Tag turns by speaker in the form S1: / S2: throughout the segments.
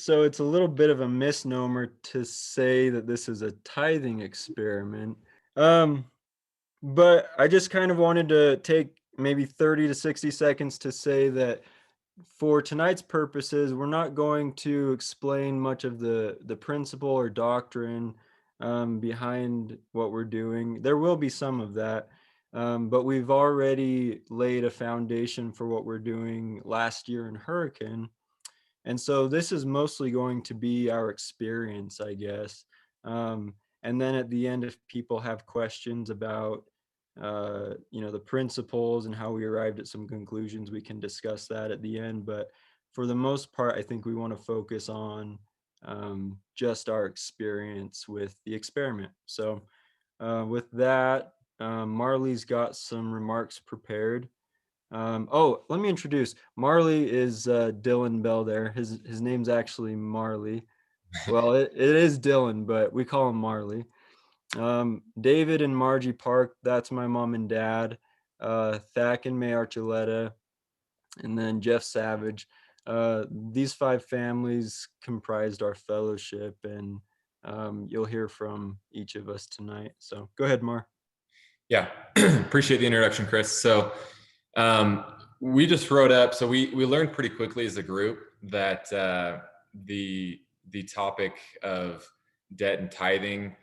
S1: so it's a little bit of a misnomer to say that this is a tithing experiment. Um, but I just kind of wanted to take maybe 30 to 60 seconds to say that for tonight's purposes, we're not going to explain much of the principle or doctrine behind what we're doing. There will be some of that, but we've already laid a foundation for what we're doing last year in Hurricane. And so this is mostly going to be our experience, I guess. And then at the end, if people have questions about, the principles and how we arrived at some conclusions, we can discuss that at the end. But for the most part, I think we want to focus on just our experience with the experiment. So with that, Marley's got some remarks prepared. Let me introduce. Marley is Dylan Bell there. His name's actually Marley. Well, it is Dylan, but we call him Marley. David and Margie Park, that's my mom and dad. Thack and May Archuleta, and then Jeff Savage. These five families comprised our fellowship, and you'll hear from each of us tonight. So go ahead, Mar.
S2: Yeah, appreciate the introduction, Chris. So we just wrote up, so we learned pretty quickly as a group that the topic of debt and tithing,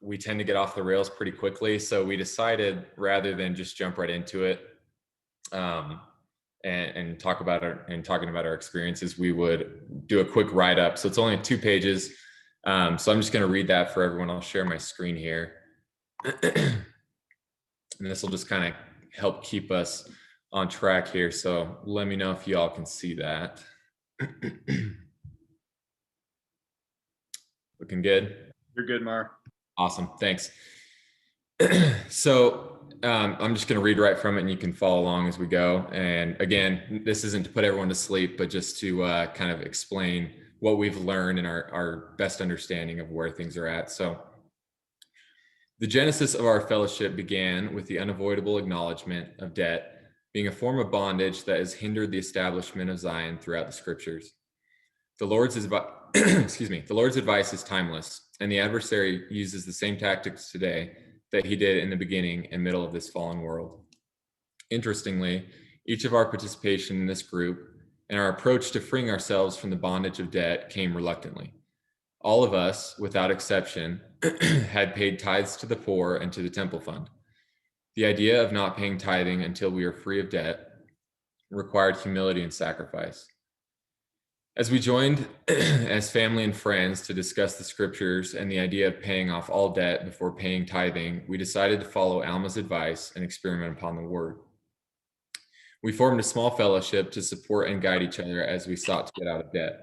S2: we tend to get off the rails pretty quickly. So we decided rather than just jump right into it and talking about our experiences, we would do a quick write-up. So it's only 2 pages. So I'm just going to read that for everyone. I'll share my screen here. And this will just kind of help keep us on track here. So let me know if you all can see that. Looking good?
S3: You're good, Mar.
S2: Awesome, thanks. So I'm just going to read right from it and you can follow along as we go. And again, this isn't to put everyone to sleep, but just to kind of explain what we've learned and our best understanding of where things are at. So the genesis of our fellowship began with the unavoidable acknowledgement of debt being a form of bondage that has hindered the establishment of Zion throughout the scriptures. The Lord's advice is timeless, and the adversary uses the same tactics today that he did in the beginning and middle of this fallen world. Interestingly, each of our participation in this group and our approach to freeing ourselves from the bondage of debt came reluctantly. All of us, without exception, had paid tithes to the poor and to the temple fund. The idea of not paying tithing until we are free of debt required humility and sacrifice. As we joined as family and friends to discuss the scriptures and the idea of paying off all debt before paying tithing, we decided to follow Alma's advice and experiment upon the word. We formed a small fellowship to support and guide each other as we sought to get out of debt.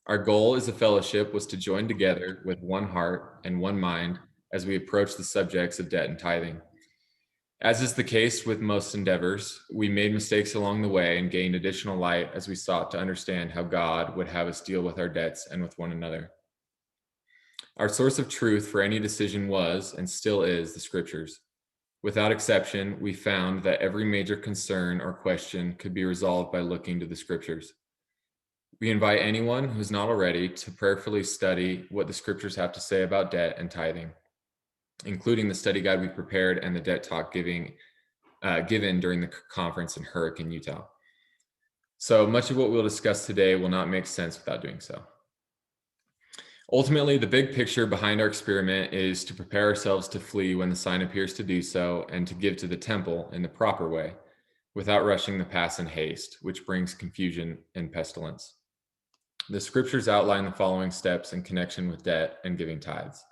S2: Our goal as a fellowship was to join together with one heart and one mind as we approach the subjects of debt and tithing. As is the case with most endeavors, we made mistakes along the way and gained additional light as we sought to understand how God would have us deal with our debts and with one another. Our source of truth for any decision was, and still is, the scriptures. Without exception, we found that every major concern or question could be resolved by looking to the scriptures. We invite anyone who's not already to prayerfully study what the scriptures have to say about debt and tithing, including the study guide we prepared and the debt talk given during the conference in Hurricane, Utah. So much of what we'll discuss today will not make sense without doing so. Ultimately, the big picture behind our experiment is to prepare ourselves to flee when the sign appears to do so and to give to the temple in the proper way without rushing the pass in haste, which brings confusion and pestilence. The scriptures outline the following steps in connection with debt and giving tithes.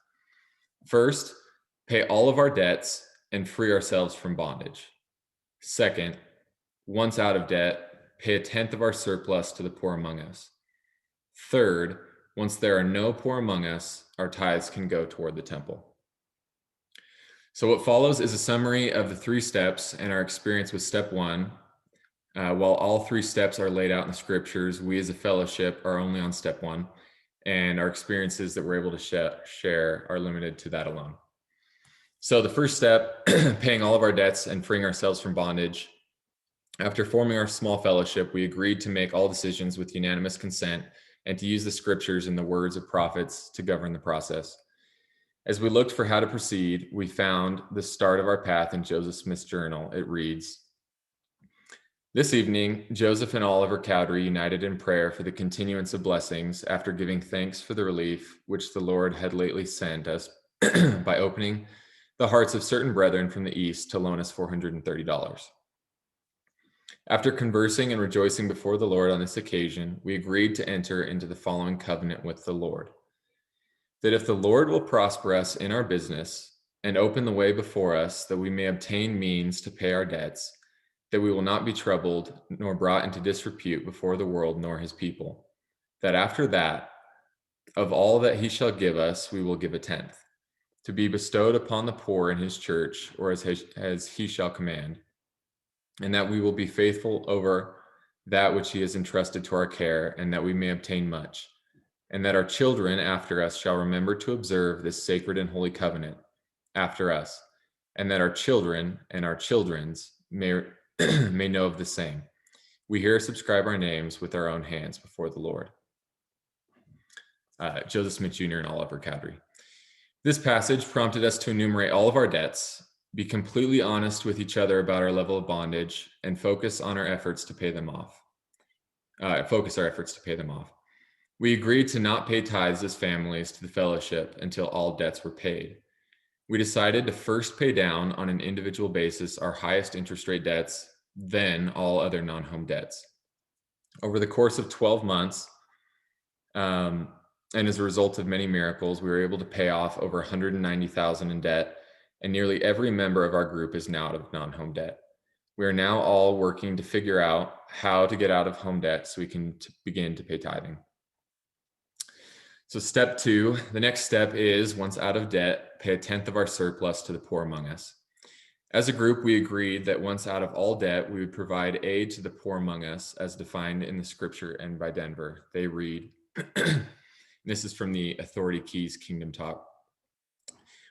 S2: First, pay all of our debts and free ourselves from bondage. Second, once out of debt, pay 1/10 of our surplus to the poor among us. Third, once there are no poor among us, our tithes can go toward the temple. So what follows is a summary of the 3 steps and our experience with step 1. While all 3 steps are laid out in the scriptures, we as a fellowship are only on step 1, and our experiences that we're able to share are limited to that alone. So the first step, paying all of our debts and freeing ourselves from bondage. After forming our small fellowship, we agreed to make all decisions with unanimous consent and to use the scriptures and the words of prophets to govern the process. As we looked for how to proceed, we found the start of our path in Joseph Smith's journal. It reads, "This evening, Joseph and Oliver Cowdery united in prayer for the continuance of blessings after giving thanks for the relief which the Lord had lately sent us by opening the hearts of certain brethren from the East to loan us $430. After conversing and rejoicing before the Lord on this occasion, we agreed to enter into the following covenant with the Lord. That if the Lord will prosper us in our business and open the way before us that we may obtain means to pay our debts, that we will not be troubled nor brought into disrepute before the world nor his people. That after that, of all that he shall give us, we will give a tenth, to be bestowed upon the poor in his church, or as he shall command, and that we will be faithful over that which he has entrusted to our care, and that we may obtain much. And that our children after us shall remember to observe this sacred and holy covenant after us, and that our children and our children's may know of the same. We here subscribe our names with our own hands before the Lord." Joseph Smith Jr. and Oliver Cowdery. This passage prompted us to enumerate all of our debts, be completely honest with each other about our level of bondage, and focus our efforts to pay them off. We agreed to not pay tithes as families to the fellowship until all debts were paid. We decided to first pay down on an individual basis our highest interest rate debts, then all other non-home debts. Over the course of 12 months, and as a result of many miracles, we were able to pay off over $190,000 in debt, and nearly every member of our group is now out of non-home debt. We are now all working to figure out how to get out of home debt so we can begin to pay tithing. So step 2, the next step is, once out of debt, pay a tenth of our surplus to the poor among us. As a group, we agreed that once out of all debt, we would provide aid to the poor among us as defined in the scripture and by Denver. They read, this is from the Authority Keys Kingdom Talk.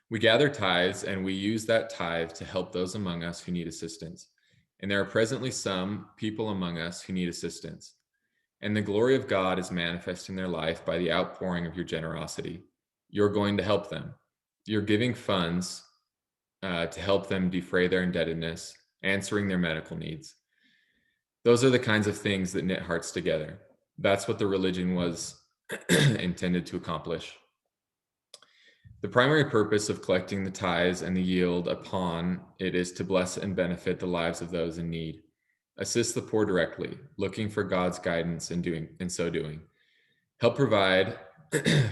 S2: "We gather tithes and we use that tithe to help those among us who need assistance. And there are presently some people among us who need assistance. And the glory of God is manifest in their life by the outpouring of your generosity. You're going to help them. You're giving funds to help them defray their indebtedness, answering their medical needs. Those are the kinds of things that knit hearts together. That's what the religion was intended to accomplish. The primary purpose of collecting the tithes and the yield upon it is to bless and benefit the lives of those in need. Assist the poor directly, looking for God's guidance in so doing. Help provide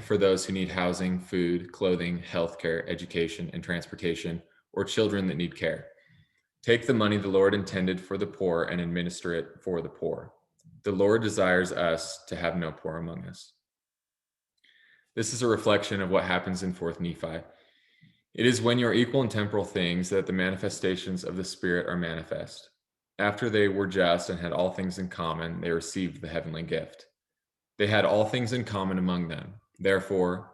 S2: for those who need housing, food, clothing, healthcare, education, and transportation, or children that need care. Take the money the Lord intended for the poor and administer it for the poor. The Lord desires us to have no poor among us." This is a reflection of what happens in 4th Nephi. It is when you're equal in temporal things that the manifestations of the Spirit are manifest. After they were just and had all things in common, they received the heavenly gift. They had all things in common among them. Therefore,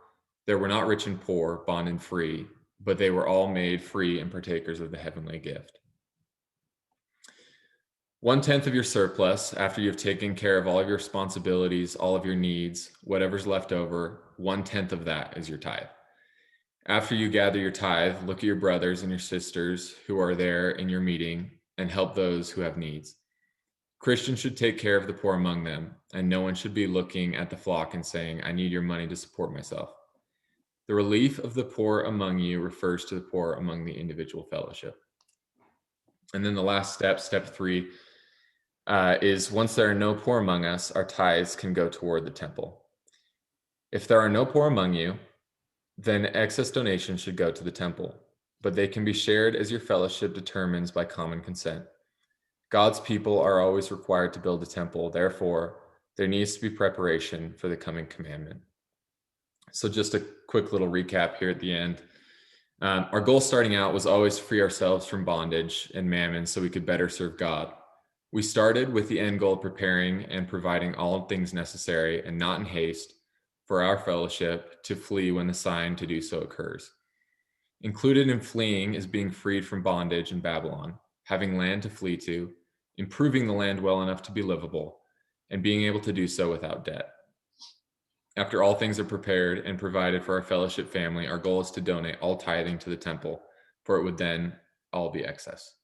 S2: there were not rich and poor, bond and free, but they were all made free and partakers of the heavenly gift. 1/10 of your surplus, after you've taken care of all of your responsibilities, all of your needs, whatever's left over, 1/10 of that is your tithe. After you gather your tithe, look at your brothers and your sisters who are there in your meeting and help those who have needs. Christians should take care of the poor among them, and no one should be looking at the flock and saying, "I need your money to support myself." The relief of the poor among you refers to the poor among the individual fellowship. And then the last step, step 3, is once there are no poor among us, our tithes can go toward the temple. If there are no poor among you, then excess donations should go to the temple, but they can be shared as your fellowship determines by common consent. God's people are always required to build a temple. Therefore, there needs to be preparation for the coming commandment. So just a quick little recap here at the end. Our goal starting out was always to free ourselves from bondage and mammon so we could better serve God. We started with the end goal of preparing and providing all things necessary and not in haste for our fellowship to flee when the sign to do so occurs. Included in fleeing is being freed from bondage in Babylon, having land to flee to, improving the land well enough to be livable, and being able to do so without debt. After all things are prepared and provided for our fellowship family, our goal is to donate all tithing to the temple, for it would then all be excess.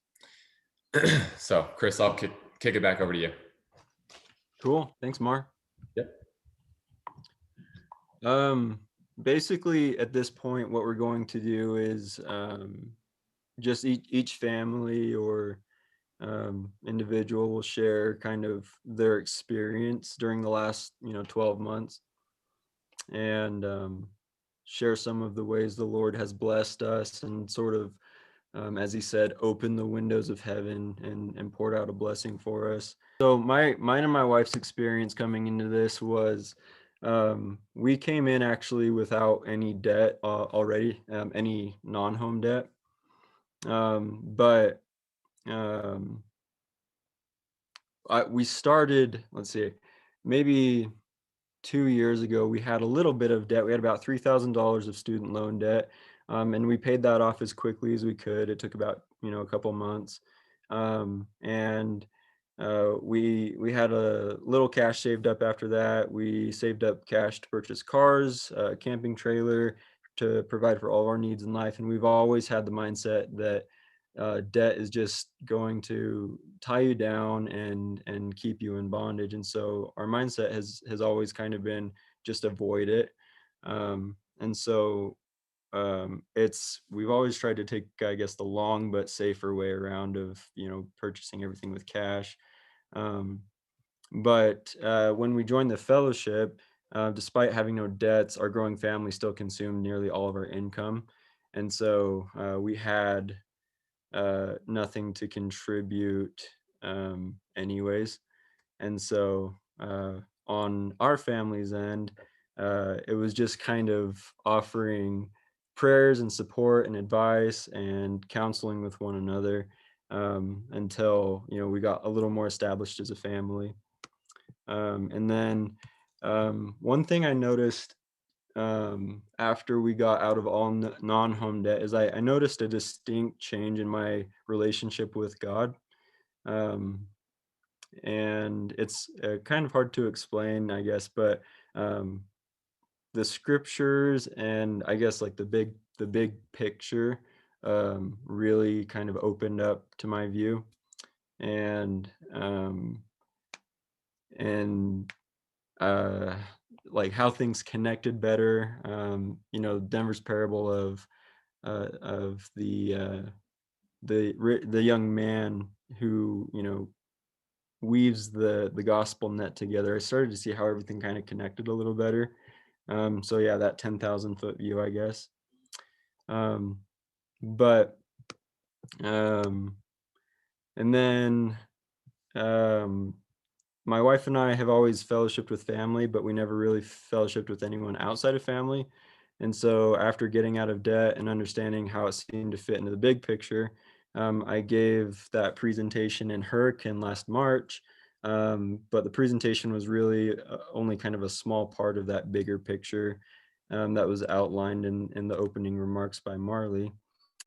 S2: So, Chris, I'll kick it back over to you.
S1: Cool. Thanks, Mar.
S2: Yep.
S1: Basically, at this point, what we're going to do is just each family or individual will share kind of their experience during the last 12 months, and share some of the ways the Lord has blessed us, and sort of, as he said, open the windows of heaven and poured out a blessing for us. So mine and my wife's experience coming into this was, we came in actually without any debt already, any non-home debt, but um, we started, let's see, maybe 2 years ago, we had a little bit of debt. We had about $3,000 of student loan debt, and we paid that off as quickly as we could. It took about a couple months, and we had a little cash saved up after that. We saved up cash to purchase cars, a camping trailer, to provide for all of our needs in life. And we've always had the mindset that debt is just going to tie you down and keep you in bondage. And so our mindset has always kind of been just avoid it. And so it's we've always tried to take, I guess, the long but safer way around of purchasing everything with cash. Um, but when we joined the fellowship, despite having no debts, our growing family still consumed nearly all of our income. And so we had nothing to contribute anyways. And so on our family's end, it was just kind of offering prayers and support and advice and counseling with one another, until we got a little more established as a family. And then one thing I noticed after we got out of all non-home debt is I noticed a distinct change in my relationship with God. Um, and it's kind of hard to explain, I guess, but um, the scriptures and I guess like the big picture really kind of opened up to my view, and and uh, like how things connected better. Denver's parable of the young man who weaves the gospel net together. I started to see how everything kind of connected a little better. So yeah, that 10,000-foot view, I guess. Um, but um, and then um, my wife and I have always fellowshipped with family, but we never really fellowshipped with anyone outside of family. And so after getting out of debt and understanding how it seemed to fit into the big picture, I gave that presentation in Hurricane last March. But the presentation was really only kind of a small part of that bigger picture that was outlined in the opening remarks by Marley.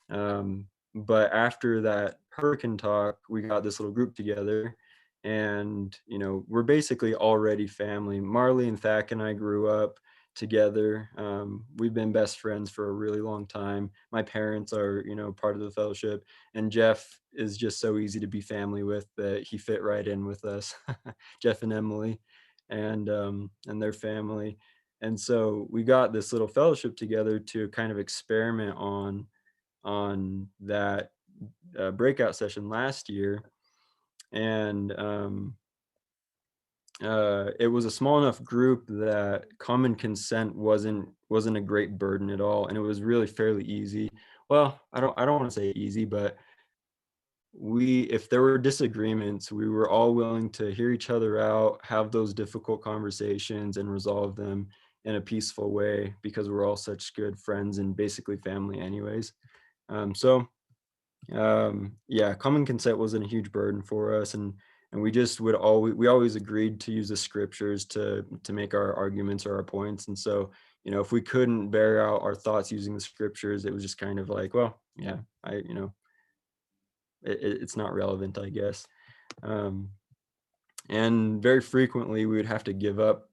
S1: But after that Hurricane talk, we got this little group together, and we're basically already family. Marley and Thack and I grew up together. We've been best friends for a really long time. My parents are part of the fellowship, and Jeff is just so easy to be family with that he fit right in with us. Jeff and Emily, and their family. And so we got this little fellowship together to kind of experiment on that breakout session last year. And it was a small enough group that common consent wasn't a great burden at all, and it was really fairly easy. Well, I don't want to say easy, but if there were disagreements, we were all willing to hear each other out, have those difficult conversations, and resolve them in a peaceful way, because we're all such good friends and basically family anyways. So yeah, common consent wasn't a huge burden for us, and we just we always agreed to use the scriptures to make our arguments or our points. And so if we couldn't bear out our thoughts using the scriptures, it was just kind of like, well, yeah, it's not relevant, I guess. um And very frequently we would have to give up,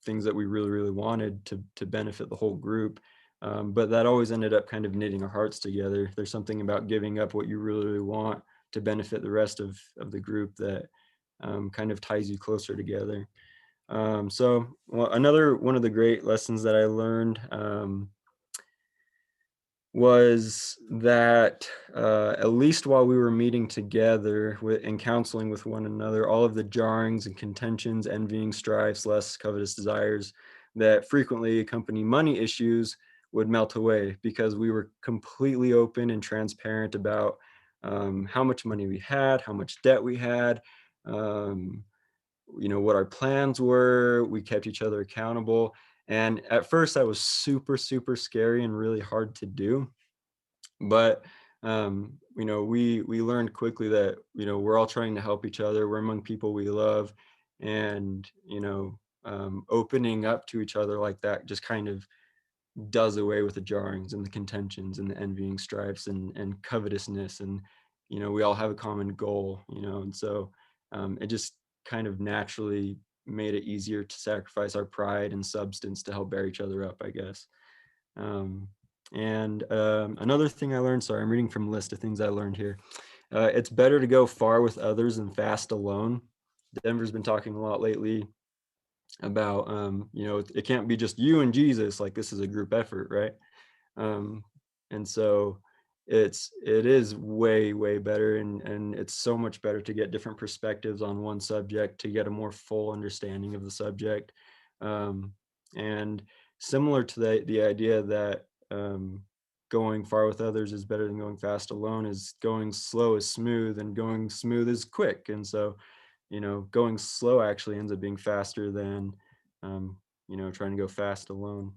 S1: things that we really, really wanted to benefit the whole group. But that always ended up kind of knitting our hearts together. There's something about giving up what you really, really want to benefit the rest of the group that kind of ties you closer together. Another one of the great lessons that I learned was that at least while we were meeting together and counseling with one another, all of the jarrings and contentions, envying, strifes, lusts, covetous desires that frequently accompany money issues would melt away, because we were completely open and transparent about how much money we had, how much debt we had, what our plans were. We kept each other accountable. And at first that was super, super scary and really hard to do. But we learned quickly that, we're all trying to help each other. We're among people we love. And, opening up to each other like that just kind of does away with the jarrings and the contentions and the envying, strifes and covetousness. And, we all have a common goal, and so it just kind of naturally made it easier to sacrifice our pride and substance to help bear each other up, I guess. Another thing I learned, sorry, I'm reading from a list of things I learned here. It's better to go far with others than fast alone. Denver's been talking a lot lately about, it can't be just you and Jesus, like this is a group effort, right? And so it is way, way better. And it's so much better to get different perspectives on one subject, to get a more full understanding of the subject. And similar to the idea that going far with others is better than going fast alone, is going slow is smooth and going smooth is quick. And so, going slow actually ends up being faster than, trying to go fast alone.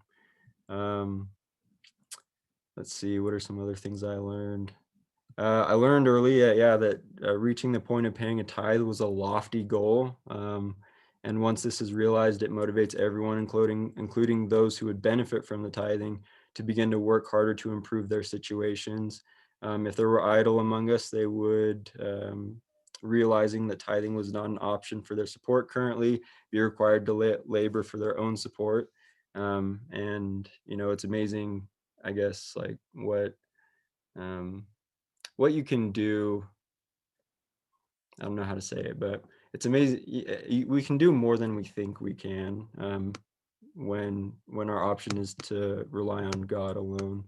S1: Let's see, what are some other things I learned? I learned early, that reaching the point of paying a tithe was a lofty goal. And once this is realized, it motivates everyone, including those who would benefit from the tithing, to begin to work harder to improve their situations. If there were idle among us, they would, realizing that tithing was not an option for their support currently, be required to labor for their own support. And, it's amazing, I guess, like what you can do. I don't know how to say it, but it's amazing. We can do more than we think we can when our option is to rely on God alone.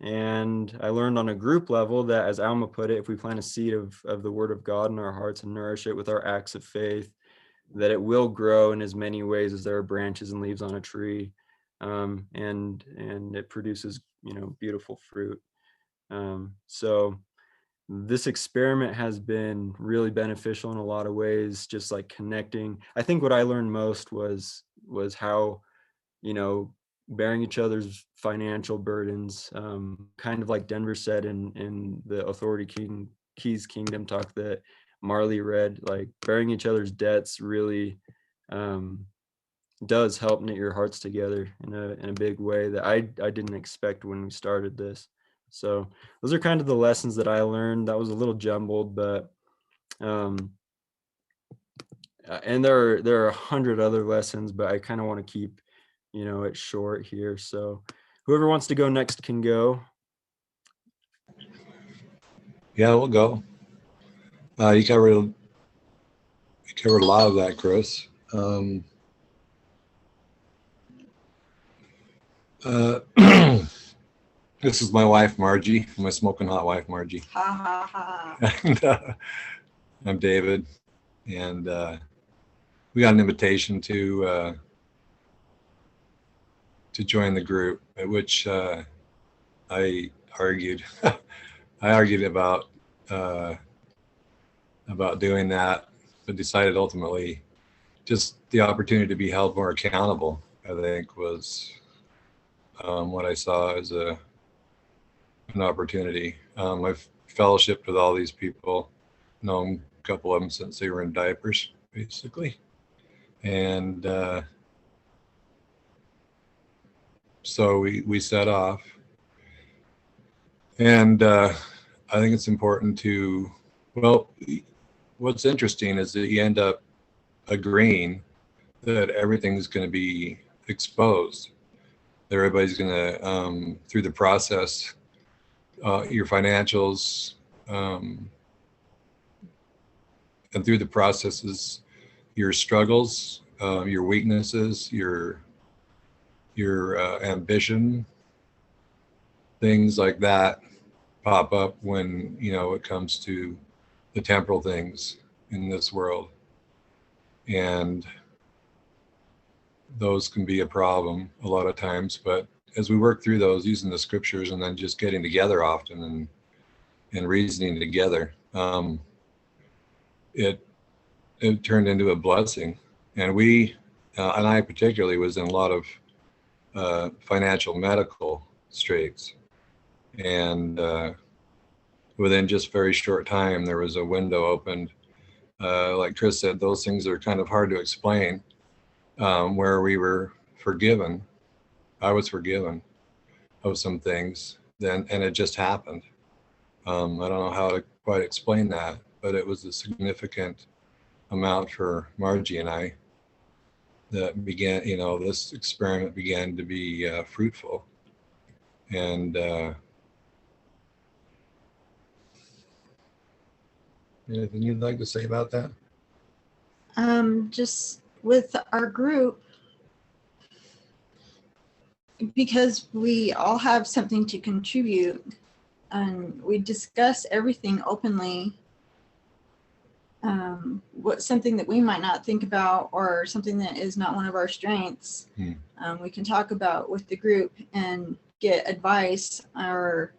S1: And I learned on a group level that, as Alma put it, if we plant a seed of the word of God in our hearts and nourish it with our acts of faith, that it will grow in as many ways as there are branches and leaves on a tree. And it produces, beautiful fruit. So this experiment has been really beneficial in a lot of ways, just like connecting. I think what I learned most was how, bearing each other's financial burdens, kind of like Denver said in the Authority Keys Kingdom talk that Marley read, like bearing each other's debts really does help knit your hearts together in a big way that I didn't expect when we started this. So those are kind of the lessons that I learned. That was a little jumbled, but and there are 100 other lessons, but I kind of want to keep, it short here. So whoever wants to go next can go.
S3: Yeah, we'll go. You covered a lot of that, Chris. This is my wife, Margie, my smoking hot wife, Margie.
S4: Ha ha ha.
S3: And I'm David, and we got an invitation to join the group, at which I argued. I argued about doing that, but decided ultimately just the opportunity to be held more accountable, I think, was what I saw as an opportunity. I've fellowshipped with all these people, known a couple of them since they were in diapers, basically. And so we set off. And I think it's important to, well, what's interesting is that you end up agreeing that everything's going to be exposed. Everybody's going to, through the process, your financials, and through the processes, your struggles, your weaknesses, your ambition, things like that pop up when, you know, it comes to the temporal things in this world. And those can be a problem a lot of times, but as we work through those using the scriptures and then just getting together often and reasoning together, it turned into a blessing. And we, and I particularly, was in a lot of financial medical straits. And within just very short time, there was a window opened. Like Chris said, those things are kind of hard to explain, where we were forgiven. I was forgiven of some things then, and it just happened. I don't know how to quite explain that, but it was a significant amount for Margie and I that began, you know, this experiment began to be fruitful. And anything you'd like to say about that?
S4: Just with our group, because we all have something to contribute and we discuss everything openly, what something that we might not think about or something that is not one of our strengths, we can talk about with the group and get advice or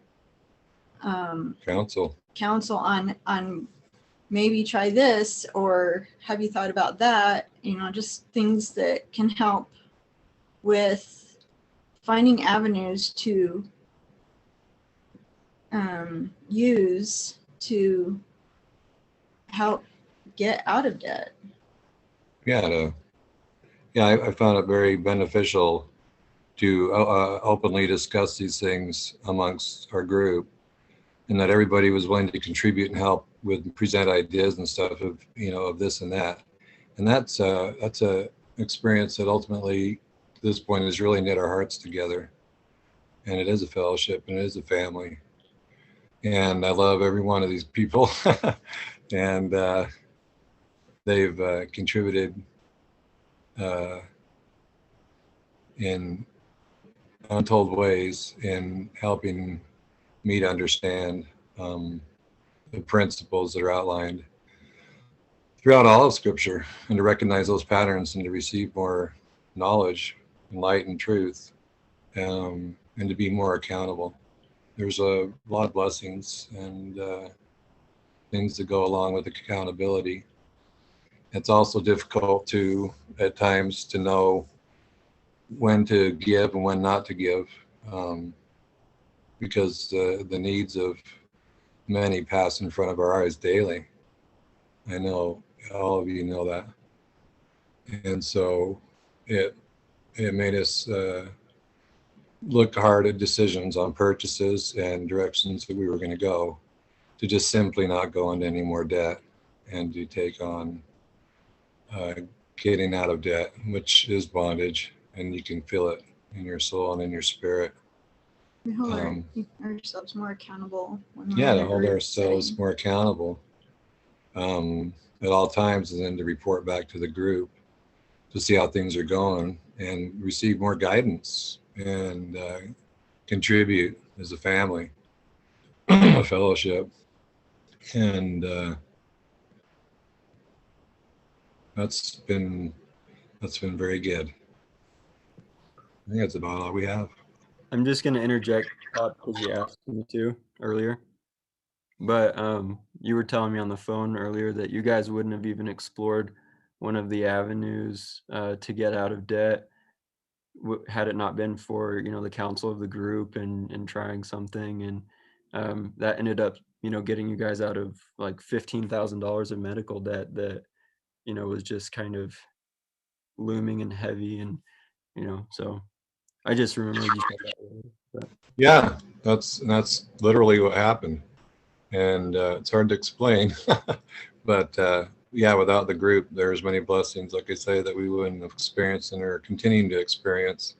S4: counsel on maybe try this, or have you thought about that, you know, just things that can help with finding avenues to use to help get out of debt.
S3: I found it very beneficial to openly discuss these things amongst our group, and that everybody was willing to contribute and help with present ideas and stuff of, you know, of this and that. And that's a experience that ultimately at this point has really knit our hearts together. And it is a fellowship and it is a family. And I love every one of these people. And they've contributed in untold ways in helping me to understand the principles that are outlined throughout all of Scripture, and to recognize those patterns and to receive more knowledge and light and truth, and to be more accountable. There's a lot of blessings and things that go along with accountability. It's also difficult to, at times, to know when to give and when not to give, because the needs of many pass in front of our eyes daily. I know all of you know that. And so it made us look hard at decisions on purchases and directions that we were going to go, to just simply not go into any more debt and to take on getting out of debt, which is bondage, and you can feel it in your soul and in your spirit.
S4: We hold ourselves more accountable.
S3: To hold ourselves more accountable at all times, and then to report back to the group to see how things are going and receive more guidance and contribute as a family, a fellowship. And that's been very good. I think that's about all we have.
S1: I'm just going to interject because you asked me to earlier. But you were telling me on the phone earlier that you guys wouldn't have even explored one of the avenues to get out of debt had it not been for, you know, the counsel of the group and trying something. And that ended up, you know, getting you guys out of like $15,000 of medical debt that, you know, was just kind of looming and heavy. And, you know, so I just remember you said that earlier, but.
S3: Yeah, that's literally what happened. And it's hard to explain, But yeah, without the group, there's many blessings, like I say, that we wouldn't have experienced and are continuing to experience.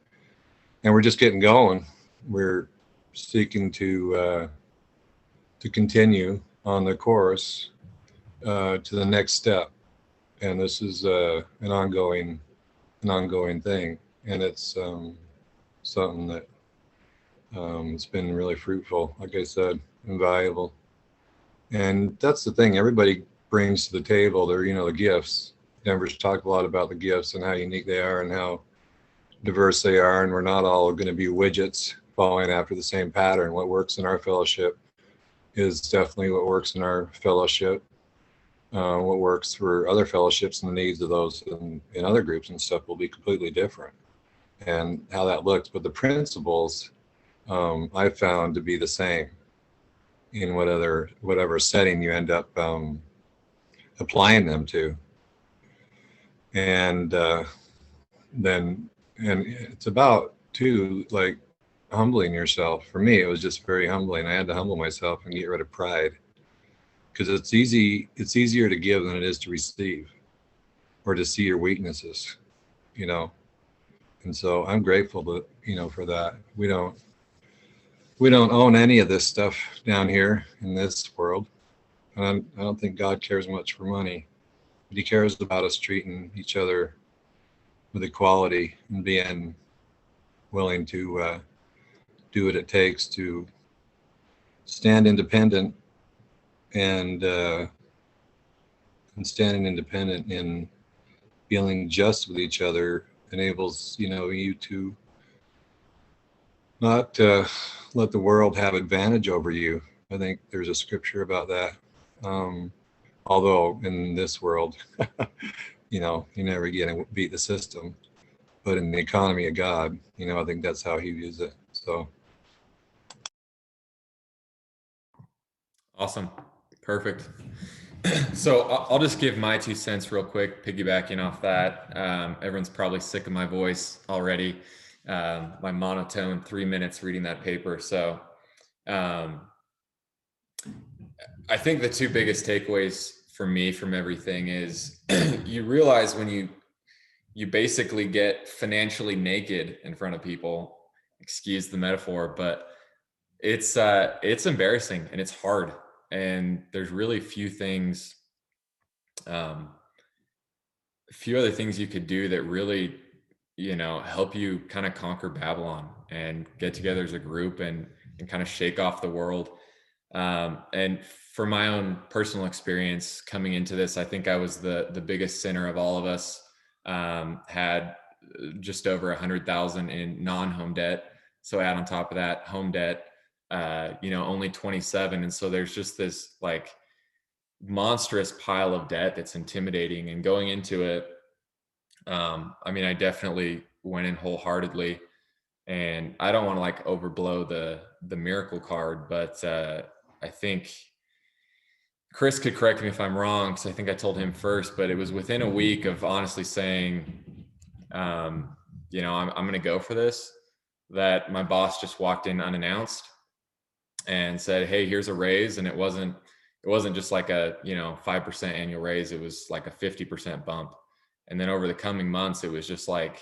S3: And we're just getting going. We're seeking to continue on the course to the next step. And this is an ongoing thing, and it's something that it's been really fruitful, like I said, and valuable. And that's the thing everybody brings to the table. They're, the gifts. Denver's talked a lot about the gifts and how unique they are and how diverse they are, and we're not all going to be widgets following after the same pattern. What works in our fellowship is definitely what works in our fellowship. What works for other fellowships and the needs of those in other groups and stuff will be completely different, and how that looks. But the principles I've found to be the same in whatever setting you end up applying them to. And then it's about too, like, humbling yourself. For me, it was just very humbling. I had to humble myself and get rid of pride, because it's easier to give than it is to receive, or to see your weaknesses, and so I'm grateful to for that. We don't own any of this stuff down here in this world, and I don't think God cares much for money, but he cares about us treating each other with equality and being willing to do what it takes to stand independent, and standing independent in feeling just with each other enables you to not let the world have advantage over you. I think there's a scripture about that. Although in this world, you're never going to beat the system, but in the economy of God, I think that's how he views it. So.
S2: Awesome. Perfect. So I'll just give my 2 cents real quick, piggybacking off that. Everyone's probably sick of my voice already. My monotone 3 minutes reading that paper. So I think the 2 biggest takeaways for me from everything is you realize when you basically get financially naked in front of people, excuse the metaphor, but it's embarrassing and it's hard. And there's really few other things you could do that really, help you kind of conquer Babylon and get together as a group and kind of shake off the world. And for my own personal experience coming into this, I think I was the biggest sinner of all of us. Had just over 100,000 in non-home debt. So add on top of that home debt, only 27. And so there's just this like monstrous pile of debt that's intimidating. And going into it, I definitely went in wholeheartedly, and I don't want to like overblow the miracle card, but I think Chris could correct me if I'm wrong, because I think I told him first, but it was within a week of honestly saying, I'm going to go for this, that my boss just walked in unannounced and said, "Hey, here's a raise." And it wasn't just like a 5% annual raise. It was like a 50% bump. And then over the coming months, it was just like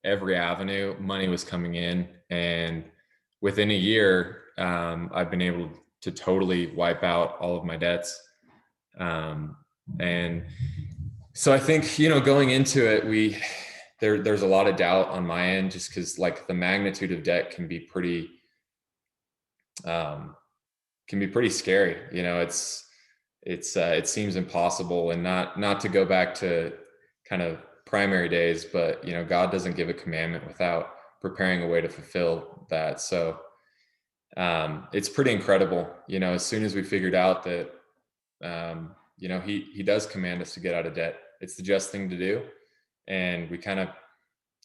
S2: every avenue, money was coming in. And within a year, I've been able to totally wipe out all of my debts. And so I think, going into it, there's a lot of doubt on my end, just because like the magnitude of debt can be pretty scary. It seems impossible, and not to go back to kind of primary days, but God doesn't give a commandment without preparing a way to fulfill that. So it's pretty incredible. As soon as we figured out that he does command us to get out of debt, it's the just thing to do, and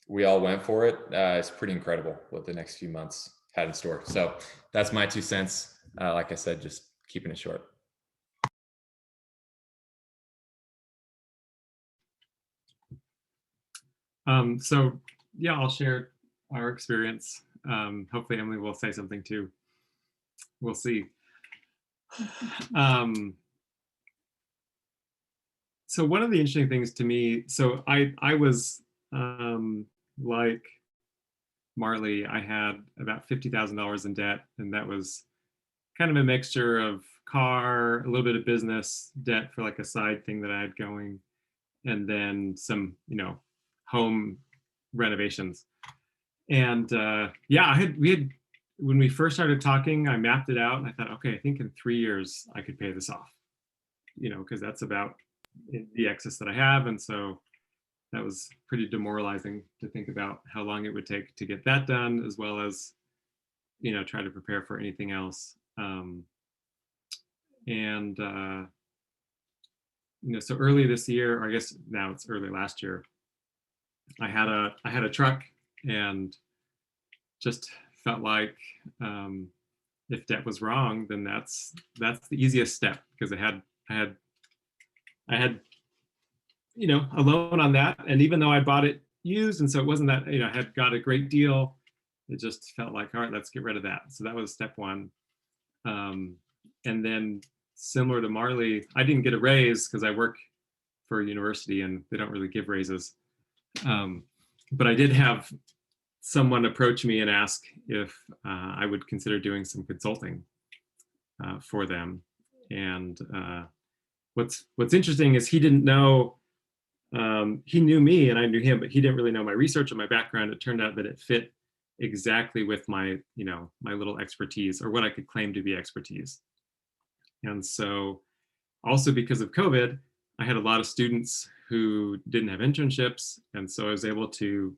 S2: we all went for it. It's pretty incredible what the next few months had in store. So that's my 2 cents. Like I said, just keeping it short.
S5: So yeah, I'll share our experience. Hopefully Emily will say something too. We'll see. So one of the interesting things to me, so I was like Marley, I had about $50,000 in debt, and that was kind of a mixture of car, a little bit of business debt for like a side thing that I had going, and then some, home renovations. And yeah, we had, when we first started talking, I mapped it out and I thought, okay, I think in 3 years I could pay this off, because that's about the excess that I have. And so that was pretty demoralizing to think about how long it would take to get that done, as well as, try to prepare for anything else. So early this year, or I guess now it's early last year, I had a truck, and just felt like if debt was wrong, then that's the easiest step, because I had a loan on that, and even though I bought it used, and so it wasn't that I had got a great deal, it just felt like, all right, let's get rid of that. So that was step one. And then, similar to Marley, I didn't get a raise because I work for a university and they don't really give raises. But I did have someone approach me and ask if I would consider doing some consulting for them. And what's interesting is he didn't know, he knew me and I knew him, but he didn't really know my research or my background. It turned out that it fit exactly with my, my little expertise, or what I could claim to be expertise. And so, also because of COVID, I had a lot of students who didn't have internships. And so I was able to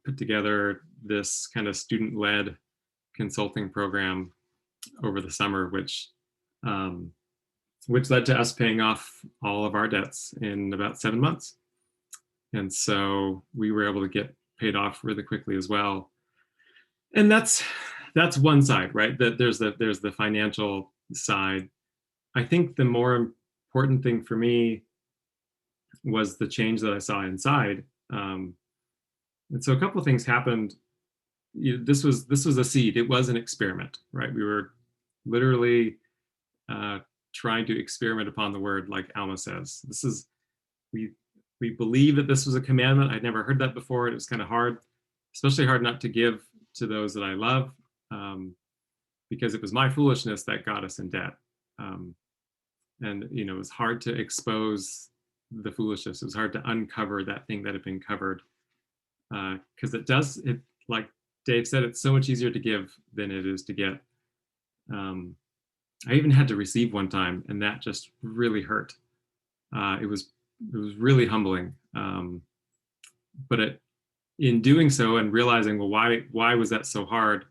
S5: put together this kind of student-led consulting program over the summer, which led to us paying off all of our debts in about 7 months. And so we were able to get paid off really quickly as well. And that's one side, right? That there's the financial side. I think the more important thing for me was the change that I saw inside. And so a couple of things happened. This was a seed. It was an experiment, right? We were literally trying to experiment upon the word, like Alma says. We believe that this was a commandment. I'd never heard that before. It was kind of hard, especially hard not to give to those that I love, because it was my foolishness that got us in debt. And it was hard to expose the foolishness. It was hard to uncover that thing that had been covered, because it, like Dave said, it's so much easier to give than it is to get. I even had to receive one time, and that just really hurt. It was really humbling. But in doing so and realizing, well, why was that so hard?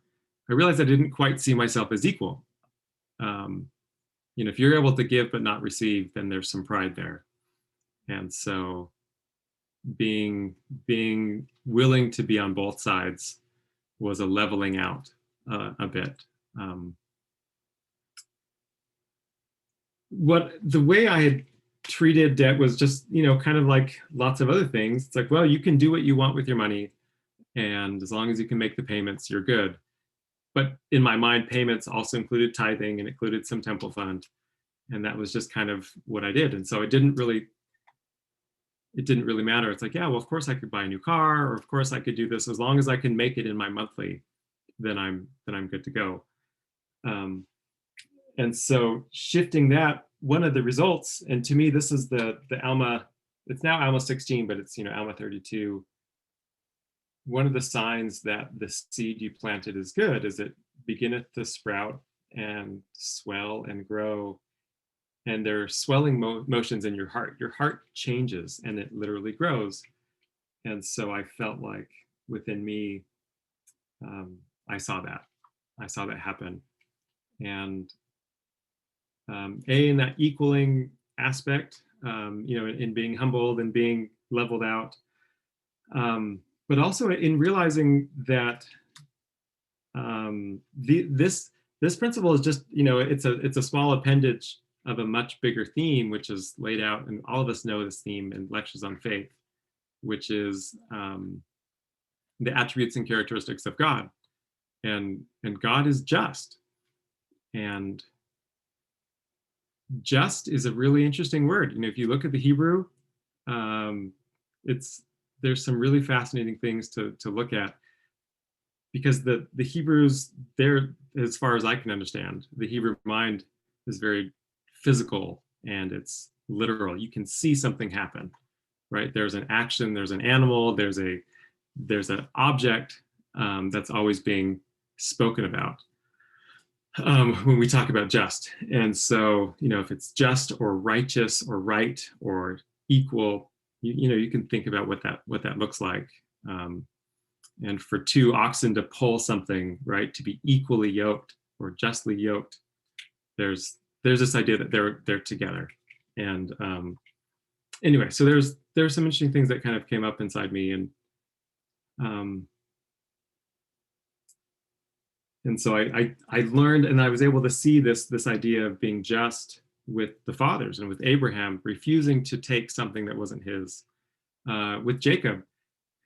S5: I realized I didn't quite see myself as equal. If you're able to give but not receive, then there's some pride there. And so being willing to be on both sides was a leveling out a bit. The way I had treated debt was just, kind of like lots of other things. It's like, well, you can do what you want with your money, and as long as you can make the payments, you're good. But in my mind, payments also included tithing and included some temple fund. And that was just kind of what I did. And so it didn't really matter. It's like, yeah, well, of course I could buy a new car, or of course I could do this. As long as I can make it in my monthly, then I'm good to go. And so shifting that, one of the results, and to me, this is the Alma, it's now Alma 16, but it's, Alma 32. One of the signs that the seed you planted is good is it beginneth to sprout and swell and grow. And there are swelling motions in your heart. Your heart changes and it literally grows. And so I felt like within me, I saw that happen. And in that equaling aspect, in being humbled and being leveled out, but also in realizing that this principle is just, it's a small appendage of a much bigger theme, which is laid out, and all of us know this theme in Lectures on Faith, which is the attributes and characteristics of God. And God is just. And just is a really interesting word. If you look at the Hebrew, there's some really fascinating things to look at, because the Hebrews, they're, as far as I can understand, the Hebrew mind is very physical and it's literal. You can see something happen, right? There's an action, there's an animal, there's an object that's always being spoken about when we talk about just. And so, if it's just or righteous or right or equal, you can think about what that looks like. And for two oxen to pull something, right, to be equally yoked or justly yoked, there's this idea that they're together. And anyway, so there's some interesting things that kind of came up inside me, and so I learned, and I was able to see this idea of being just with the fathers, and with Abraham refusing to take something that wasn't his, with Jacob,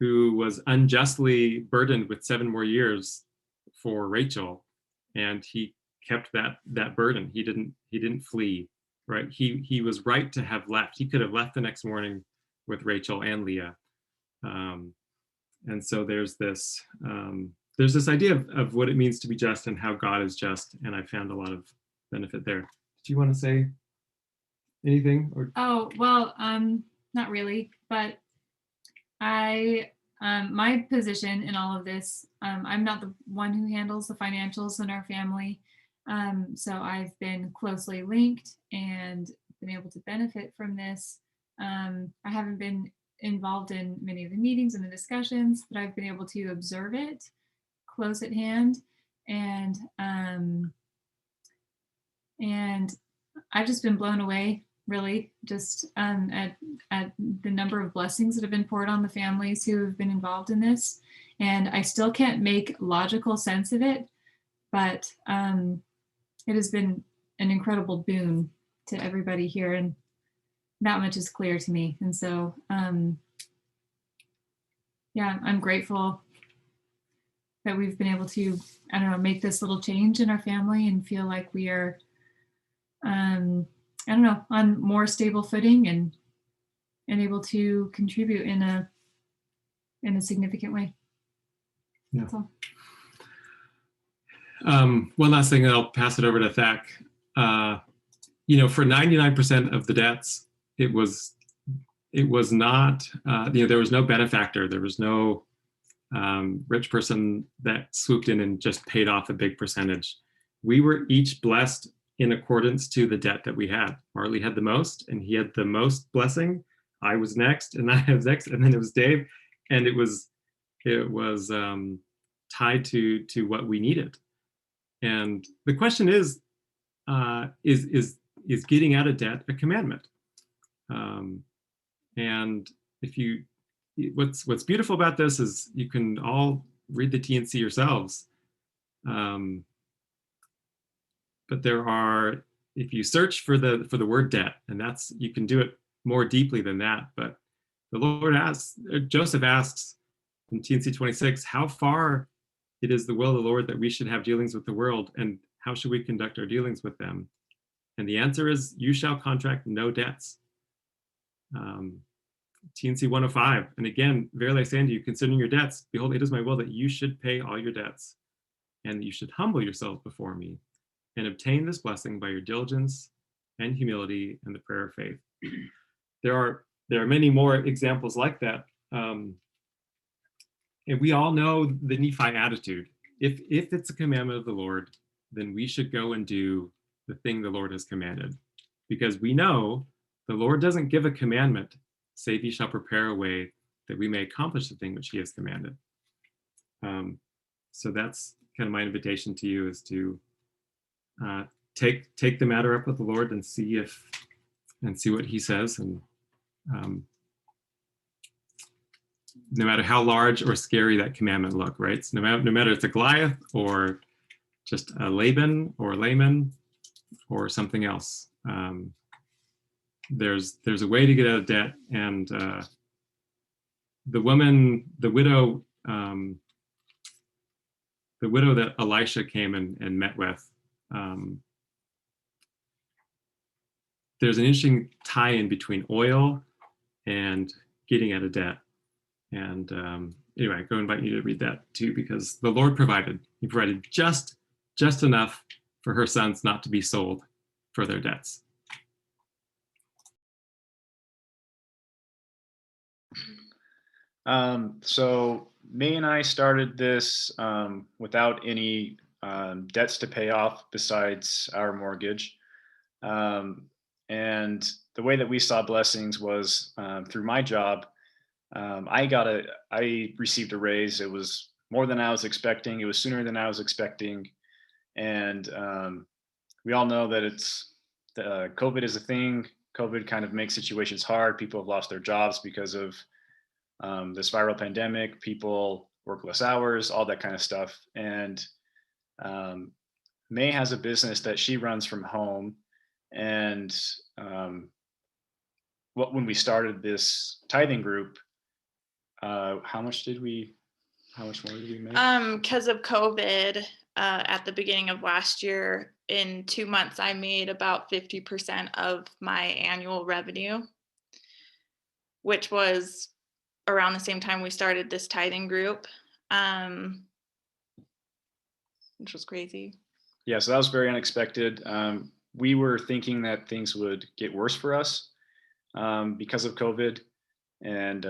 S5: who was unjustly burdened with 7 more years for Rachel, and he kept that burden. He didn't flee, right? He was right to have left. He could have left the next morning with Rachel and Leah. And so there's this idea of what it means to be just and how God is just, and I found a lot of benefit there. Do you want to say anything? Or
S6: Oh, well, not really, but my position in all of this, I'm not the one who handles the financials in our family. So I've been closely linked and been able to benefit from this. I haven't been involved in many of the meetings and the discussions, but I've been able to observe it close at hand. And I've just been blown away, really, just at the number of blessings that have been poured on the families who have been involved in this. And I still can't make logical sense of it, but it has been an incredible boon to everybody here, and that much is clear to me. And so, yeah, I'm grateful that we've been able to, I don't know, make this little change in our family and feel like we are, I don't know, on more stable footing and able to contribute in a significant way.
S5: Yeah.
S6: That's all.
S5: One last thing, and I'll pass it over to Thak. For 99% of the debts, it was not, there was no benefactor. There was no rich person that swooped in and just paid off a big percentage. We were each blessed in accordance to the debt that we had. Marley had the most, and he had the most blessing. I was next, and I was next, and then it was Dave, and it was tied to what we needed. And the question is getting out of debt a commandment? And what's beautiful about this is you can all read the T&C yourselves. But there are, if you search for the word debt, and you can do it more deeply than that. But the Lord Joseph asks in T&C 26, how far it is the will of the Lord that we should have dealings with the world, and how should we conduct our dealings with them? And the answer is, you shall contract no debts. T&C 105, and again, verily I say unto you, considering your debts, behold, it is my will that you should pay all your debts, and you should humble yourselves before me, and obtain this blessing by your diligence and humility and the prayer of faith. There are many more examples like that. And we all know the Nephi attitude. If it's a commandment of the Lord, then we should go and do the thing the Lord has commanded. Because we know the Lord doesn't give a commandment, save he shall prepare a way that we may accomplish the thing which he has commanded. So that's kind of my invitation to you, is to take the matter up with the Lord and see what he says. And no matter how large or scary that commandment look, right? So no matter it's a Goliath or just a Laban or a Layman or something else, there's a way to get out of debt. And the widow that Elisha came and met with, there's an interesting tie-in between oil and getting out of debt. And anyway, I go invite you to read that too, because the Lord provided. He provided just enough for her sons not to be sold for their debts.
S7: So May and I started this without any debts to pay off besides our mortgage. And the way that we saw blessings was through my job. I received a raise. It was more than I was expecting. It was sooner than I was expecting. And we all know that COVID is a thing. COVID kind of makes situations hard. People have lost their jobs because of this viral pandemic. People work less hours, all that kind of stuff. And May has a business that she runs from home. And when we started this tithing group, how much more did we make?
S8: Because of COVID, at the beginning of last year, in 2 months, I made about 50% of my annual revenue, which was around the same time we started this tithing group, which was crazy.
S7: Yeah, so that was very unexpected. We were thinking that things would get worse for us because of COVID. And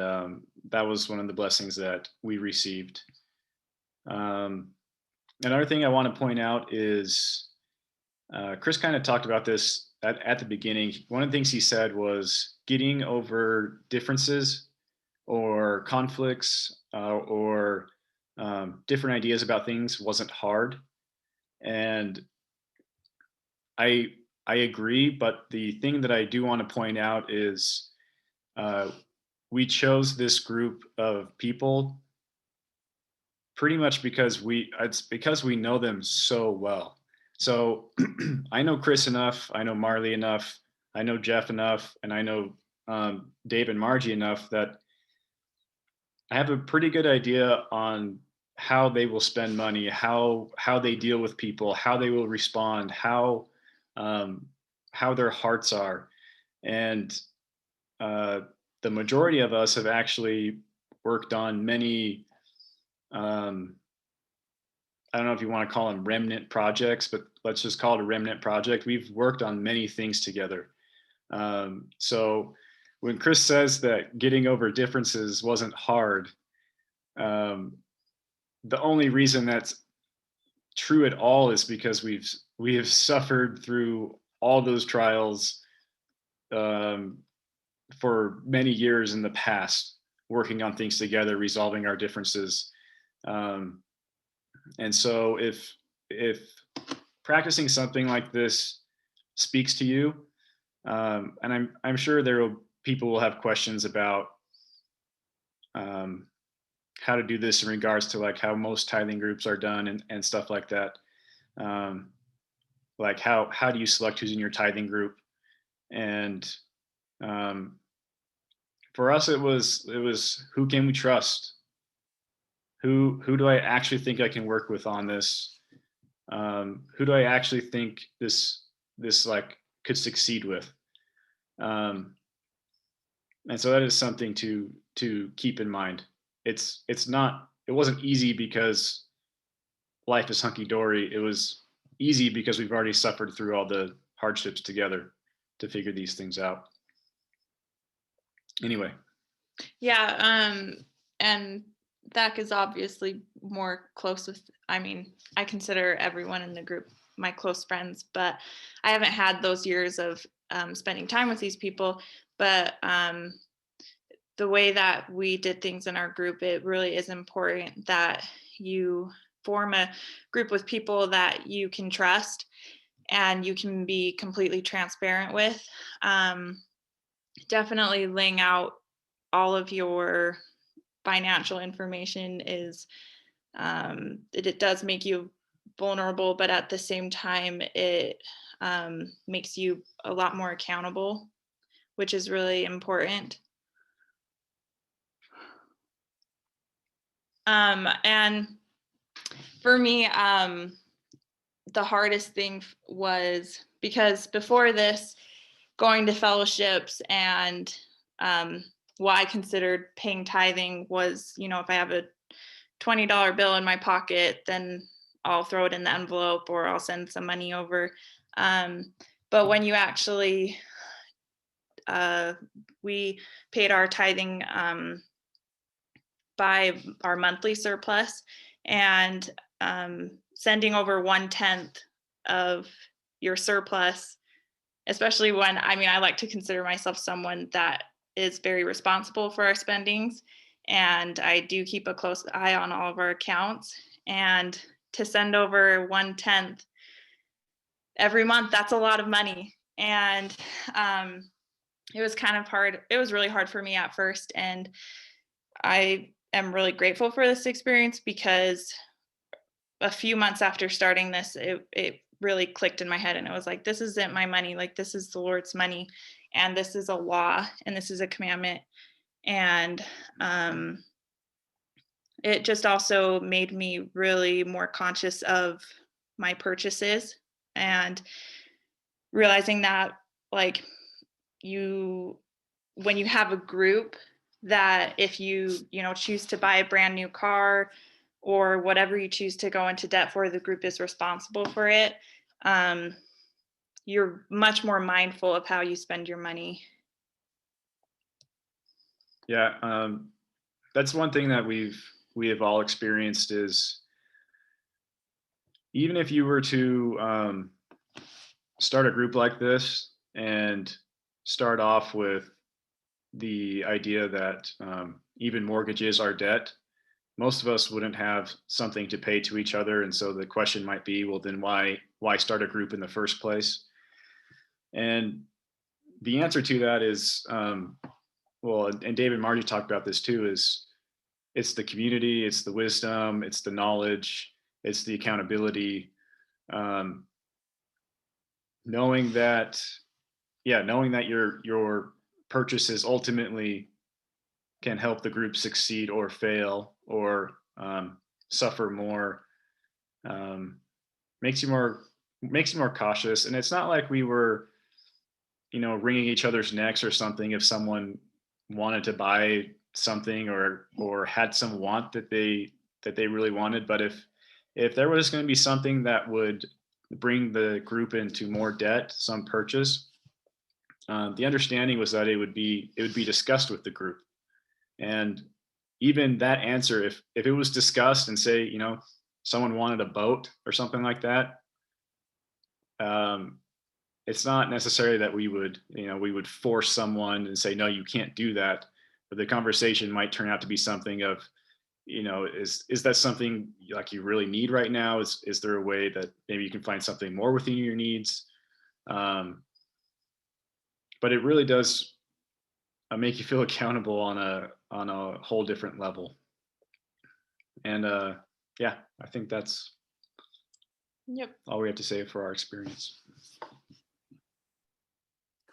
S7: that was one of the blessings that we received. Another thing I want to point out is Chris kind of talked about this at the beginning. One of the things he said was getting over differences or conflicts or different ideas about things wasn't hard. And I agree, but the thing that I do want to point out is we chose this group of people pretty much because we know them so well. So I know Chris enough, I know Marley enough, I know Jeff enough, and I know Dave and Margie enough that I have a pretty good idea on how they will spend money, how they deal with people, how they will respond, how their hearts are. And the majority of us have actually worked on many, I don't know if you want to call them remnant projects, but let's just call it a remnant project. We've worked on many things together. So when Chris says that getting over differences wasn't hard, the only reason that's true at all is because we have suffered through all those trials for many years in the past, working on things together, resolving our differences. And so if practicing something like this speaks to you, and I'm sure people will have questions about how to do this in regards to like how most tithing groups are done and stuff like that. Like how do you select who's in your tithing group? And for us, it was who can we trust? Who do I actually think I can work with on this? Who do I actually think this like could succeed with? And so that is something to keep in mind. It wasn't easy because life is hunky-dory. It was easy because we've already suffered through all the hardships together to figure these things out. Anyway.
S8: Yeah, and Zach is obviously more close with, I consider everyone in the group my close friends, but I haven't had those years of spending time with these people. But the way that we did things in our group, it really is important that you form a group with people that you can trust and you can be completely transparent with. Definitely laying out all of your financial information is, it does make you vulnerable, but at the same time, it makes you a lot more accountable, which is really important. And for me, the hardest thing was because before this, going to fellowships, and what I considered paying tithing was, you know, if I have a $20 bill in my pocket, then I'll throw it in the envelope or I'll send some money over. But when you actually, we paid our tithing by our monthly surplus, and sending over 1/10 of your surplus, especially when, I mean, I like to consider myself someone that is very responsible for our spendings, and I do keep a close eye on all of our accounts. And to send over 1/10 every month, that's a lot of money. And it was kind of hard. It was really hard for me at first. And I am really grateful for this experience, because a few months after starting this, it really clicked in my head, and it was like, this isn't my money. Like, this is the Lord's money, and this is a law, and this is a commandment. And it just also made me really more conscious of my purchases, and realizing that, like, when you have a group, that if you choose to buy a brand new car or whatever you choose to go into debt for, the group is responsible for it. You're much more mindful of how you spend your money.
S7: Yeah, that's one thing that we have all experienced, is even if you were to start a group like this and start off with the idea that even mortgages are debt, most of us wouldn't have something to pay to each other. And so the question might be, well, then why start a group in the first place? And the answer to that is, well, and David and Margie talked about this too, is it's the community, it's the wisdom, it's the knowledge, it's the accountability. Knowing that your purchases ultimately can help the group succeed or fail or suffer more, makes you more cautious. And it's not like we were, wringing each other's necks or something if someone wanted to buy something or had some want that they really wanted. But if there was going to be something that would bring the group into more debt, some purchase, the understanding was that it would be discussed with the group. And even that answer, if it was discussed and say, someone wanted a boat or something like that, it's not necessary that we would force someone and say, no, you can't do that. But the conversation might turn out to be something of, is that something like you really need right now? Is there a way that maybe you can find something more within your needs? But it really does make you feel accountable on a whole different level. And yeah, I think that's all we have to say for our experience.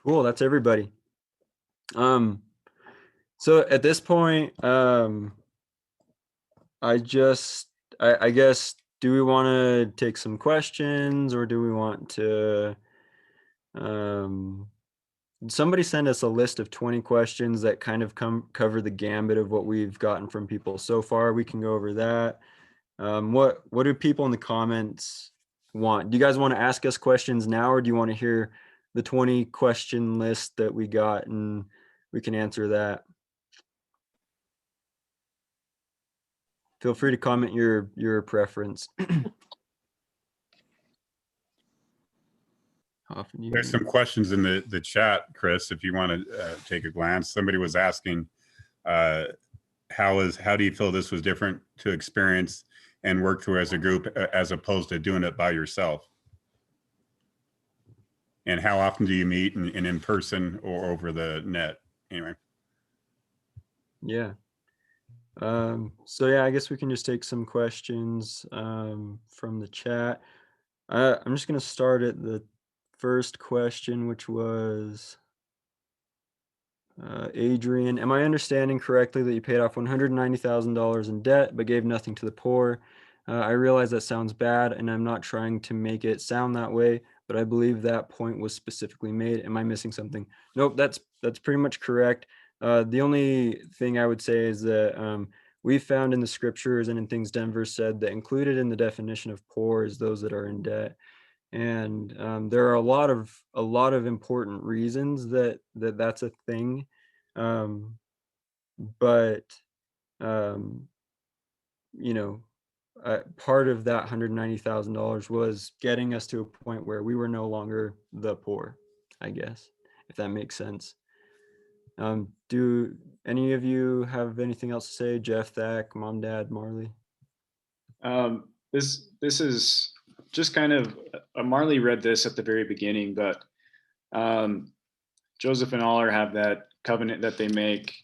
S1: Cool, that's everybody. So at this point, I guess, do we want to take some questions, or do we want to somebody send us a list of 20 questions that kind of cover the gambit of what we've gotten from people so far? We can go over that. What do people in the comments want? Do you guys want to ask us questions now, or do you want to hear the 20 question list that we got and we can answer that? Feel free to comment your preference.
S9: There's some questions in the chat, Chris, if you want to take a glance. Somebody was asking, how do you feel this was different to experience and work through as a group as opposed to doing it by yourself? And how often do you meet in person or over the net? Anyway.
S1: Yeah. So yeah, I guess we can just take some questions from the chat. I'm just going to start at the first question, which was Adrian. Am I understanding correctly that you paid off $190,000 in debt but gave nothing to the poor? I realize that sounds bad, and I'm not trying to make it sound that way, but I believe that point was specifically made. Am I missing something? Nope, that's pretty much correct. The only thing I would say is that we found in the scriptures and in things Denver said that included in the definition of poor is those that are in debt. And there are a lot of important reasons that's a thing. But you know, part of that $190,000 was getting us to a point where we were no longer the poor, I guess, if that makes sense. Do any of you have anything else to say? Jeff, Thak, Mom, Dad, Marley?
S7: This is just kind of, Marley read this at the very beginning, but Joseph and Aller have that covenant that they make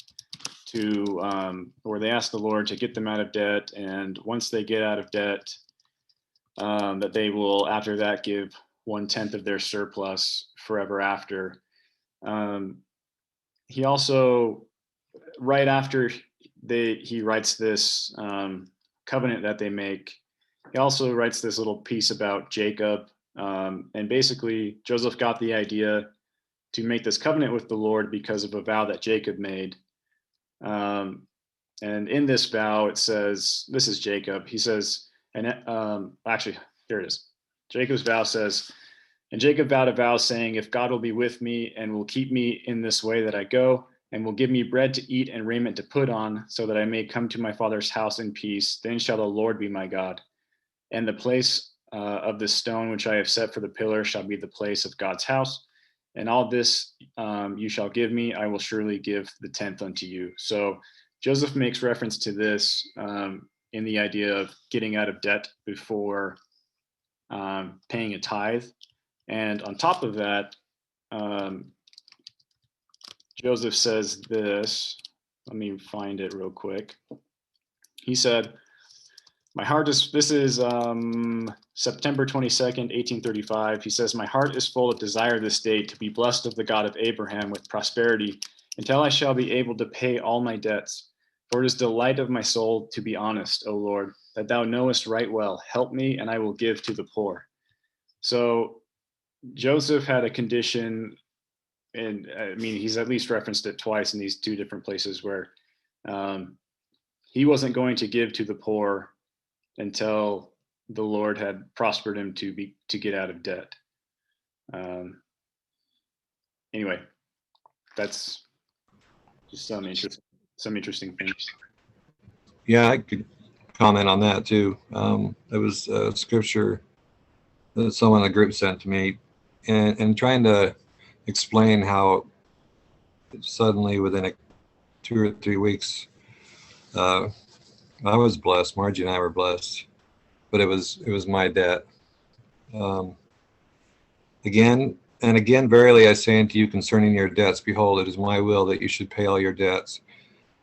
S7: to, where they ask the Lord to get them out of debt. And once they get out of debt, that they will, after that, give 1/10 of their surplus forever after. He also, right after he writes this covenant that they make, he also writes this little piece about Jacob. And basically, Joseph got the idea to make this covenant with the Lord because of a vow that Jacob made. And in this vow, it says, this is Jacob. He says, and actually, here it is. Jacob's vow says, and Jacob vowed a vow saying, if God will be with me and will keep me in this way that I go, and will give me bread to eat and raiment to put on, so that I may come to my father's house in peace, then shall the Lord be my God. And the place of the stone which I have set for the pillar shall be the place of God's house. And all this you shall give me, I will surely give the 10th unto you. So Joseph makes reference to this in the idea of getting out of debt before paying a tithe. And on top of that, Joseph says this, let me find it real quick. He said, my heart is, this is September 22nd, 1835. He says, my heart is full of desire this day to be blessed of the God of Abraham with prosperity until I shall be able to pay all my debts. For it is delight of my soul to be honest, O Lord, that thou knowest right well. Help me and I will give to the poor. So Joseph had a condition, and I mean, he's at least referenced it twice in these two different places where he wasn't going to give to the poor until the Lord had prospered him to get out of debt. Anyway, that's just some interesting things.
S3: Yeah, I could comment on that too. It was a scripture that someone in the group sent to me, and trying to explain how suddenly within 2 or 3 weeks, I was blessed. Margie and I were blessed, but it was my debt. Again and again, verily I say unto you concerning your debts, behold, it is my will that you should pay all your debts.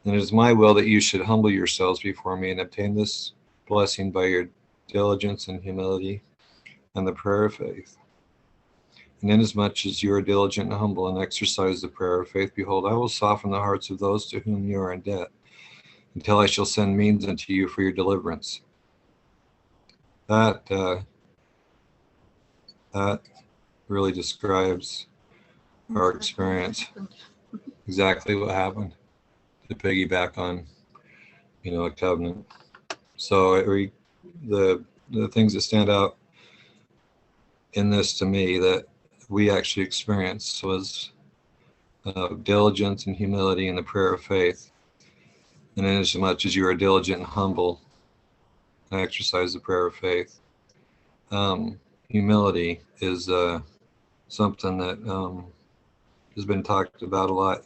S3: And it is my will that you should humble yourselves before me and obtain this blessing by your diligence and humility and the prayer of faith. And inasmuch as you are diligent and humble and exercise the prayer of faith, behold, I will soften the hearts of those to whom you are in debt, until I shall send means unto you for your deliverance. That really describes our experience, exactly what happened, to piggyback on, a covenant. So the things that stand out in this to me that we actually experienced was diligence and humility and the prayer of faith. And inasmuch as you are diligent and humble and exercise the prayer of faith, humility is something that has been talked about a lot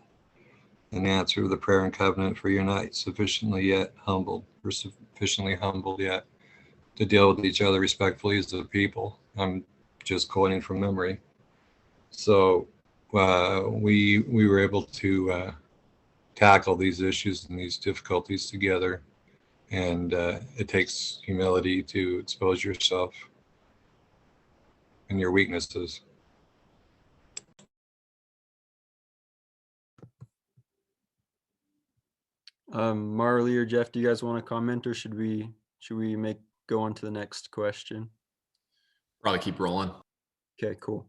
S3: in the answer of the prayer and covenant, for you're not sufficiently yet humbled, or sufficiently humbled yet to deal with each other respectfully as a people. I'm just quoting from memory. So we were able to tackle these issues and these difficulties together, and it takes humility to expose yourself and your weaknesses.
S1: Marley or Jeff, do you guys want to comment, or should we go on to the next question?
S2: Probably keep rolling.
S1: Okay, cool.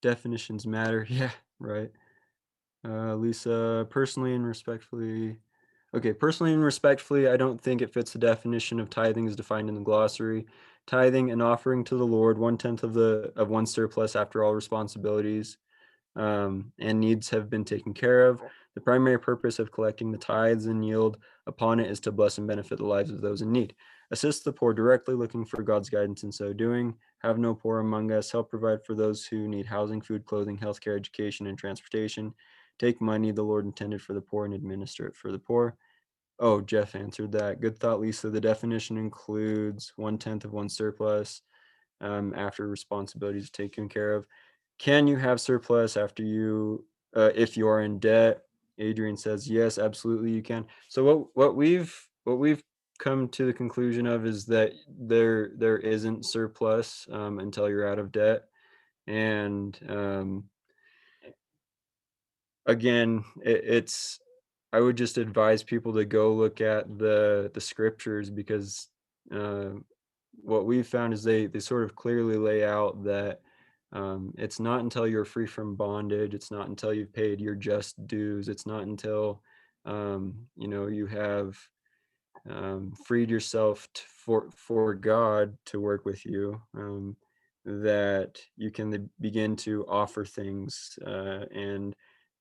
S1: Definitions matter. Yeah, right. Lisa, personally and respectfully. Okay, personally and respectfully, I don't think it fits the definition of tithing as defined in the glossary. Tithing, an offering to the Lord, 1/10 of one's surplus after all responsibilities and needs have been taken care of. The primary purpose of collecting the tithes and yield upon it is to bless and benefit the lives of those in need. Assist the poor directly, looking for God's guidance in so doing. Have no poor among us. Help provide for those who need housing, food, clothing, healthcare, education, and transportation. Take money the Lord intended for the poor and administer it for the poor. Oh, Jeff answered that. Good thought, Lisa. The definition includes 1/10 of one's surplus after responsibilities are taken care of. Can you have surplus after if you are in debt? Adrian says yes, absolutely you can. So what we've come to the conclusion of is that there isn't surplus until you're out of debt, and again, it's I would just advise people to go look at the scriptures, because what we've found is they sort of clearly lay out that it's not until you're free from bondage, it's not until you've paid your just dues, it's not until you have freed yourself for God to work with you, that you can begin to offer things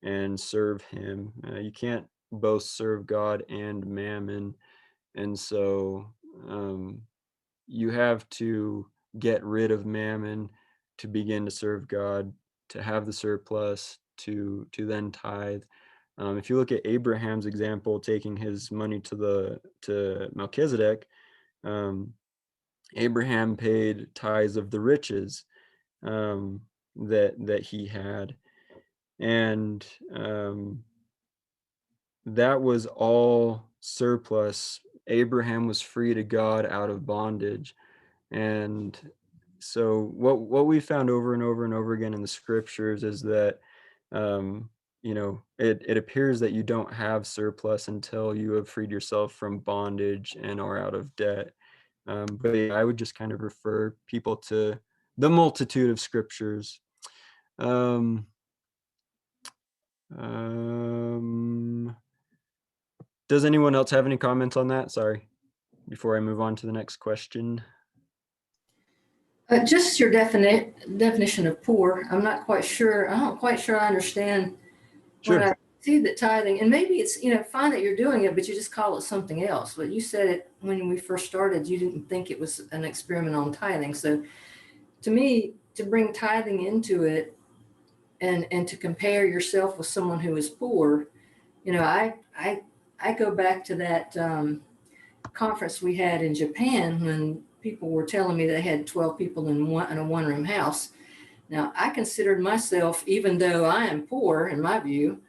S1: and serve Him. You can't both serve God and mammon, and so you have to get rid of mammon to begin to serve God, to have the surplus, to then tithe. If you look at Abraham's example, taking his money to Melchizedek, Abraham paid tithes of the riches that he had, and that was all surplus. Abraham was free to God out of bondage. And so what we found over and over and over again in the scriptures is that it appears that you don't have surplus until you have freed yourself from bondage and are out of debt. But yeah, I would just kind of refer people to the multitude of scriptures. Does anyone else have any comments on that? Sorry, before I move on to the next question.
S10: Just your definition of poor. I'm not quite sure. I'm not quite sure I understand.
S1: Sure.
S10: When I see that tithing, and maybe it's, fine that you're doing it, but you just call it something else. But you said it when we first started, you didn't think it was an experiment on tithing. So to me, to bring tithing into it and to compare yourself with someone who is poor, I go back to that conference we had in Japan when people were telling me they had 12 people in a one-room house. Now, I considered myself, even though I am poor in my view,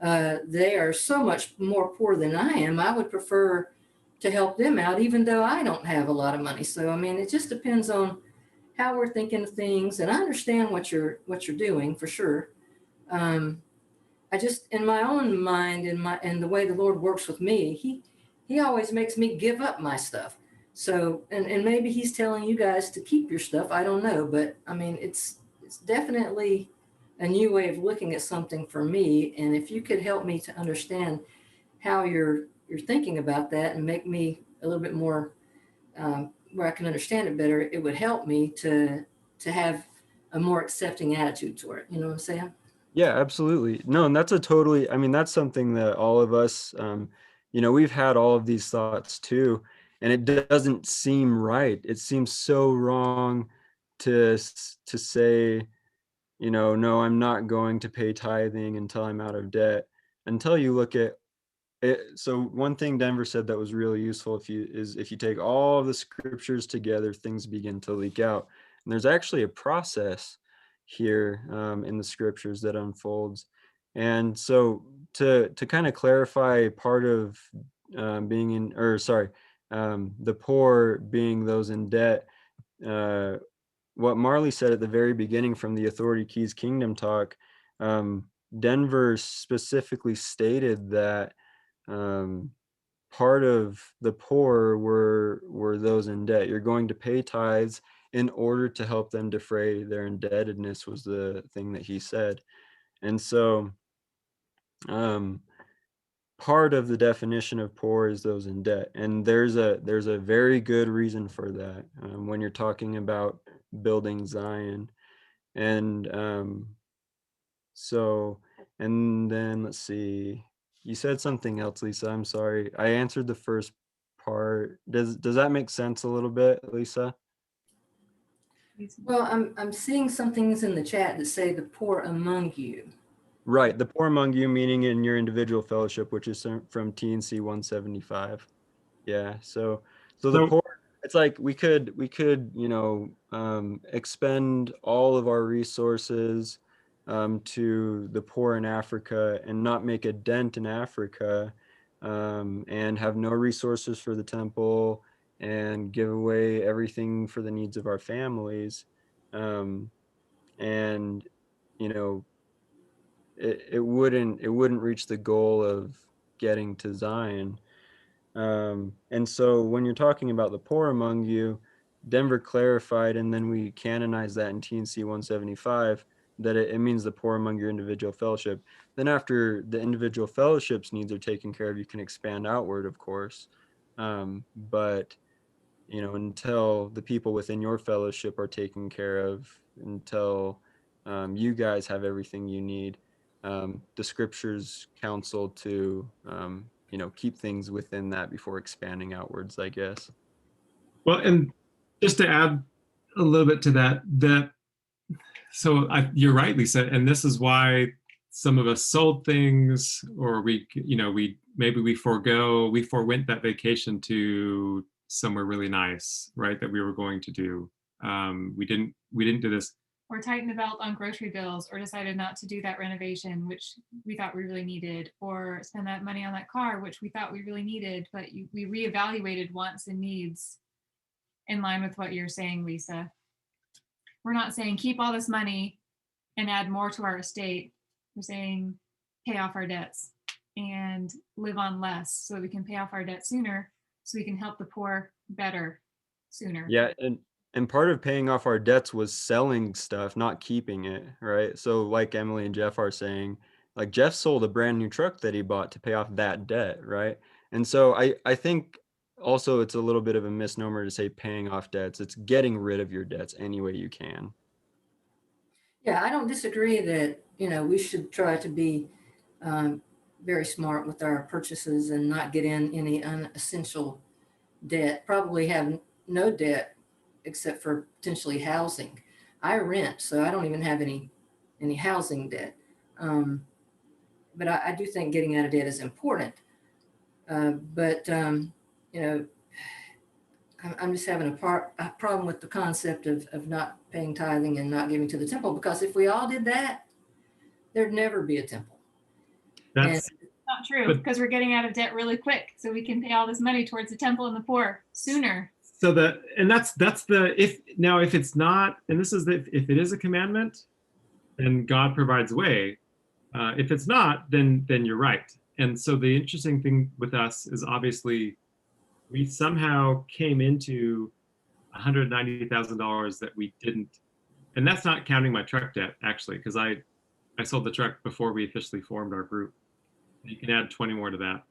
S10: they are so much more poor than I am. I would prefer to help them out, even though I don't have a lot of money. So, I mean, it just depends on how we're thinking of things. And I understand what you're doing for sure. I just, in my own mind, and the way the Lord works with me, he always makes me give up my stuff. So, and maybe he's telling you guys to keep your stuff. I don't know, but I mean, it's definitely a new way of looking at something for me. And if you could help me to understand how you're thinking about that and make me a little bit more where I can understand it better, it would help me to have a more accepting attitude toward it. You know what I'm saying?
S1: Yeah, absolutely. No, and that's that's something that all of us, we've had all of these thoughts too, and it doesn't seem right. It seems so wrong to say, no, I'm not going to pay tithing until I'm out of debt, until you look at it. So one thing Denver said that was really useful, if you take all of the scriptures together, things begin to leak out. And there's actually a process here in the scriptures that unfolds. And so to kind of clarify part of the poor being those in debt, what Marley said at the very beginning from the Authority Keys Kingdom talk, Denver specifically stated that part of the poor were those in debt. You're going to pay tithes in order to help them defray their indebtedness, was the thing that he said. And so part of the definition of poor is those in debt, and there's a very good reason for that when you're talking about building Zion. And so, and then let's see, you said something else, Lisa. I'm sorry, I answered the first part. Does that make sense a little bit, Lisa?
S10: Well, I'm seeing some things in the chat that say the poor among you.
S1: Right, the poor among you, meaning in your individual fellowship, which is from TNC 175. Yeah, so the poor, it's like we could expend all of our resources to the poor in Africa and not make a dent in Africa, and have no resources for the temple and give away everything for the needs of our families, and it wouldn't reach the goal of getting to Zion. And so when you're talking about the poor among you, Denver clarified, and then we canonized that in TNC 175, that it means the poor among your individual fellowship. Then after the individual fellowship's needs are taken care of, you can expand outward, of course. But until the people within your fellowship are taken care of, until you guys have everything you need, the scriptures counsel to keep things within that before expanding outwards, I guess.
S5: Well, and just to add a little bit to that, you're right, Lisa, and this is why some of us sold things, or we forewent that vacation to somewhere really nice, right, that we were going to do. We didn't do this.
S6: Or tightened the belt on grocery bills, or decided not to do that renovation, which we thought we really needed, or spend that money on that car, which we thought we really needed, but we reevaluated wants and needs in line with what you're saying, Lisa. We're not saying keep all this money and add more to our estate. We're saying pay off our debts and live on less so that we can pay off our debt sooner, so we can help the poor better sooner.
S1: Yeah, and part of paying off our debts was selling stuff, not keeping it, right? So like Emily and Jeff are saying, like Jeff sold a brand new truck that he bought to pay off that debt, right? And so I think also it's a little bit of a misnomer to say paying off debts. It's getting rid of your debts any way you can.
S10: Yeah, I don't disagree that, we should try to be very smart with our purchases and not get in any unessential debt, probably have no debt except for potentially housing. I rent, so I don't even have any housing debt. But I do think getting out of debt is important. But I'm just having a problem with the concept of not paying tithing and not giving to the temple, because if we all did that, there'd never be a temple.
S5: That's
S6: not true, because we're getting out of debt really quick, so we can pay all this money towards the temple and the poor sooner.
S5: So that's the if it's not, and this is if it is a commandment, then God provides a way. If it's not, then you're right. And so the interesting thing with us is obviously we somehow came into $190,000 that we didn't, and that's not counting my truck debt actually, because I sold the truck before we officially formed our group. You can add 20 more to that.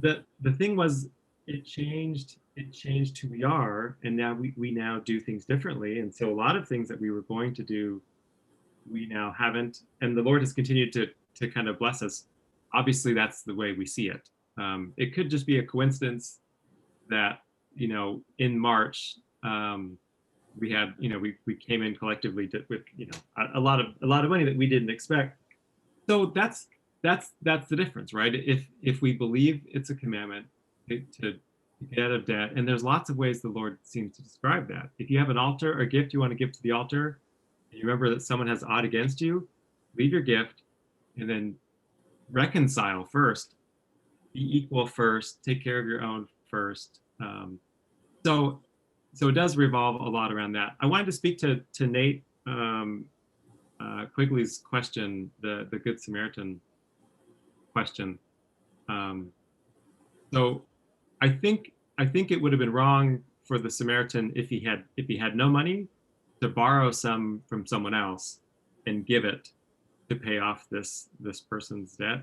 S5: The thing was, it changed who we are, and now we now do things differently. And so a lot of things that we were going to do, we now haven't, and the Lord has continued to kind of bless us. Obviously, that's the way we see it. It could just be a coincidence that in March we had we came in collectively with a lot of money that we didn't expect. So that's the difference, right? If we believe it's a commandment to get out of debt, and there's lots of ways the Lord seems to describe that. If you have an altar or a gift you want to give to the altar, and you remember that someone has odd against you, leave your gift and then reconcile first. Be equal first. Take care of your own first. So it does revolve a lot around that. I wanted to speak to Nate Quigley's question, the Good Samaritan question. So I think it would have been wrong for the Samaritan if he had no money to borrow some from someone else and give it to pay off this person's debt.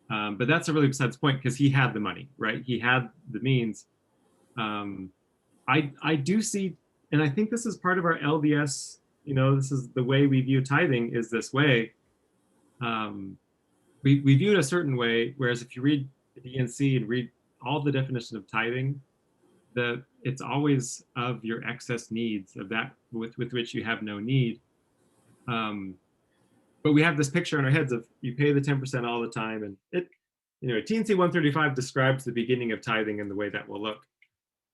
S5: But that's a really besides the point, because he had the money, right? He had the means. I do see, and I think this is part of our LDS, this is the way we view tithing is this way. We view it a certain way, whereas if you read the DNC and read all the definition of tithing, it's always of your excess needs, of that with which you have no need. But we have this picture in our heads of you pay the 10% all the time, and TNC 135 describes the beginning of tithing and the way that will look.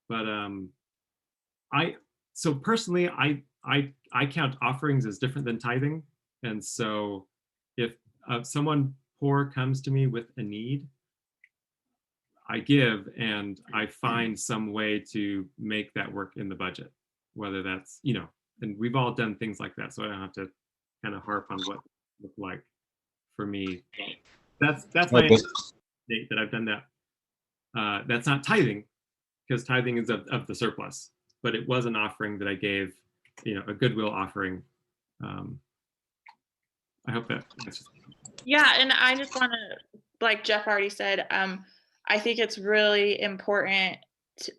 S5: But so personally, I count offerings as different than tithing, and so if someone poor comes to me with a need, I give, and I find some way to make that work in the budget, whether that's, and we've all done things like that, so I don't have to kind of harp on what it looked like for me. That's my state that I've done that. That's not tithing, because tithing is of the surplus, but it was an offering that I gave, a goodwill offering. I hope that answers.
S8: Yeah, and I just want to, like Jeff already said, I think it's really important to,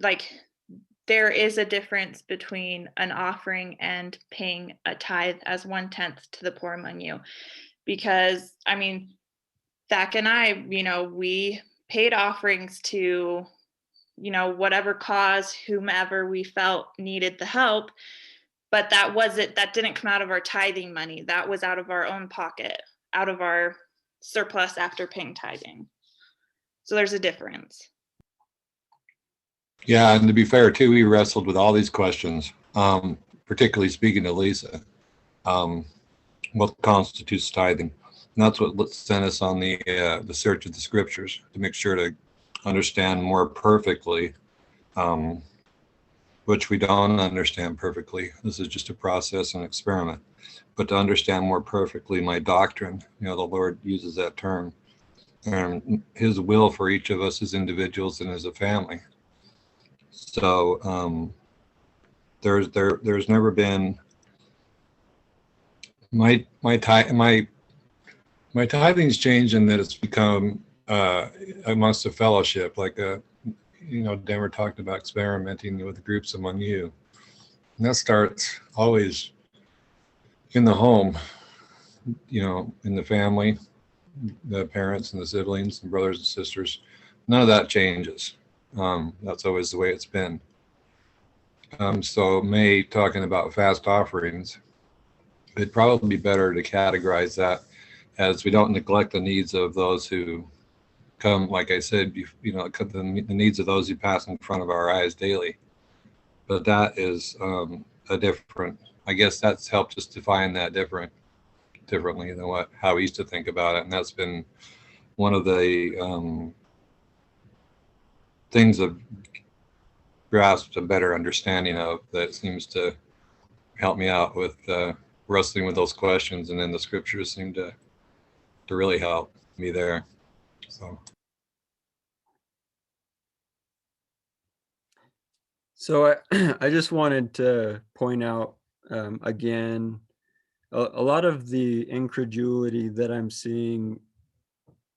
S8: there is a difference between an offering and paying a tithe as 1/10 to the poor among you. Because, Thak and I, we paid offerings to, whatever cause, whomever we felt needed the help. But that didn't come out of our tithing money. That was out of our own pocket, out of our surplus after paying tithing. So there's a difference.
S3: Yeah, and to be fair too, we wrestled with all these questions, particularly speaking to Lisa, what constitutes tithing. And that's what sent us on the search of the scriptures to make sure to understand more perfectly, which we don't understand perfectly. This is just a process and experiment. But to understand more perfectly my doctrine, the Lord uses that term, and his will for each of us as individuals and as a family. So there's never been my tithing's changed in that it's become amongst a fellowship, like Denver talked about experimenting with groups among you, and that starts always in the home, in the family, the parents and the siblings and brothers and sisters. None of that changes. That's always the way it's been. So May talking about fast offerings, it'd probably be better to categorize that as we don't neglect the needs of those who come, like I said, the needs of those who pass in front of our eyes daily. But that is a different, I guess that's helped us define that differently than how we used to think about it. And that's been one of the things I've grasped a better understanding of, that seems to help me out with wrestling with those questions, and then the scriptures seem to really help me there.
S1: So I just wanted to point out again, a lot of the incredulity that I'm seeing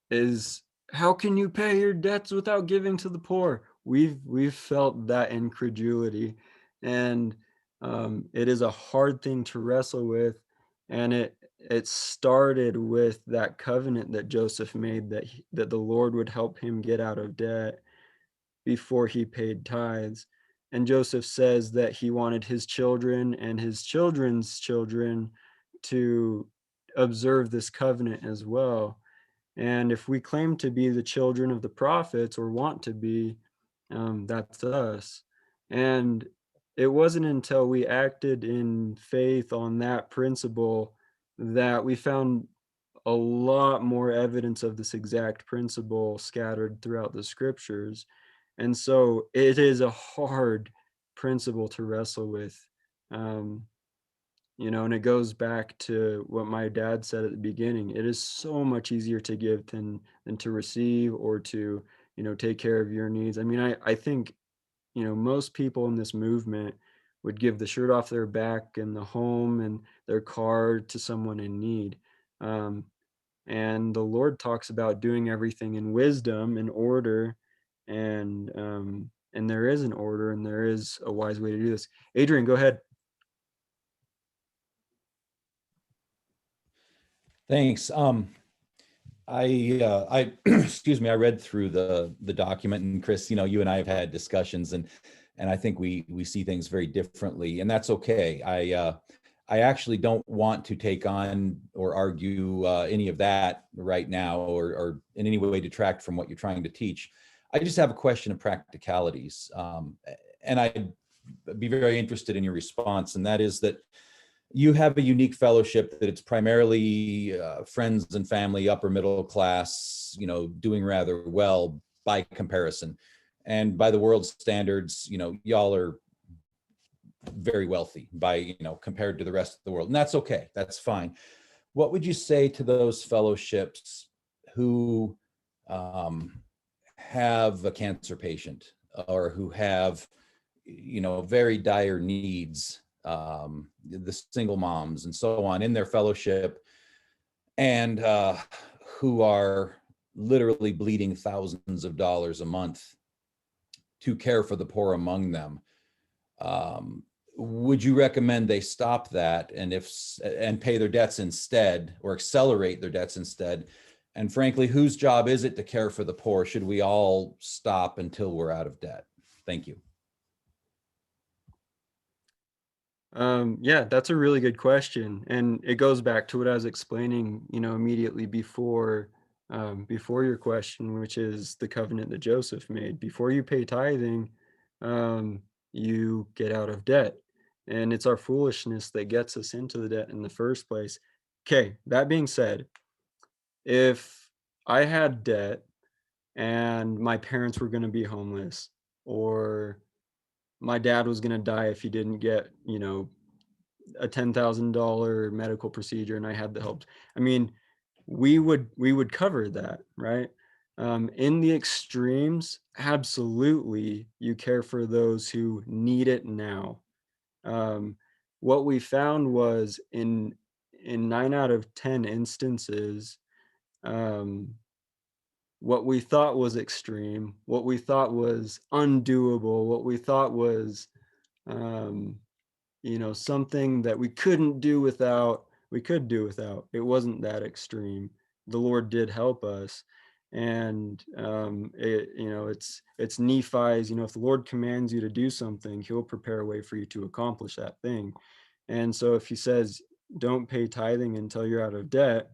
S1: is, how can you pay your debts without giving to the poor? We've felt that incredulity, and it is a hard thing to wrestle with. And it started with that covenant that Joseph made, that the Lord would help him get out of debt before he paid tithes. And Joseph says that he wanted his children and his children's children to observe this covenant as well. And if we claim to be the children of the prophets, or want to be, that's us. And it wasn't until we acted in faith on that principle that we found a lot more evidence of this exact principle scattered throughout the scriptures. And so it is a hard principle to wrestle with. and it goes back to what my dad said at the beginning. It is so much easier to give than to receive, or to, take care of your needs. I mean, I think, most people in this movement would give the shirt off their back and the home and their car to someone in need. Um, and the Lord talks about doing everything in wisdom, in order, and there is an order, and there is a wise way to do this. Adrian, go ahead.
S11: Thanks. I excuse me, I read through the document, and Chris, you and I have had discussions, and I think we see things very differently, and that's okay. I actually don't want to take on or argue any of that right now, or in any way detract from what you're trying to teach. I just have a question of practicalities, and I'd be very interested in your response, and that is that you have a unique fellowship, that it's primarily friends and family, upper middle class, doing rather well by comparison. And by the world's standards, y'all are very wealthy by, compared to the rest of the world. And that's okay. That's fine. What would you say to those fellowships who have a cancer patient, or who have, very dire needs, the single moms and so on in their fellowship, and who are literally bleeding thousands of dollars a month to care for the poor among them? Would you recommend they stop that and pay their debts instead, or accelerate their debts instead? And frankly, whose job is it to care for the poor? Should we all stop until we're out of debt? Thank you.
S1: Yeah, that's a really good question, and it goes back to what I was explaining, immediately before your question, which is the covenant that Joseph made. Before you pay tithing, you get out of debt, and it's our foolishness that gets us into the debt in the first place. Okay, that being said, if I had debt and my parents were going to be homeless, or my dad was going to die if he didn't get, a $10,000 medical procedure, and I had the help, I mean, we would cover that, right? In the extremes, absolutely, you care for those who need it now. What we found was in 9 out of 10 instances, what we thought was extreme, what we thought was undoable, what we thought was, something that we couldn't do without, we could do without. It wasn't that extreme. The Lord did help us. And it's Nephi's, if the Lord commands you to do something, he'll prepare a way for you to accomplish that thing. And so if he says, don't pay tithing until you're out of debt,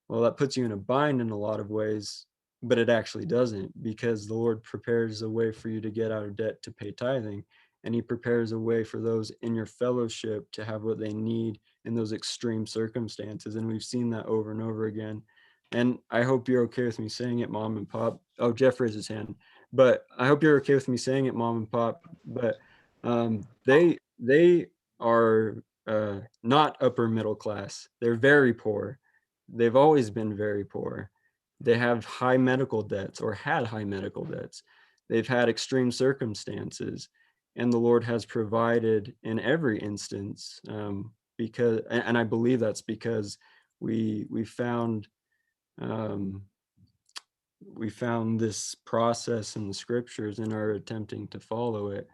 S1: well, that puts you in a bind in a lot of ways, but it actually doesn't, because the Lord prepares a way for you to get out of debt to pay tithing. And he prepares a way for those in your fellowship to have what they need in those extreme circumstances. And we've seen that over and over again. And I hope you're okay with me saying it, Mom and Pop. Oh, Jeff raised his hand. But I hope you're okay with me saying it, Mom and Pop. But they are not upper middle class. They're very poor. They've always been very poor. They have high medical debts, or had high medical debts. They've had extreme circumstances. And the Lord has provided in every instance, because, and I believe that's because we found this process in the scriptures and are attempting to follow it.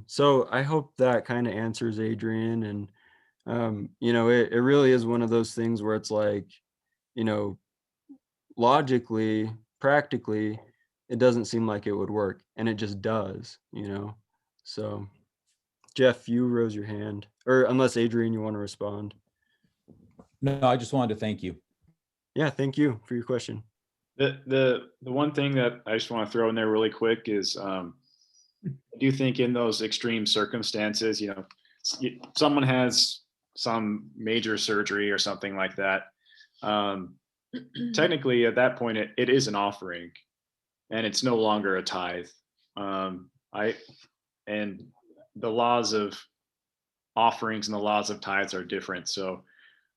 S1: So I hope that kind of answers Adrian. And it really is one of those things where it's like, logically, practically, it doesn't seem like it would work, and it just does. So, Jeff, you rose your hand, or unless Adrian, you want to respond?
S11: No, I just wanted to thank you.
S1: Yeah, thank you for your question.
S7: The one thing that I just want to throw in there really quick is, I do think in those extreme circumstances, someone has some major surgery or something like that. Technically, at that point, it is an offering, and it's no longer a tithe. And the laws of offerings and the laws of tithes are different. So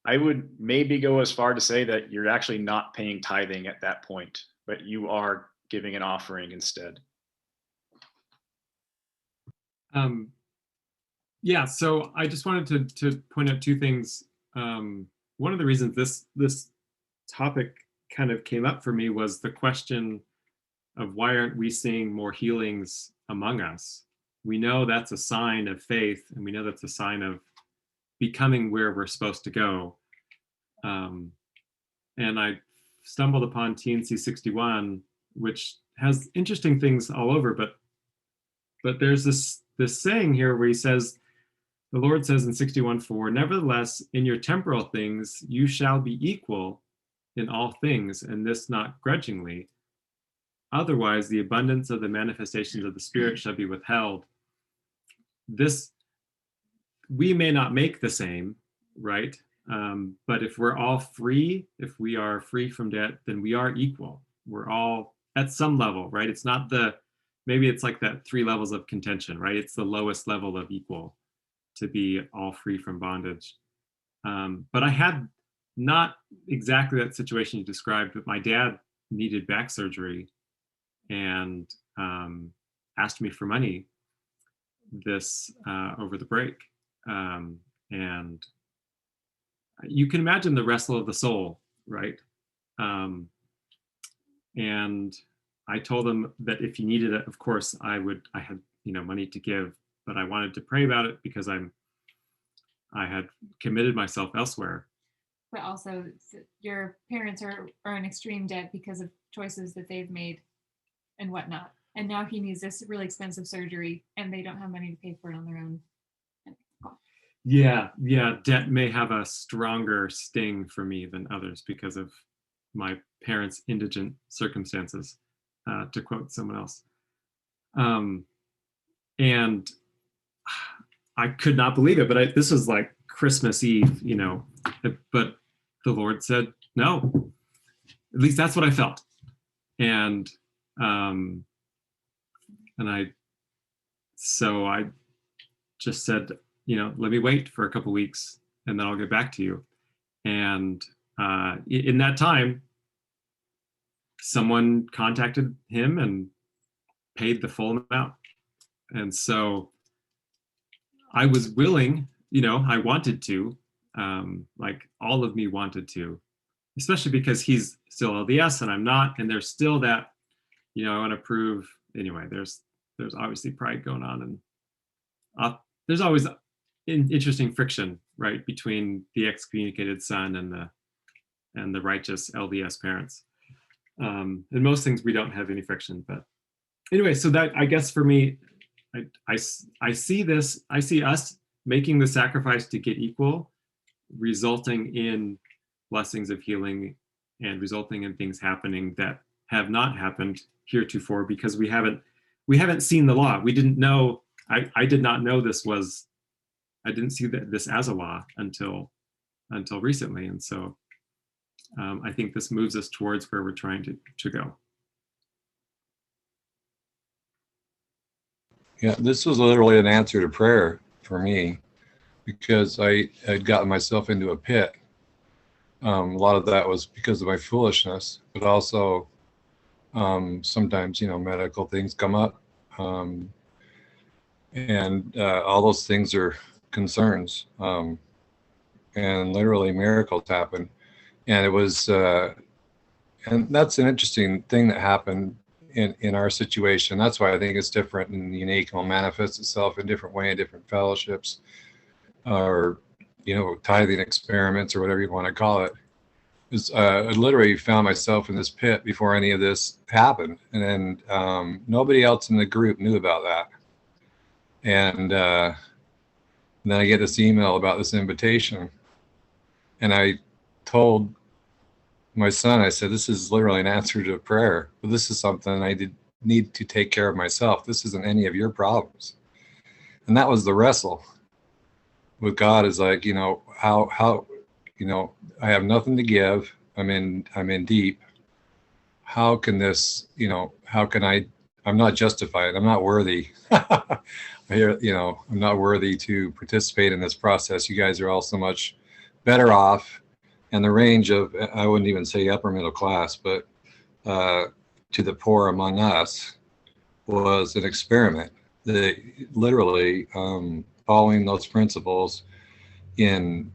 S7: I would maybe go as far to say that you're actually not paying tithing at that point, but you are giving an offering instead.
S5: Yeah, so I just wanted to point out two things. One of the reasons this topic kind of came up for me was the question of why aren't we seeing more healings among us? We know that's a sign of faith, and we know that's a sign of becoming where we're supposed to go. And I stumbled upon TNC 61, which has interesting things all over, but there's this saying here where he says, the Lord says in 61:4, nevertheless, in your temporal things, you shall be equal in all things, and this not grudgingly. Otherwise, the abundance of the manifestations of the Spirit shall be withheld. This, we may not make the same, right? But if we're all free, if we are free from debt, then we are equal. We're all at some level, right? It's not maybe it's like that 3 levels of contention, right? It's the lowest level of equal, to be all free from bondage. But I had not exactly that situation you described, but my dad needed back surgery and asked me for money over the break. And you can imagine the wrestle of the soul, right? And I told him that if he needed it, of course, I had money to give, but I wanted to pray about it because I had committed myself elsewhere.
S6: But also, your parents are in extreme debt because of choices that they've made and whatnot. And now he needs this really expensive surgery, and they don't have money to pay for it on their own.
S5: Yeah, debt may have a stronger sting for me than others because of my parents' indigent circumstances, to quote someone else. And I could not believe it, but this was like Christmas Eve, but the Lord said, no, at least that's what I felt. And I just said, let me wait for a couple weeks and then I'll get back to you. And in that time, someone contacted him and paid the full amount. And so I was willing, I wanted to, like all of me wanted to, especially because he's still LDS and I'm not, and there's still that, I want to prove, anyway, there's obviously pride going on, and there's always interesting friction, right, between the excommunicated son and the righteous LDS parents. And most things we don't have any friction, but anyway, so that, I guess for me, I see us making the sacrifice to get equal, resulting in blessings of healing and resulting in things happening that have not happened heretofore because we haven't seen the law. We didn't know, I did not know I didn't see this as a law until recently. And so I think this moves us towards where we're trying to go.
S3: Yeah, this was literally an answer to prayer for me because I had gotten myself into a pit. A lot of that was because of my foolishness, but also sometimes, medical things come up. And all those things are concerns. And literally miracles happen. And it was, and that's an interesting thing that happened in our situation. That's why I think it's different and unique and will manifest itself in different way in different fellowships or, tithing experiments or whatever you want to call it. I literally found myself in this pit before any of this happened. And then nobody else in the group knew about that. And then I get this email about this invitation. And I told my son, I said, this is literally an answer to a prayer. But this is something I need to take care of myself. This isn't any of your problems. And that was the wrestle with God, is like, how I have nothing to give. I'm in deep. How can this, how can I I'm not justified. I'm not worthy. I'm not worthy to participate in this process. You guys are all so much better off. And the range of, I wouldn't even say upper middle class, but to the poor among us was an experiment. Literally following those principles in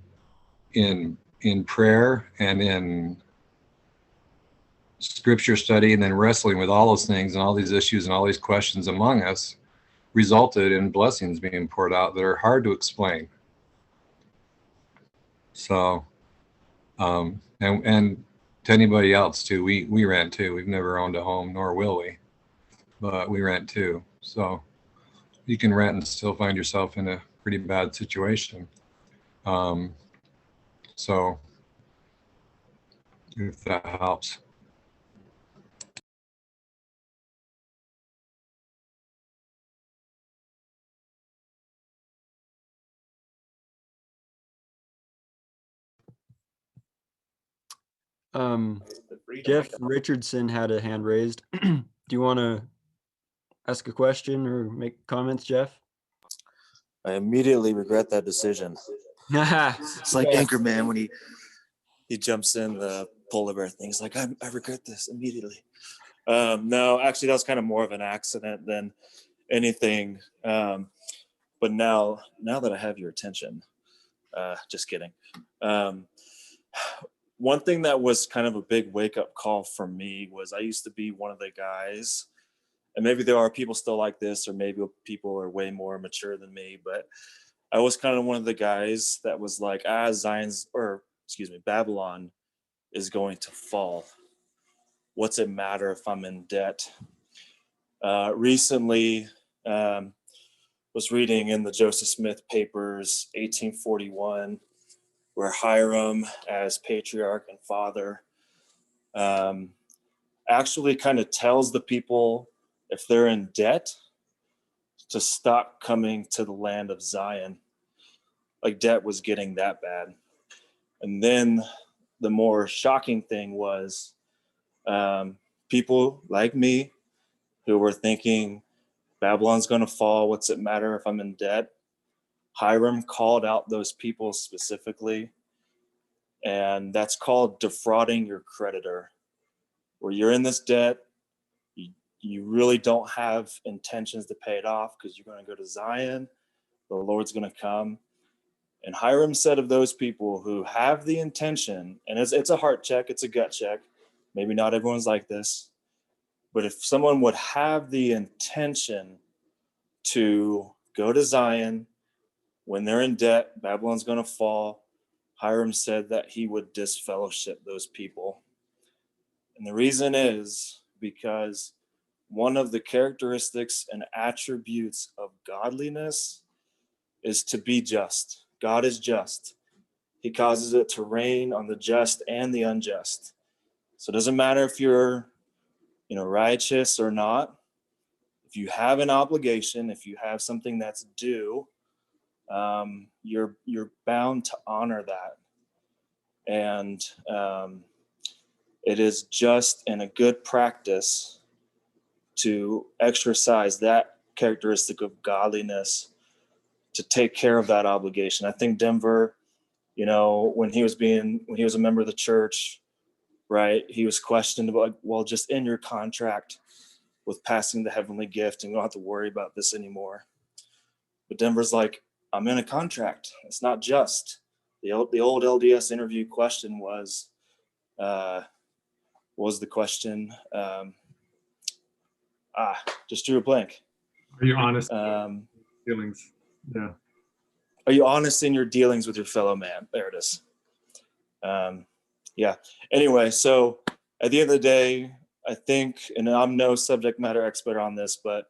S3: prayer and in scripture study, and then wrestling with all those things and all these issues and all these questions among us resulted in blessings being poured out that are hard to explain. So, and to anybody else too, we rent too. We've never owned a home, nor will we, but we rent too. So you can rent and still find yourself in a pretty bad situation. So if that helps.
S1: Jeff Richardson had a hand raised. Do you want to ask a question or make comments, Jeff?
S12: I immediately regret that decision. It's like Anchorman when he jumps in the polar bear thing. He's like, I regret this immediately. No, actually, that was kind of more of an accident than anything. But now that I have your attention, just kidding. One thing that was kind of a big wake-up call for me was I used to be one of the guys, and maybe there are people still like this, or maybe people are way more mature than me, but I was kind of one of the guys that was like, Babylon is going to fall. What's it matter if I'm in debt? Recently, was reading in the Joseph Smith papers, 1841, where Hiram, as patriarch and father, actually kind of tells the people, if they're in debt, to stop coming to the land of Zion. Like, debt was getting that bad. And then the more shocking thing was people like me who were thinking, Babylon's going to fall. What's it matter if I'm in debt? Hiram called out those people specifically, and that's called defrauding your creditor, where you're in this debt, you really don't have intentions to pay it off because you're going to go to Zion, the Lord's going to come. And Hiram said of those people who have the intention, and it's a heart check, it's a gut check, maybe not everyone's like this, but if someone would have the intention to go to Zion, when they're in debt, Babylon's going to fall, Hiram said that he would disfellowship those people. And the reason is because one of the characteristics and attributes of godliness is to be just. God is just. He causes it to rain on the just and the unjust. So it doesn't matter if you're, righteous or not. If you have an obligation, if you have something that's due, you're bound to honor that. And it is just and a good practice to exercise that characteristic of godliness, to take care of that obligation. I think Denver, when he was a member of the church, right, he was questioned about, well, just in your contract with passing the heavenly gift, and you don't have to worry about this anymore. But Denver's like, I'm in a contract. It's not just. The old LDS interview question was, what was the question? Just drew a blank.
S5: Are you honest? Feelings. Yeah.
S12: Are you honest in your dealings with your fellow man? There it is. Yeah. Anyway, so at the end of the day, I think, and I'm no subject matter expert on this, but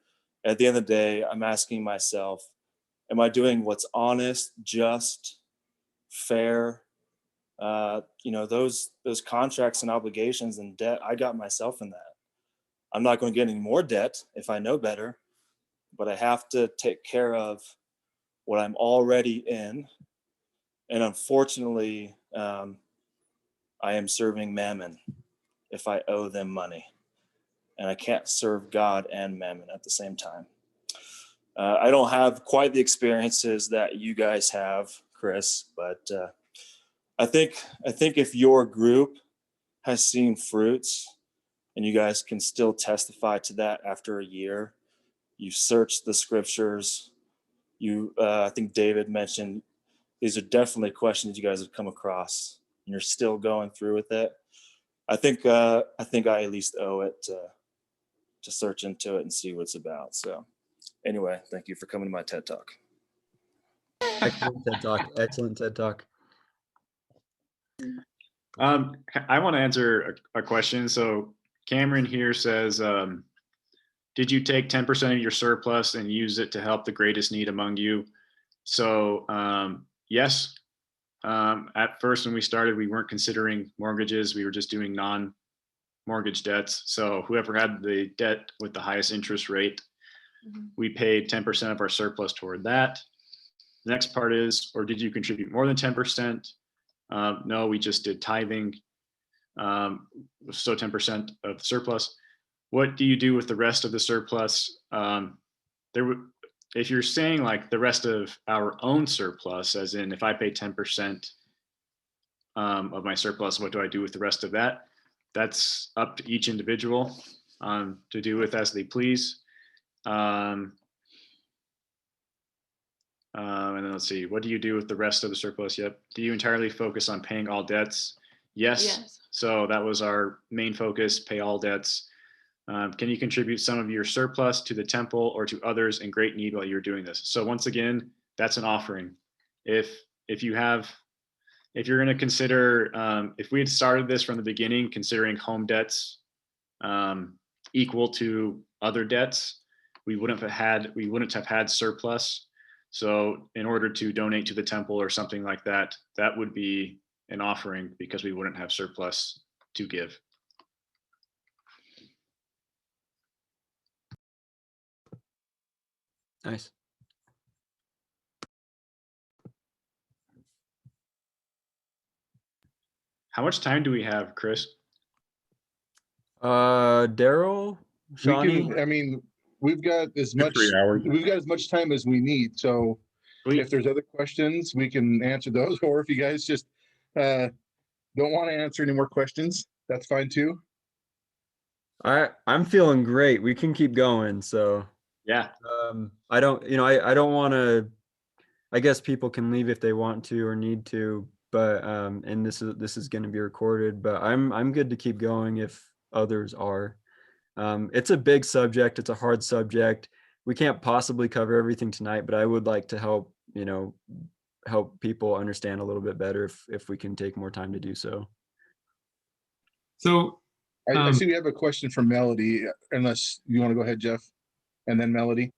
S12: at the end of the day, I'm asking myself, am I doing what's honest, just, fair? Those contracts and obligations and debt, I got myself in that. I'm not going to get any more debt if I know better, but I have to take care of what I'm already in. And unfortunately, I am serving mammon if I owe them money. and I can't serve God and mammon at the same time. I don't have quite the experiences that you guys have, Chris, but I think if your group has seen fruits, and you guys can still testify to that after a year, you've searched the scriptures. I think David mentioned these are definitely questions you guys have come across, and you're still going through with it. I think I at least owe it to search into it and see what it's about. So anyway, thank you for coming to my TED Talk.
S1: Excellent TED Talk. Excellent TED Talk.
S7: I want to answer a question. So Cameron here says, did you take 10% of your surplus and use it to help the greatest need among you? So yes. At first, when we started, we weren't considering mortgages. We were just doing non-mortgage debts. So whoever had the debt with the highest interest rate, we paid 10% of our surplus toward that. The next part is, or did you contribute more than 10%? No, we just did tithing. So 10% of the surplus. What do you do with the rest of the surplus? If you're saying like the rest of our own surplus, as in if I pay 10% of my surplus, what do I do with the rest of that? That's up to each individual to do with as they please. And then let's see, what do you do with the rest of the surplus? Yep. Do you entirely focus on paying all debts? Yes. So that was our main focus, pay all debts. Can you contribute some of your surplus to the temple or to others in great need while you're doing this? So once again, that's an offering. If you're going to consider, if we had started this from the beginning, considering home debts equal to other debts, we wouldn't have had surplus. So in order to donate to the temple or something like that, that would be an offering because we wouldn't have surplus to give.
S1: Nice.
S7: How much time do we have, Chris?
S1: Daryl, Shawnee.
S13: We've got as much
S9: 3 hours.
S13: we've got as much time as we need. So if there's other questions, we can answer those. Or if you guys just don't want to answer any more questions, that's fine too.
S1: I'm feeling great. We can keep going. So
S7: yeah.
S1: I don't want to. I guess people can leave if they want to or need to, but and this is going to be recorded. But I'm good to keep going if others are. It's a big subject. It's a hard subject. We can't possibly cover everything tonight, but I would like to help people understand a little bit better if we can take more time to do so.
S5: So
S13: I see we have a question from Melody, unless you want to go ahead, Jeff, and then Melody.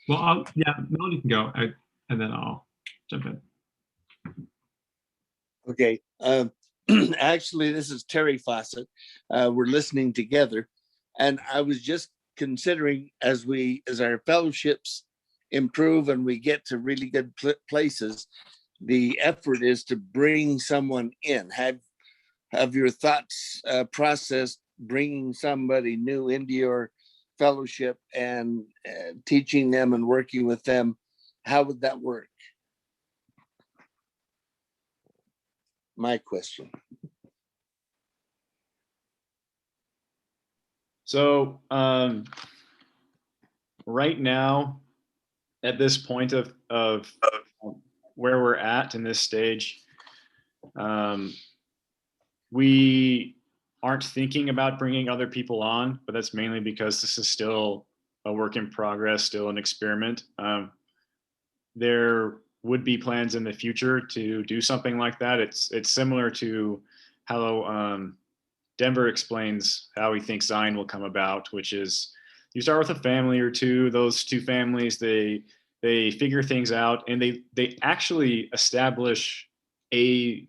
S5: Well, Melody can go, and then I'll jump in.
S14: Okay. Actually, this is Terry Fawcett. We're listening together, and I was just considering as our fellowships improve and we get to really good places, the effort is to bring someone in. Have your thoughts processed bringing somebody new into your fellowship and teaching them and working with them? How would that work? My question.
S7: So right now, at this point of where we're at in this stage, we aren't thinking about bringing other people on, but that's mainly because this is still a work in progress, still an experiment. There would be plans in the future to do something like that. It's similar to how Denver explains how he thinks Zion will come about, which is you start with a family or two. Those two families, they figure things out, and they actually establish a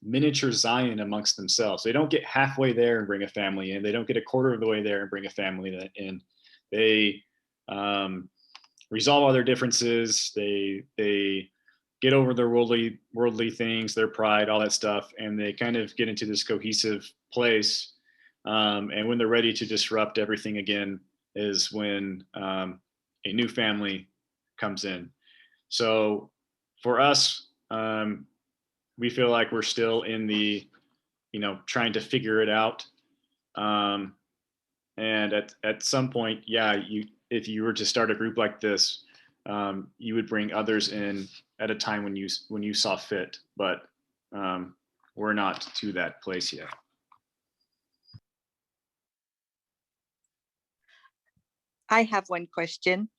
S7: miniature Zion amongst themselves. They don't get halfway there and bring a family in. They don't get a quarter of the way there and bring a family in. They resolve all their differences. They get over their worldly things, their pride, all that stuff, and they kind of get into this cohesive place And when they're ready to disrupt everything again is when a new family comes in. So for us, we feel like we're still in the, trying to figure it out. And at some point, yeah, if you were to start a group like this, you would bring others in at a time when you saw fit, but we're not to that place yet.
S15: I have one question,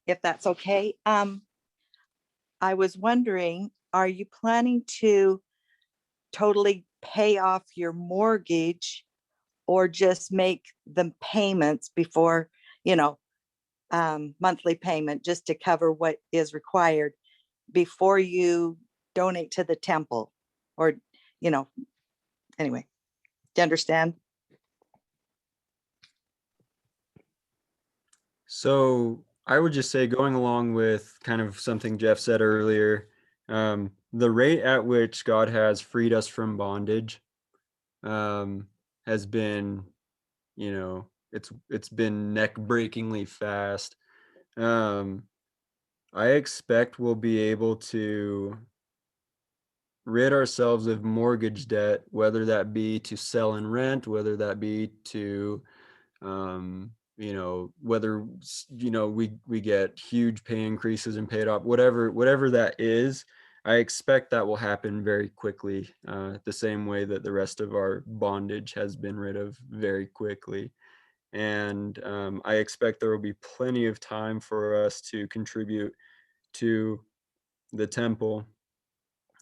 S15: if that's okay. I was wondering, are you planning to totally pay off your mortgage or just make the payments before, monthly payment just to cover what is required before you donate to the temple? Or, anyway, do you understand?
S1: So I would just say, going along with kind of something Jeff said earlier, the rate at which God has freed us from bondage has been, it's been neck-breakingly fast. I expect we'll be able to rid ourselves of mortgage debt, whether that be to sell and rent, whether that be to whether we get huge pay increases and pay it off, whatever that is. I expect that will happen very quickly, the same way that the rest of our bondage has been rid of very quickly. And I expect there will be plenty of time for us to contribute to the temple,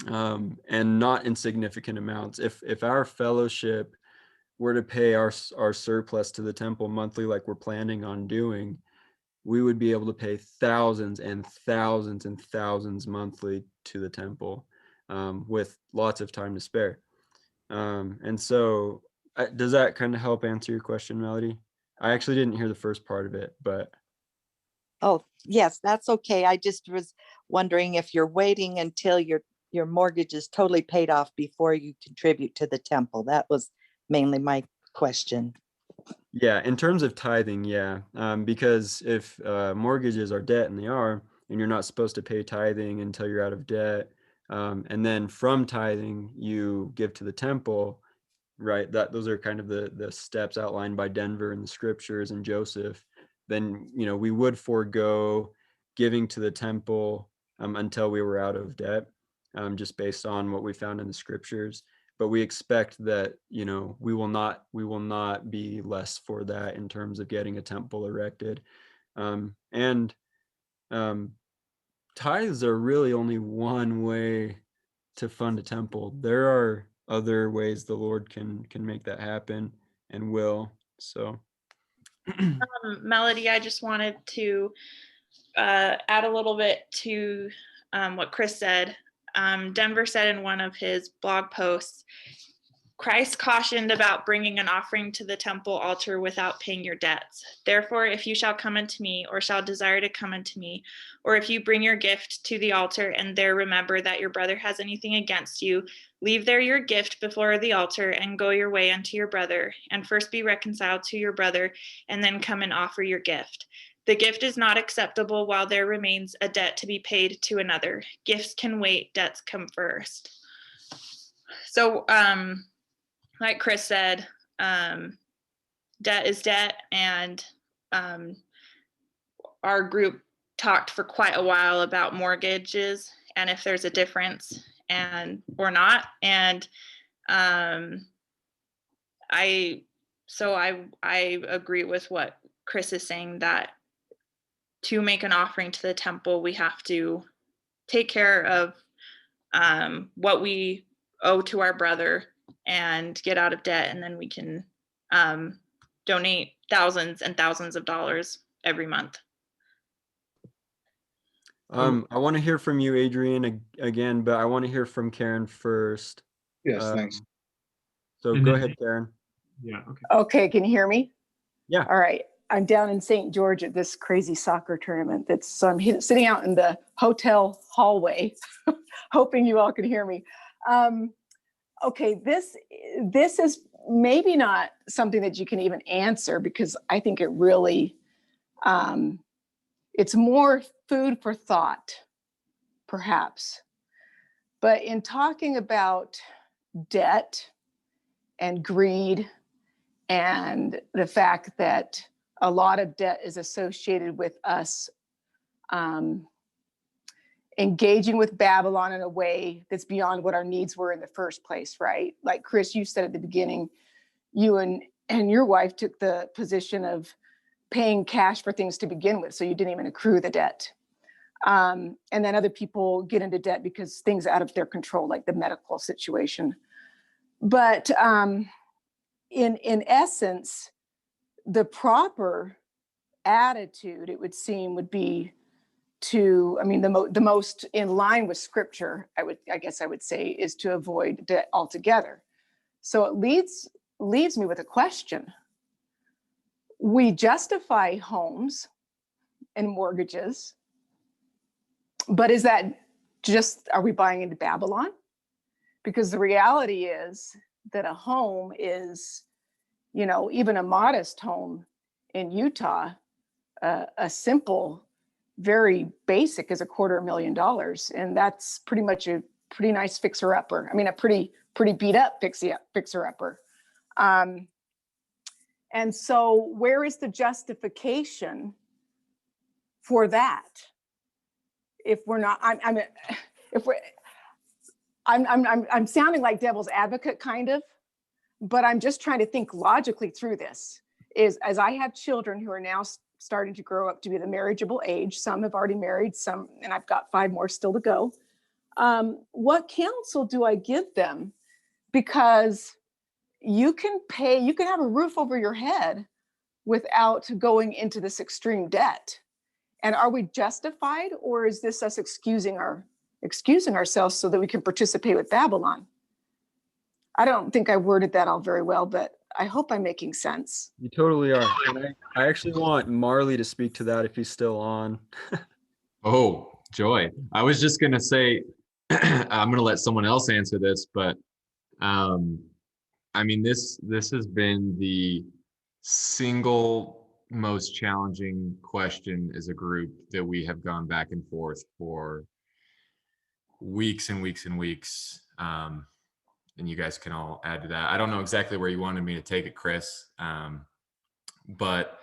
S1: and not insignificant amounts. If our fellowship were to pay our surplus to the temple monthly, like we're planning on doing, we would be able to pay thousands and thousands and thousands monthly to the temple, with lots of time to spare. And so, does that kind of help answer your question, Melody? I actually didn't hear the first part of it, but.
S15: Oh, yes, that's okay. I just was wondering if you're waiting until your mortgage is totally paid off before you contribute to the temple. That was mainly my question.
S1: Yeah, in terms of tithing, yeah, because if mortgages are debt, and they are, and you're not supposed to pay tithing until you're out of debt, and then from tithing you give to the temple, right? Those are kind of the steps outlined by Denver in the scriptures and Joseph. Then we would forego giving to the temple until we were out of debt, just based on what we found in the scriptures. But we expect that we will not be less for that in terms of getting a temple erected. And tithes are really only one way to fund a temple. There are other ways the Lord can make that happen, and will. So
S8: Melody, I just wanted to add a little bit to what Chris said. Denver said in one of his blog posts, Christ cautioned about bringing an offering to the temple altar without paying your debts. Therefore, if you shall come unto me, or shall desire to come unto me, or if you bring your gift to the altar and there remember that your brother has anything against you, leave there your gift before the altar and go your way unto your brother, and first be reconciled to your brother, and then come and offer your gift. The gift is not acceptable while there remains a debt to be paid to another. Gifts can wait, debts come first. So, like Chris said, debt is debt, and our group talked for quite a while about mortgages and if there's a difference or not. And I agree with what Chris is saying, that to make an offering to the temple, we have to take care of what we owe to our brother and get out of debt, and then we can donate thousands and thousands of dollars every month.
S1: I want to hear from you, Adrian, again, but I want to hear from Karen first.
S13: Yes, thanks.
S1: So go ahead, Karen.
S5: Yeah. Okay.
S16: Okay. Can you hear me?
S1: Yeah.
S16: All right. I'm down in St. George at this crazy soccer tournament. So I'm sitting out in the hotel hallway, hoping you all can hear me. Okay. This is maybe not something that you can even answer, because I think it really, it's more food for thought, perhaps. But in talking about debt and greed and the fact that a lot of debt is associated with us engaging with Babylon in a way that's beyond what our needs were in the first place, right? Like Chris, you said at the beginning, you and your wife took the position of paying cash for things to begin with, so you didn't even accrue the debt. And then other people get into debt because things are out of their control, like the medical situation. But in essence, the proper attitude, it would seem, would be to, I mean, the most in line with scripture, I guess I would say, is to avoid debt altogether. So it leaves me with a question. We justify homes and mortgages, but is that just, are we buying into Babylon? Because the reality is that a home is, you know, even a modest home in Utah, a simple, very basic is $250,000. And that's pretty much a pretty nice fixer-upper. I mean, a pretty beat up fixer-upper. And so where is the justification for that? If we're not, I'm sounding like devil's advocate kind of, but I'm just trying to think logically through this. Is as I have children who are now starting to grow up to be the marriageable age, some have already married, some, and I've got 5 more still to go. What counsel do I give them? Because you can have a roof over your head without going into this extreme debt. And are we justified, or is this us excusing ourselves so that we can participate with Babylon? I don't think I worded that all very well, but I hope I'm making sense.
S1: You totally are. And I actually want Marley to speak to that if he's still on.
S2: Oh, joy. I was just going to say, I'm going to let someone else answer this, but I mean, this has been the single most challenging question as a group that we have gone back and forth for weeks and weeks and weeks. And you guys can all add to that. I don't know exactly where you wanted me to take it, Chris. But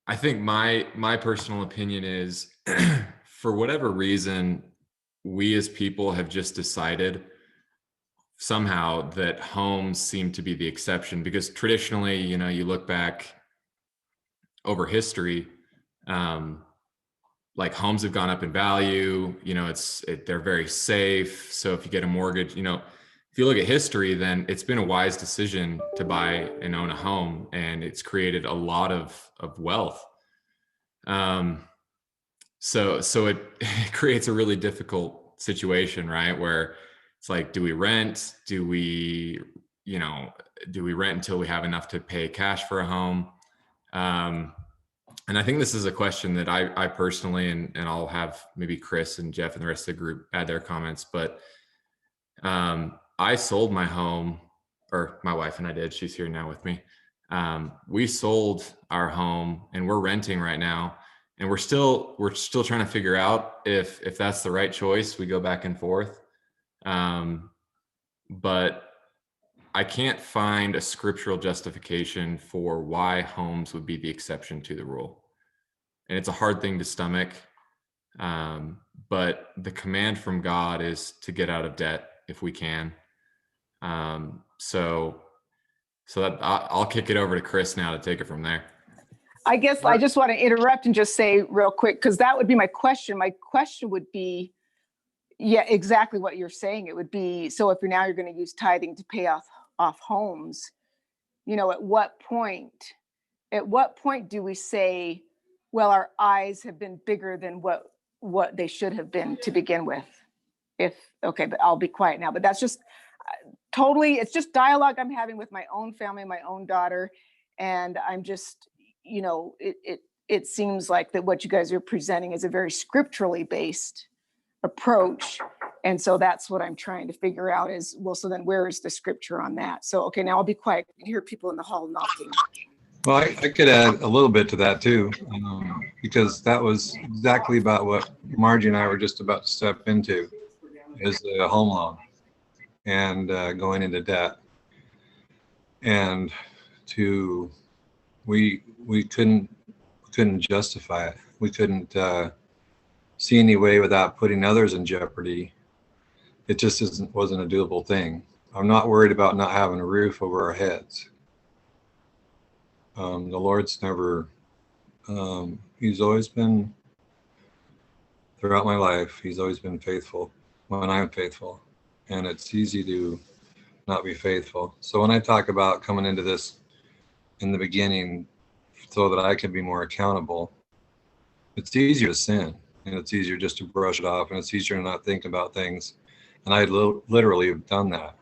S2: I think my personal opinion is for whatever reason, we as people have just decided somehow that homes seem to be the exception, because traditionally, you know, you look back over history, like homes have gone up in value, you know, they're very safe. So if you get a mortgage, you know, if you look at history, then it's been a wise decision to buy and own a home, and it's created a lot of wealth. So it creates a really difficult situation, right? Where it's like, do we rent? Do we rent until we have enough to pay cash for a home? And I think this is a question that I personally, and I'll have maybe Chris and Jeff and the rest of the group add their comments, but I sold my home, or my wife and I did, she's here now with me. We sold our home and we're renting right now, and we're still trying to figure out if that's the right choice. We go back and forth. But I can't find a scriptural justification for why homes would be the exception to the rule. And it's a hard thing to stomach. But the command from God is to get out of debt if we can. So that I'll kick it over to Chris now to take it from there.
S16: I guess I just want to interrupt and just say real quick, because that would be my question. My question would be, yeah, exactly what you're saying. It would be, so if you're going to use tithing to pay off homes, you know, at what point do we say, well, our eyes have been bigger than what they should have been to begin with? Okay, but I'll be quiet now. But that's just totally, it's just dialogue I'm having with my own family, my own daughter. And I'm just, you know, it seems like that what you guys are presenting is a very scripturally based approach. And so that's what I'm trying to figure out is, well, so then where is the scripture on that? So, okay, now I'll be quiet. I can hear people in the hall knocking.
S3: Well, I could add a little bit to that too, because that was exactly about what Margie and I were just about to step into, is the home loan and going into debt. And we couldn't justify it. We couldn't see any way without putting others in jeopardy. It just wasn't a doable thing. I'm not worried about not having a roof over our heads. The Lord's never, he's always been, throughout my life, he's always been faithful when I'm faithful. And it's easy to not be faithful. So when I talk about coming into this in the beginning so that I can be more accountable, it's easier to sin and it's easier just to brush it off and it's easier to not think about things. And I literally have done that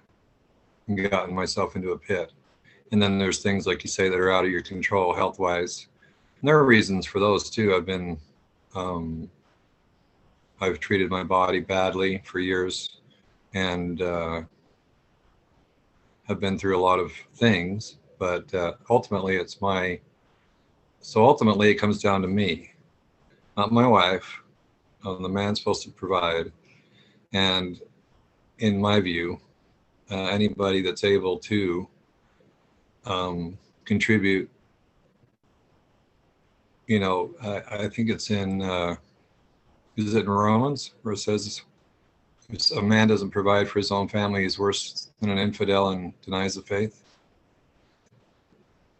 S3: and gotten myself into a pit. And then there's things like you say that are out of your control health-wise. And there are reasons for those too. I've treated my body badly for years and have been through a lot of things, but ultimately it comes down to me, not my wife. The man's supposed to provide. And in my view, anybody that's able to contribute, I think it's in, is it in Romans where it says, if a man doesn't provide for his own family, he's worse than an infidel and denies the faith.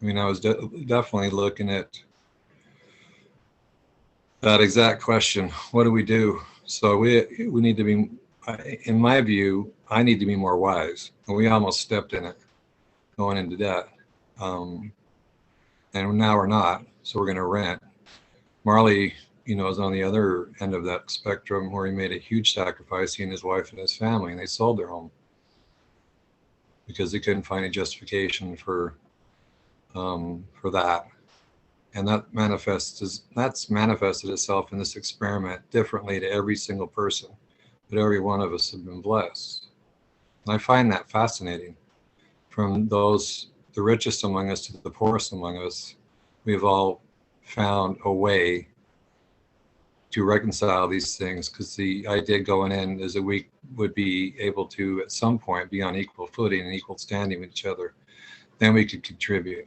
S3: I mean, I was definitely looking at that exact question. What do we do? So we need to be, in my view, I need to be more wise. And we almost stepped in it going into debt. And now we're not, so we're going to rent. Marley, is on the other end of that spectrum where he made a huge sacrifice, he and his wife and his family, and they sold their home because they couldn't find a justification for that. And that's manifested itself in this experiment differently to every single person, but every one of us have been blessed. And I find that fascinating. From the richest among us to the poorest among us, we've all found a way to reconcile these things, because the idea going in is that we would be able to at some point be on equal footing and equal standing with each other. Then we could contribute.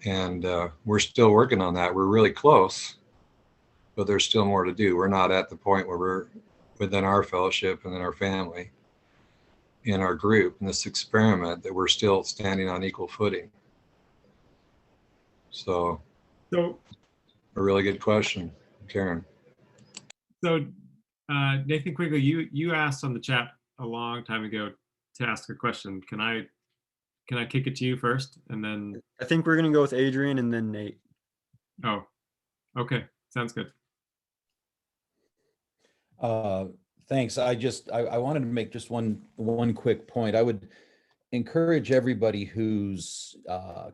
S3: And we're still working on that. We're really close, but there's still more to do. We're not at the point where we're within our fellowship and in our family, in our group, in this experiment, that we're still standing on equal footing. So a really good question, Karen.
S5: So Nathan Quigley, you asked on the chat a long time ago to ask a question. Can I kick it to you first, and then?
S1: I think we're gonna go with Adrian and then Nate.
S5: Oh, okay, sounds good.
S11: Thanks. I wanted to make just one quick point. I would encourage everybody who's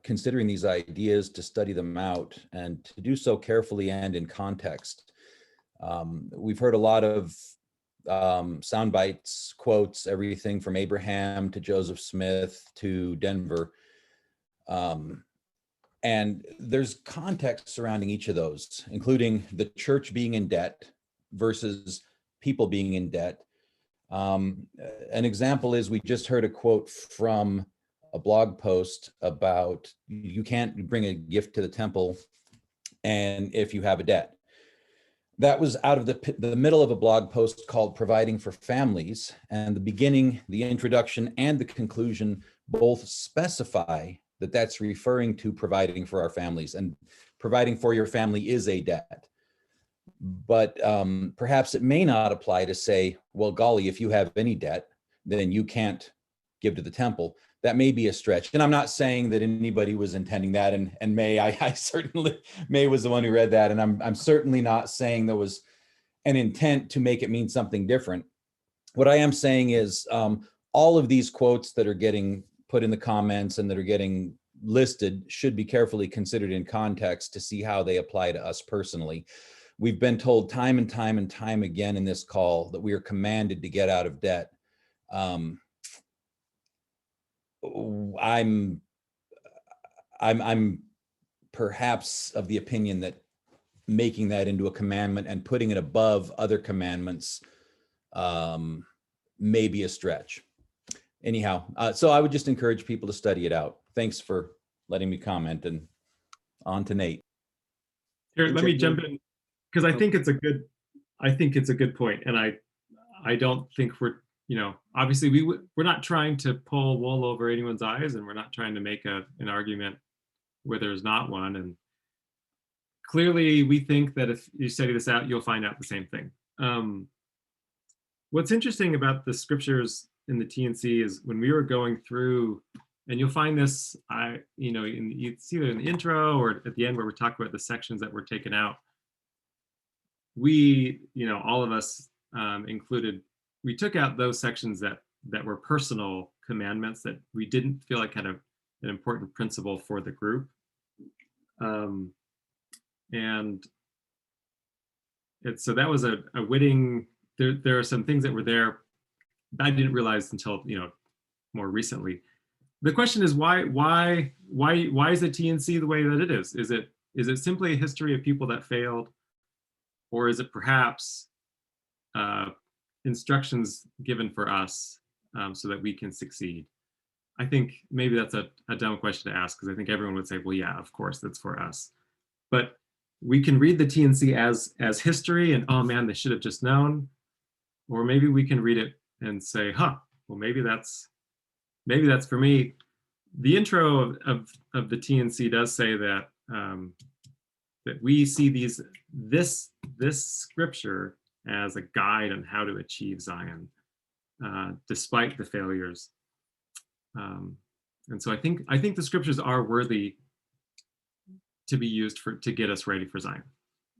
S11: considering these ideas to study them out and to do so carefully and in context. We've heard a lot of sound bites, quotes, everything from Abraham to Joseph Smith to Denver. And there's context surrounding each of those, including the church being in debt versus people being in debt. An example is, we just heard a quote from a blog post about you can't bring a gift to the temple and if you have a debt. That was out of the middle of a blog post called Providing for Families, and the beginning, the introduction, and the conclusion both specify that that's referring to providing for our families, and providing for your family is a debt. But perhaps it may not apply to say, well, golly, if you have any debt, then you can't give to the temple. That may be a stretch. And I'm not saying that anybody was intending that. And May, I certainly, May was the one who read that. And I'm certainly not saying there was an intent to make it mean something different. What I am saying is all of these quotes that are getting put in the comments and that are getting listed should be carefully considered in context to see how they apply to us personally. we've been told time and time and time again in this call that we are commanded to get out of debt. I'm perhaps of the opinion that making that into a commandment and putting it above other commandments may be a stretch. Anyhow, so I would just encourage people to study it out. Thanks for letting me comment, and on to Nate.
S5: Here, let me jump in, because I think it's a good point, and I don't think we're, obviously we're not trying to pull wool over anyone's eyes, and we're not trying to make an argument where there's not one. And clearly we think that if you study this out, you'll find out the same thing. What's interesting about the scriptures in the T&C is when we were going through, and you'll find this, it's either in the intro or at the end where we talk about the sections that were taken out. We, all of us included, we took out those sections that were personal commandments that we didn't feel like had an important principle for the group. So that was a witting. There are some things that were there I didn't realize until more recently. The question is why is the T&C the way that it is? Is it simply a history of people that failed, or is it perhaps instructions given for us so that we can succeed? I think maybe that's a dumb question to ask, because I think everyone would say, well, yeah, of course, that's for us. But we can read the T&C as history and, oh man, they should have just known. Or maybe we can read it and say, well, maybe that's for me. The intro of the T&C does say that that we see this scripture as a guide on how to achieve Zion, despite the failures. And so I think the scriptures are worthy to be used to get us ready for Zion.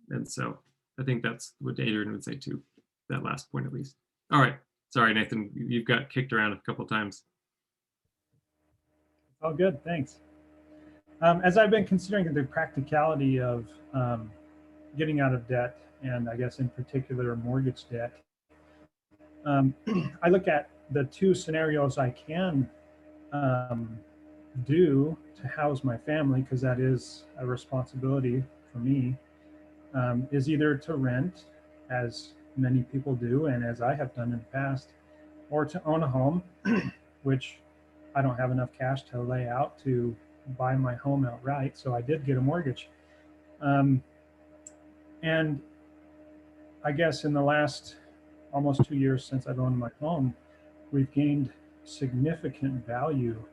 S5: And so I think that's what Adrian would say too, that last point at least. All right, sorry, Nathan, you've got kicked around a couple of times.
S17: Oh, good, thanks. As I've been considering the practicality of getting out of debt, and I guess in particular mortgage debt, I look at the two scenarios I can do to house my family, because that is a responsibility for me, is either to rent, as many people do and as I have done in the past, or to own a home, which I don't have enough cash to lay out to buy my home outright, so I did get a mortgage. And I guess in the last almost 2 years since I've owned my home, we've gained significant value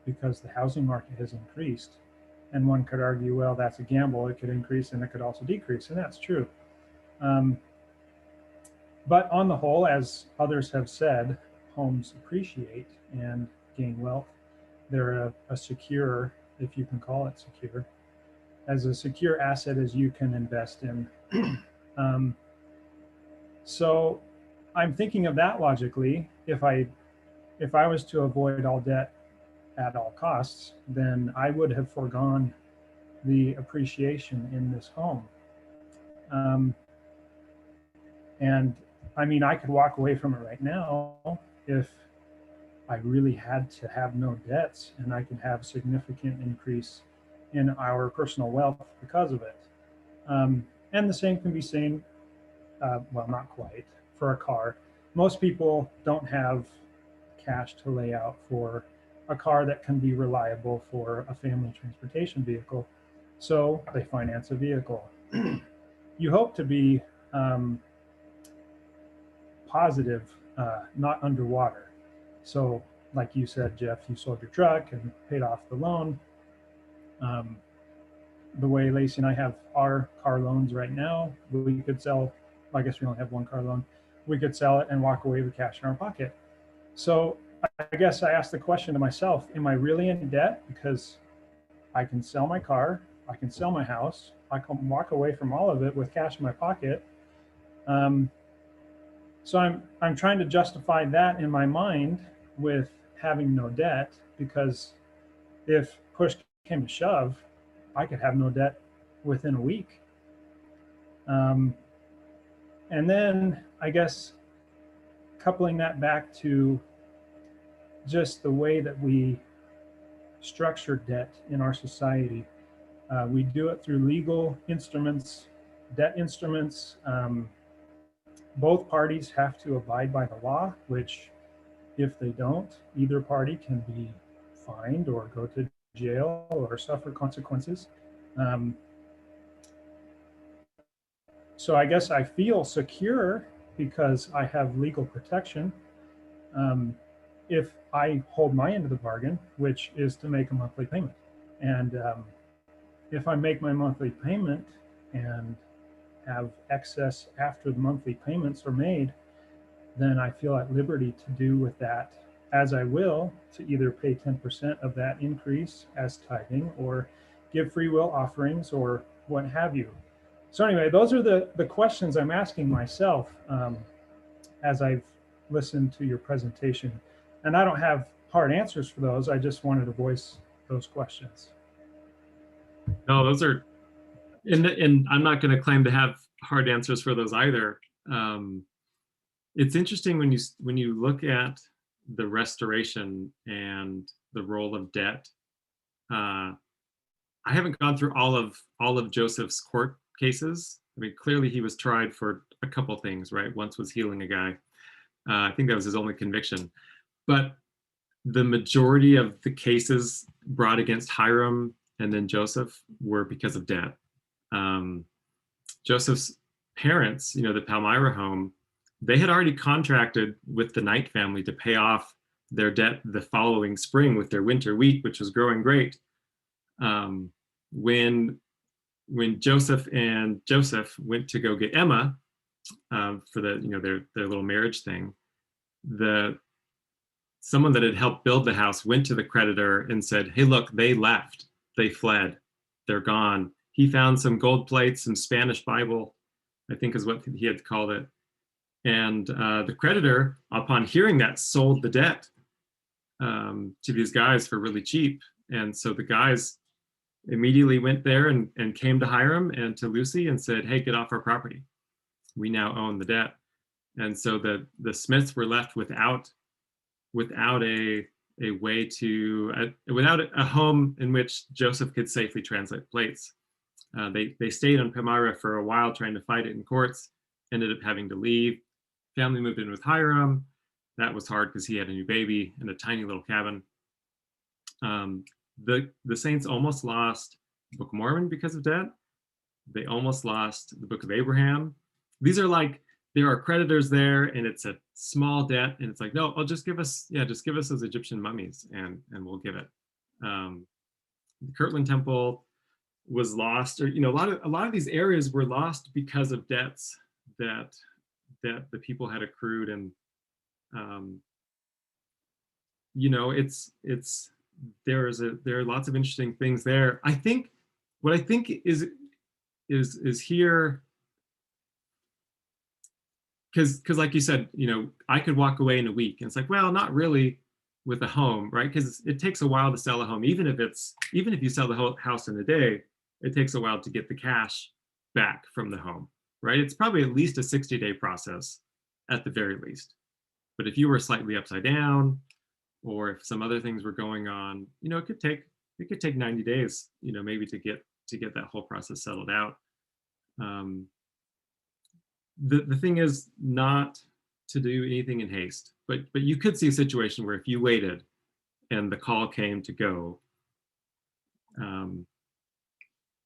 S17: because the housing market has increased. And one could argue, well, that's a gamble. It could increase and it could also decrease, and that's true. But on the whole, as others have said, homes appreciate and gain wealth. They're a secure, if you can call it secure, as a secure asset as you can invest in. So I'm thinking of that logically. If I was to avoid all debt at all costs, then I would have foregone the appreciation in this home. And I mean, I could walk away from it right now if I really had to have no debts, and I could have significant increase in our personal wealth because of it. And the same can be seen, well, not quite, for a car. Most people don't have cash to lay out for a car that can be reliable for a family transportation vehicle, so they finance a vehicle. You hope to be positive, not underwater. So like you said, Jeff, you sold your truck and paid off the loan. The way Lacey and I have our car loans right now, we could sell, I guess we only have one car loan, we could sell it and walk away with cash in our pocket. So I guess I asked the question to myself, am I really in debt? Because I can sell my car, I can sell my house, I can walk away from all of it with cash in my pocket. So I'm trying to justify that in my mind with having no debt, because if push came to shove, I could have no debt within a week. And then I guess coupling that back to just the way that we structure debt in our society. We do it through legal instruments, debt instruments. Both parties have to abide by the law, which if they don't, either party can be fined or go to jail or suffer consequences. So I guess I feel secure because I have legal protection. If I hold my end of the bargain, which is to make a monthly payment. And if I make my monthly payment and have excess after the monthly payments are made, then I feel at liberty to do with that as I will, to either pay 10% of that increase as tithing or give free will offerings or what have you. So anyway, those are the questions I'm asking myself as I've listened to your presentation. And I don't have hard answers for those. I just wanted to voice those questions.
S5: No, those are, and I'm not going to claim to have hard answers for those either. It's interesting when you look at the restoration and the role of debt. I haven't gone through all of Joseph's court cases. I mean, clearly he was tried for a couple things, right? Once was healing a guy. I think that was his only conviction. But the majority of the cases brought against Hiram and then Joseph were because of debt. Joseph's parents, the Palmyra home, they had already contracted with the Knight family to pay off their debt the following spring with their winter wheat, which was growing great. When Joseph and Joseph went to go get Emma for their little marriage thing, someone that had helped build the house went to the creditor and said, "Hey, look, they left, they fled, they're gone." He found some gold plates, some Spanish Bible, I think is what he had called it. And the creditor, upon hearing that, sold the debt to these guys for really cheap. And so the guys immediately went there and came to Hiram and to Lucy and said, "Hey, get off our property. We now own the debt." And so the Smiths were left without a way to, without a home in which Joseph could safely translate plates. They stayed on Palmyra for a while trying to fight it in courts, ended up having to leave. Family moved in with Hiram. That was hard because he had a new baby in a tiny little cabin. The Saints almost lost the Book of Mormon because of debt. They almost lost the Book of Abraham. These are like, there are creditors there and it's a small debt and it's like, no, just give us those Egyptian mummies and we'll give it. The Kirtland Temple was lost, or a lot of these areas were lost because of debts that the people had accrued. And there are lots of interesting things there. I think what I think is here, because like you said, I could walk away in a week, and it's like, well, not really with a home, right? Because it takes a while to sell a home. Even if you sell the whole house in a day, it takes a while to get the cash back from the home, right? It's probably at least a 60-day process at the very least. But if you were slightly upside down, or if some other things were going on, it could take 90 days, maybe to get that whole process settled out. The thing is not to do anything in haste, but you could see a situation where if you waited and the call came to go,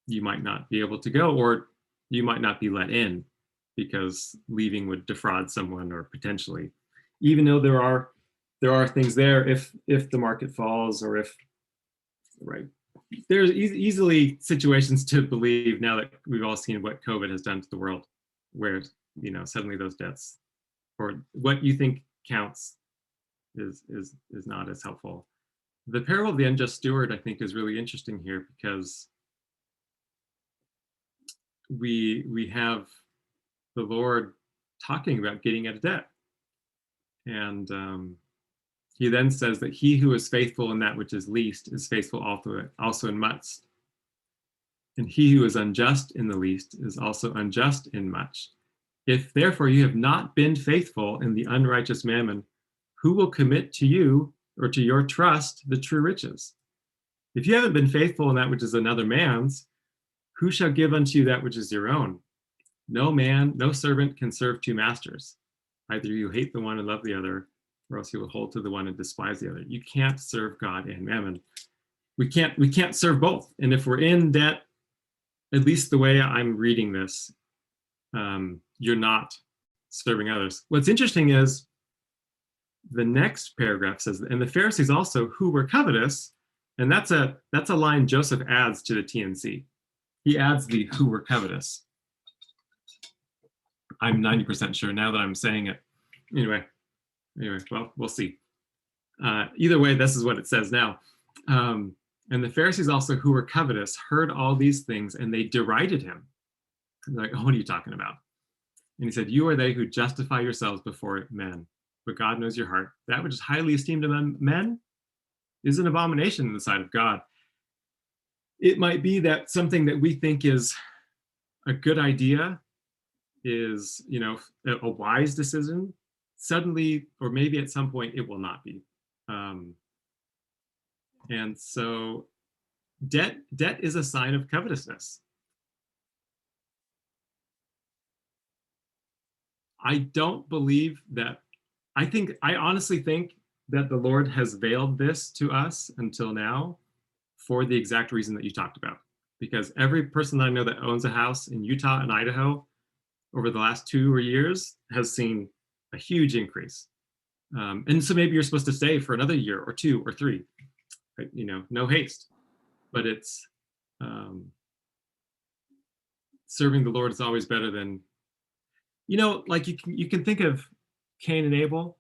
S5: you might not be able to go, or you might not be let in because leaving would defraud someone, or potentially, even though there are things there, if the market falls, or if, right, there's easily situations to believe now that we've all seen what COVID has done to the world, where suddenly those debts, or what you think counts, is not as helpful. The Peril of the Unjust Steward, I think, is really interesting here, because we have the Lord talking about getting out of debt, and he then says that he who is faithful in that which is least is faithful also in much. and he who is unjust in the least is also unjust in much. If therefore you have not been faithful in the unrighteous mammon, who will commit to you or to your trust the true riches? If you haven't been faithful in that which is another man's, who shall give unto you that which is your own? No man, no servant can serve two masters. Either you hate the one and love the other, or else you will hold to the one and despise the other. You can't serve God and mammon. We can't serve both. And if we're in debt, at least the way I'm reading this, you're not serving others. What's interesting is the next paragraph says, and the Pharisees also who were covetous, and that's a line Joseph adds to the TNC. He adds the who were covetous. I'm 90% sure now that I'm saying it. Anyway, well, we'll see. Either way, this is what it says now. And the Pharisees also who were covetous heard all these things, and they derided him. They're like, oh, what are you talking about? And he said, you are they who justify yourselves before men, but God knows your heart. That which is highly esteemed among men is an abomination in the sight of God. It might be that something that we think is a good idea is, a wise decision. Suddenly, or maybe at some point, it will not be. And so debt is a sign of covetousness. I don't believe that, I honestly think that the Lord has veiled this to us until now for the exact reason that you talked about. Because every person that I know that owns a house in Utah and Idaho over the last 2 years has seen a huge increase. And so maybe you're supposed to stay for another year or 2 or 3, right? No haste. But it's serving the Lord is always better than, like you can think of Cain and Abel,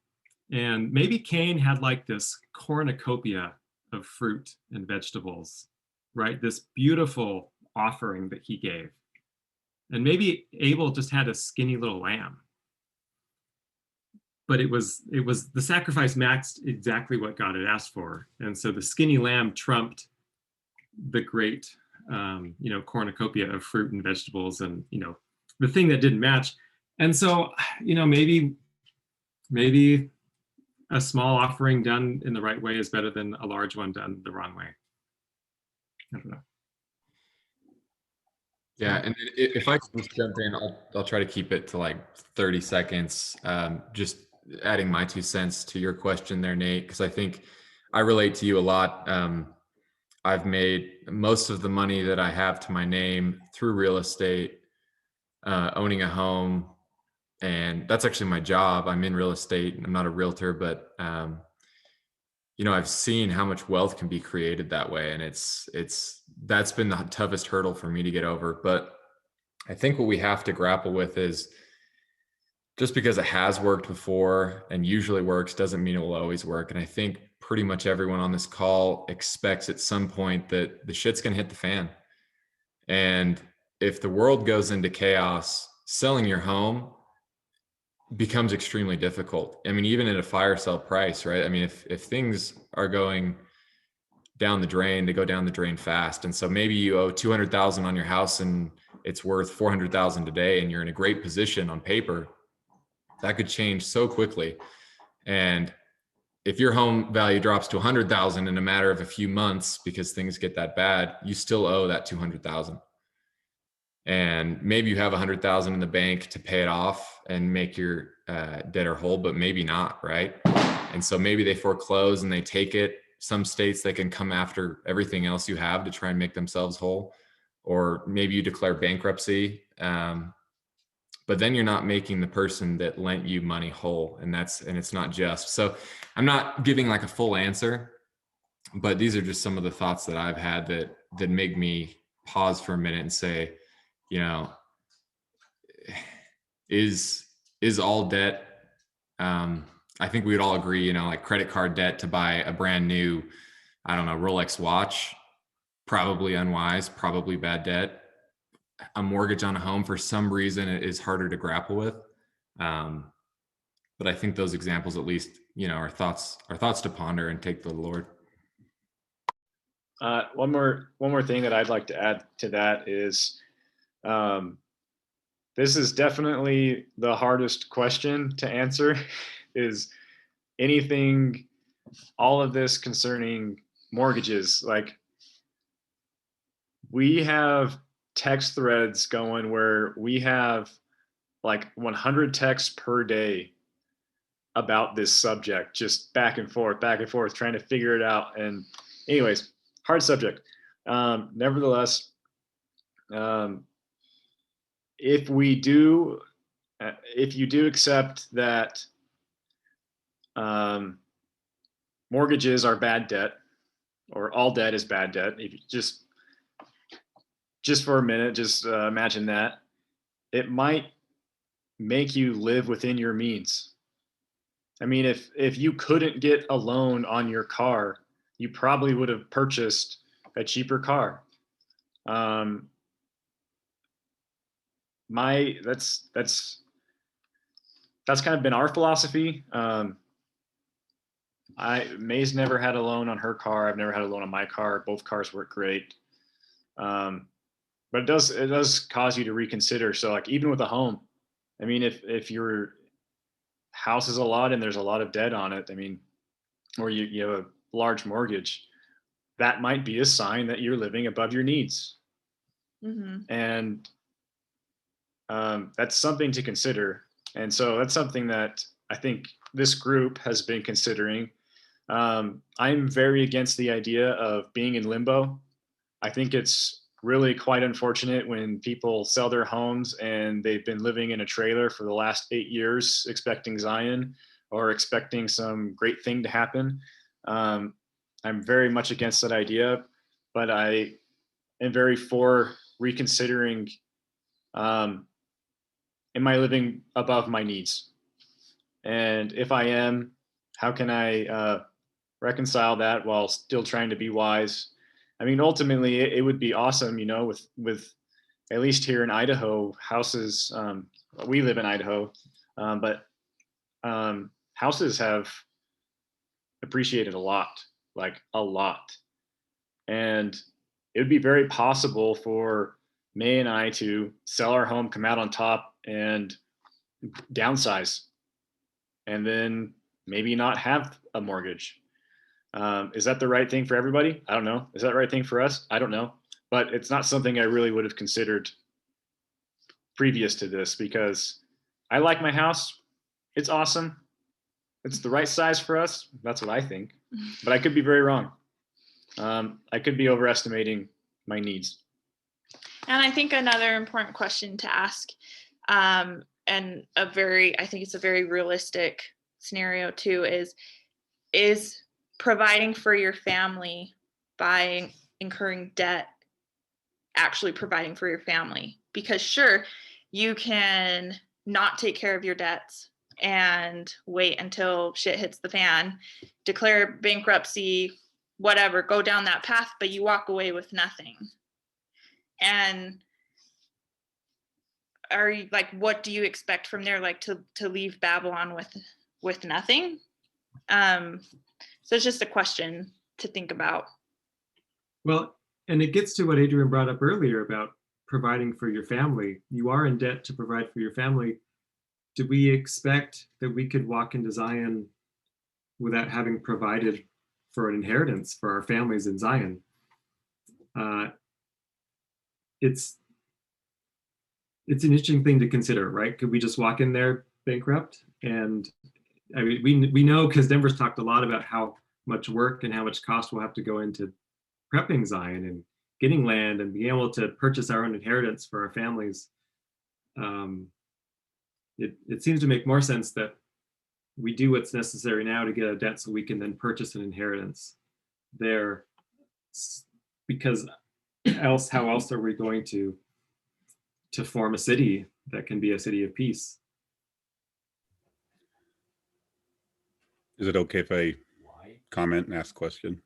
S5: and maybe Cain had like this cornucopia of fruit and vegetables, right? This beautiful offering that he gave. And maybe Abel just had a skinny little lamb. But it was the sacrifice matched exactly what God had asked for. And so the skinny lamb trumped the great cornucopia of fruit and vegetables, and the thing that didn't match. And so maybe a small offering done in the right way is better than a large one done the wrong way. I don't know.
S2: Yeah, and if I can just jump in, I'll try to keep it to like 30 seconds. Just adding my 2 cents to your question there, Nate, because I think I relate to you a lot. I've made most of the money that I have to my name through real estate, owning a home, and that's actually my job. I'm in real estate. I'm not a realtor, but I've seen how much wealth can be created that way, and that's been the toughest hurdle for me to get over. But I think what we have to grapple with is, just because it has worked before and usually works doesn't mean it will always work. And I think pretty much everyone on this call expects at some point that the shit's gonna hit the fan. And if the world goes into chaos, selling your home becomes extremely difficult. I mean, even at a fire sale price, right? I mean, if things are going down the drain, they go down the drain fast. And so maybe you owe 200,000 on your house and it's worth 400,000 today, and you're in a great position on paper. That could change so quickly. And if your home value drops to 100,000 in a matter of a few months because things get that bad, you still owe that 200,000. And maybe you have 100,000 in the bank to pay it off and make your debtor whole, but maybe not, right? And so maybe they foreclose and they take it. Some states, they can come after everything else you have to try and make themselves whole. Or maybe you declare bankruptcy, but then you're not making the person that lent you money whole, and it's not just. So I'm not giving like a full answer, but these are just some of the thoughts that I've had that make me pause for a minute and say, is all debt, I think we would all agree, like credit card debt to buy a brand new, I don't know, Rolex watch, probably unwise, probably bad debt. A mortgage on a home, for some reason, it is harder to grapple with. But I think those examples, at least, are thoughts to ponder and take to the Lord.
S7: One more thing that I'd like to add to that is, this is definitely the hardest question to answer. Is anything, all of this concerning mortgages? Like, we have text threads going where we have like 100 texts per day about this subject, just back and forth, trying to figure it out. And anyways, hard subject. Nevertheless, if you do accept that mortgages are bad debt, or all debt is bad debt, if you just for a minute, just imagine that, it might make you live within your means. I mean, if you couldn't get a loan on your car, you probably would have purchased a cheaper car. That's kind of been our philosophy. May's never had a loan on her car. I've never had a loan on my car. Both cars work great. But it does cause you to reconsider. So like, even with a home, I mean, if your house is a lot and there's a lot of debt on it, I mean, or you have a large mortgage, that might be a sign that you're living above your needs. Mm-hmm. And that's something to consider. And so that's something that I think this group has been considering. I'm very against the idea of being in limbo. I think it's really quite unfortunate when people sell their homes and they've been living in a trailer for the last 8 years, expecting Zion or expecting some great thing to happen. I'm very much against that idea, but I am very for reconsidering, am I living above my needs? And if I am, how can I reconcile that while still trying to be wise? I mean, ultimately, it would be awesome, you know, with at least here in Idaho, houses, we live in Idaho, but houses have appreciated a lot, like a lot. And it would be very possible for May and I to sell our home, come out on top, and downsize, and then maybe not have a mortgage. Is that the right thing for everybody? I don't know. Is that the right thing for us? I don't know. But it's not something I really would have considered previous to this, because I like my house. It's awesome. It's the right size for us. That's what I think. But I could be very wrong. I could be overestimating my needs.
S8: And I think another important question to ask, and I think it's a very realistic scenario too, is providing for your family by incurring debt actually providing for your family? Because sure, you can not take care of your debts and wait until shit hits the fan, declare bankruptcy, whatever, go down that path, but you walk away with nothing. And are you like, what do you expect from there? Like to leave Babylon with nothing? So it's just a question to think about.
S5: Well, and it gets to what Adrian brought up earlier about providing for your family. You are in debt to provide for your family. Do we expect that we could walk into Zion without having provided for an inheritance for our families in Zion? It's an interesting thing to consider, right? Could we just walk in there bankrupt? And I mean, we know, because Denver's talked a lot about how much work and how much cost will have to go into prepping Zion and getting land and being able to purchase our own inheritance for our families. It seems to make more sense that we do what's necessary now to get a debt so we can then purchase an inheritance there, because how else are we going to form a city that can be a city of peace?
S9: Is it okay if I comment and ask a question?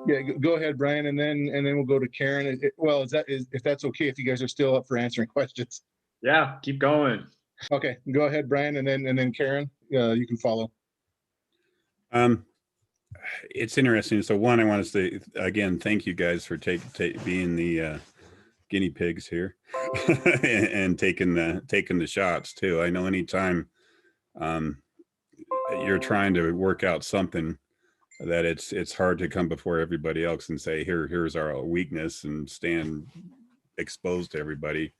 S13: Yeah, go ahead, Brian, and then we'll go to Karen. If that's okay, if you guys are still up for answering questions.
S7: Yeah, keep going.
S13: Okay, go ahead, Brian, and then Karen, you can follow.
S9: it's interesting. So one, I want to say again, thank you guys for being the guinea pigs here and taking the shots too. I know anytime you're trying to work out something, that it's hard to come before everybody else and say, here's our weakness and stand exposed to everybody,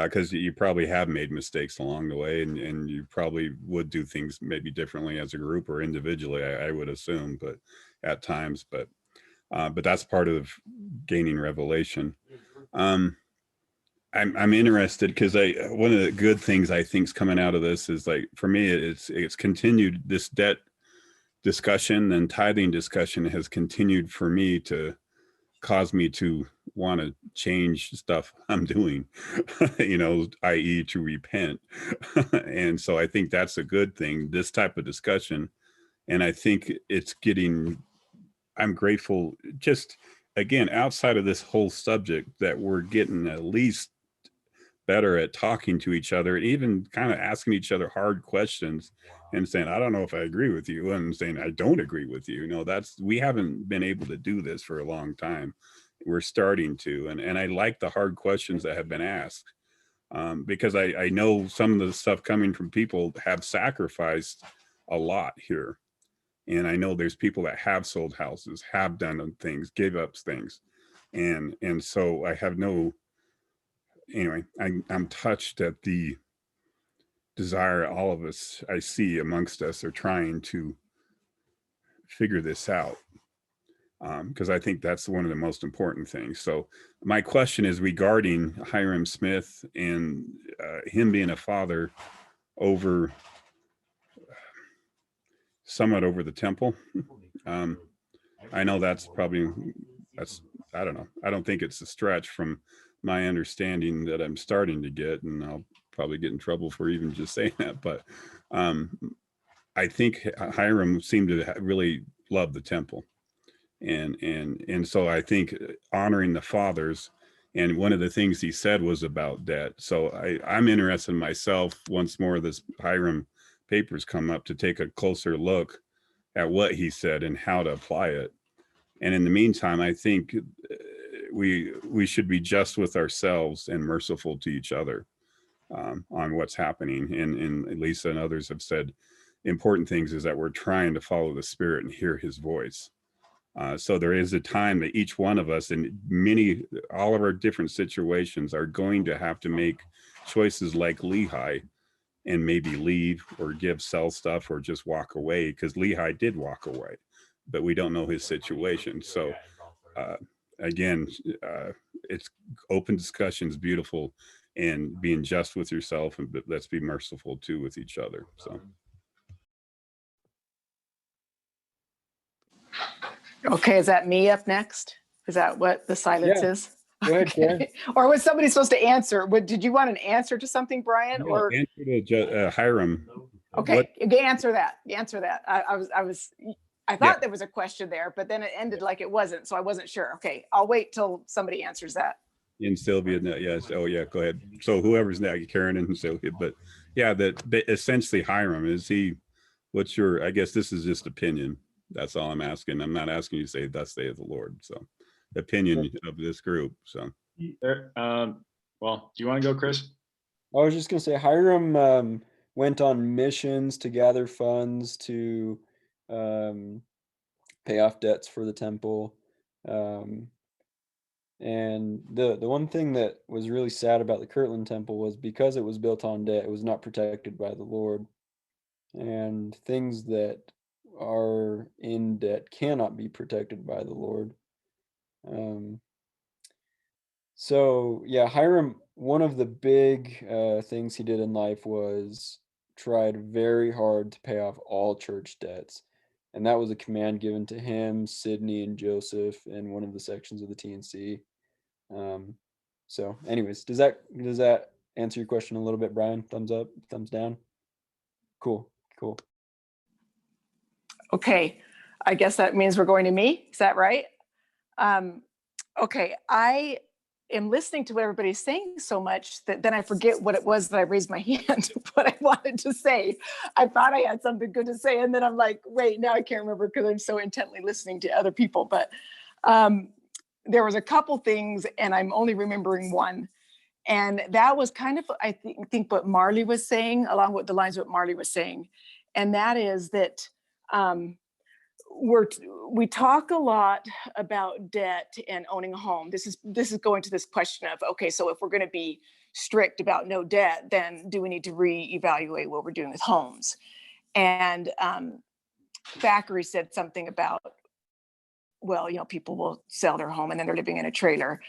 S9: because you probably have made mistakes along the way, and you probably would do things maybe differently as a group or individually, I would assume, but at times, but that's part of gaining revelation. I'm interested because one of the good things I think is coming out of this is, like, for me, it's continued. This debt discussion and tithing discussion has continued for me to cause me to want to change stuff I'm doing, i.e. to repent. And so I think that's a good thing, this type of discussion. And I think I'm grateful, just again, outside of this whole subject, that we're getting at least better at talking to each other, and even kind of asking each other hard questions and saying, I don't know if I agree with you, and saying, I don't agree with you. We haven't been able to do this for a long time. We're starting to, and I like the hard questions that have been asked, because I know some of the stuff coming from people have sacrificed a lot here. And I know there's people that have sold houses, have done things, gave up things. And so I have anyway, I'm touched at the desire all of us I see amongst us are trying to figure this out, because I think that's one of the most important things. So my question is regarding Hiram Smith and him being a father somewhat over the temple. I know that's I don't know. I don't think it's a stretch from my understanding that I'm starting to get, and I'll probably get in trouble for even just saying that, but I think Hiram seemed to really love the temple, and so I think honoring the fathers, and one of the things he said was about debt. So I'm interested in myself, once more this Hiram papers come up, to take a closer look at what he said and how to apply it. And in the meantime, I think we should be just with ourselves and merciful to each other on what's happening. And Lisa and others have said important things is that we're trying to follow the Spirit and hear his voice. So there is a time that each one of us, in all of our different situations, are going to have to make choices like Lehi, and maybe leave or sell stuff or just walk away, because Lehi did walk away, but we don't know his situation. So again, it's open discussions, beautiful, and being just with yourself, and let's be merciful too with each other. So.
S16: Okay, is that me up next? Is that what the silence is?
S1: Go ahead, Karen.
S16: Or was somebody supposed to answer? Did you want an answer to something, Brian?
S9: No,
S16: or
S9: answer to Hiram.
S16: Okay, answer that. Answer that. I thought there was a question there, but then it ended like it wasn't, so I wasn't sure. Okay, I'll wait till somebody answers that.
S9: And Sylvia, yes. Oh yeah, go ahead. So whoever's now, Karen and Sylvia, but yeah, that essentially Hiram, what's your, I guess this is just opinion. That's all I'm asking. I'm not asking you to say thus saith the Lord. So opinion of this group. So
S7: well, do you want to go, Chris?
S1: I was just gonna say Hiram went on missions to gather funds to pay off debts for the temple. And the one thing that was really sad about the Kirtland temple was, because it was built on debt, it was not protected by the Lord. And things that are in debt cannot be protected by the Lord. So yeah, Hiram, one of the big things he did in life was tried very hard to pay off all church debts. And that was a command given to him, Sidney, and Joseph in one of the sections of the TNC. So anyways, does that answer your question a little bit, Brian? Thumbs up, thumbs down? Cool.
S16: Okay, I guess that means we're going to me. Is that right? Okay, I am listening to what everybody's saying so much that then I forget what it was that I raised my hand, what I wanted to say. I thought I had something good to say. And then I'm like, wait, now I can't remember because I'm so intently listening to other people. But there was a couple things and I'm only remembering one. And that was kind of, I think what Marley was saying, along with the lines of what Marley was saying. And that is that we talk a lot about debt and owning a home. This is going to this question of, okay, so if we're going to be strict about no debt, then do we need to reevaluate what we're doing with homes? And Thackeray said something about, well, people will sell their home and then they're living in a trailer.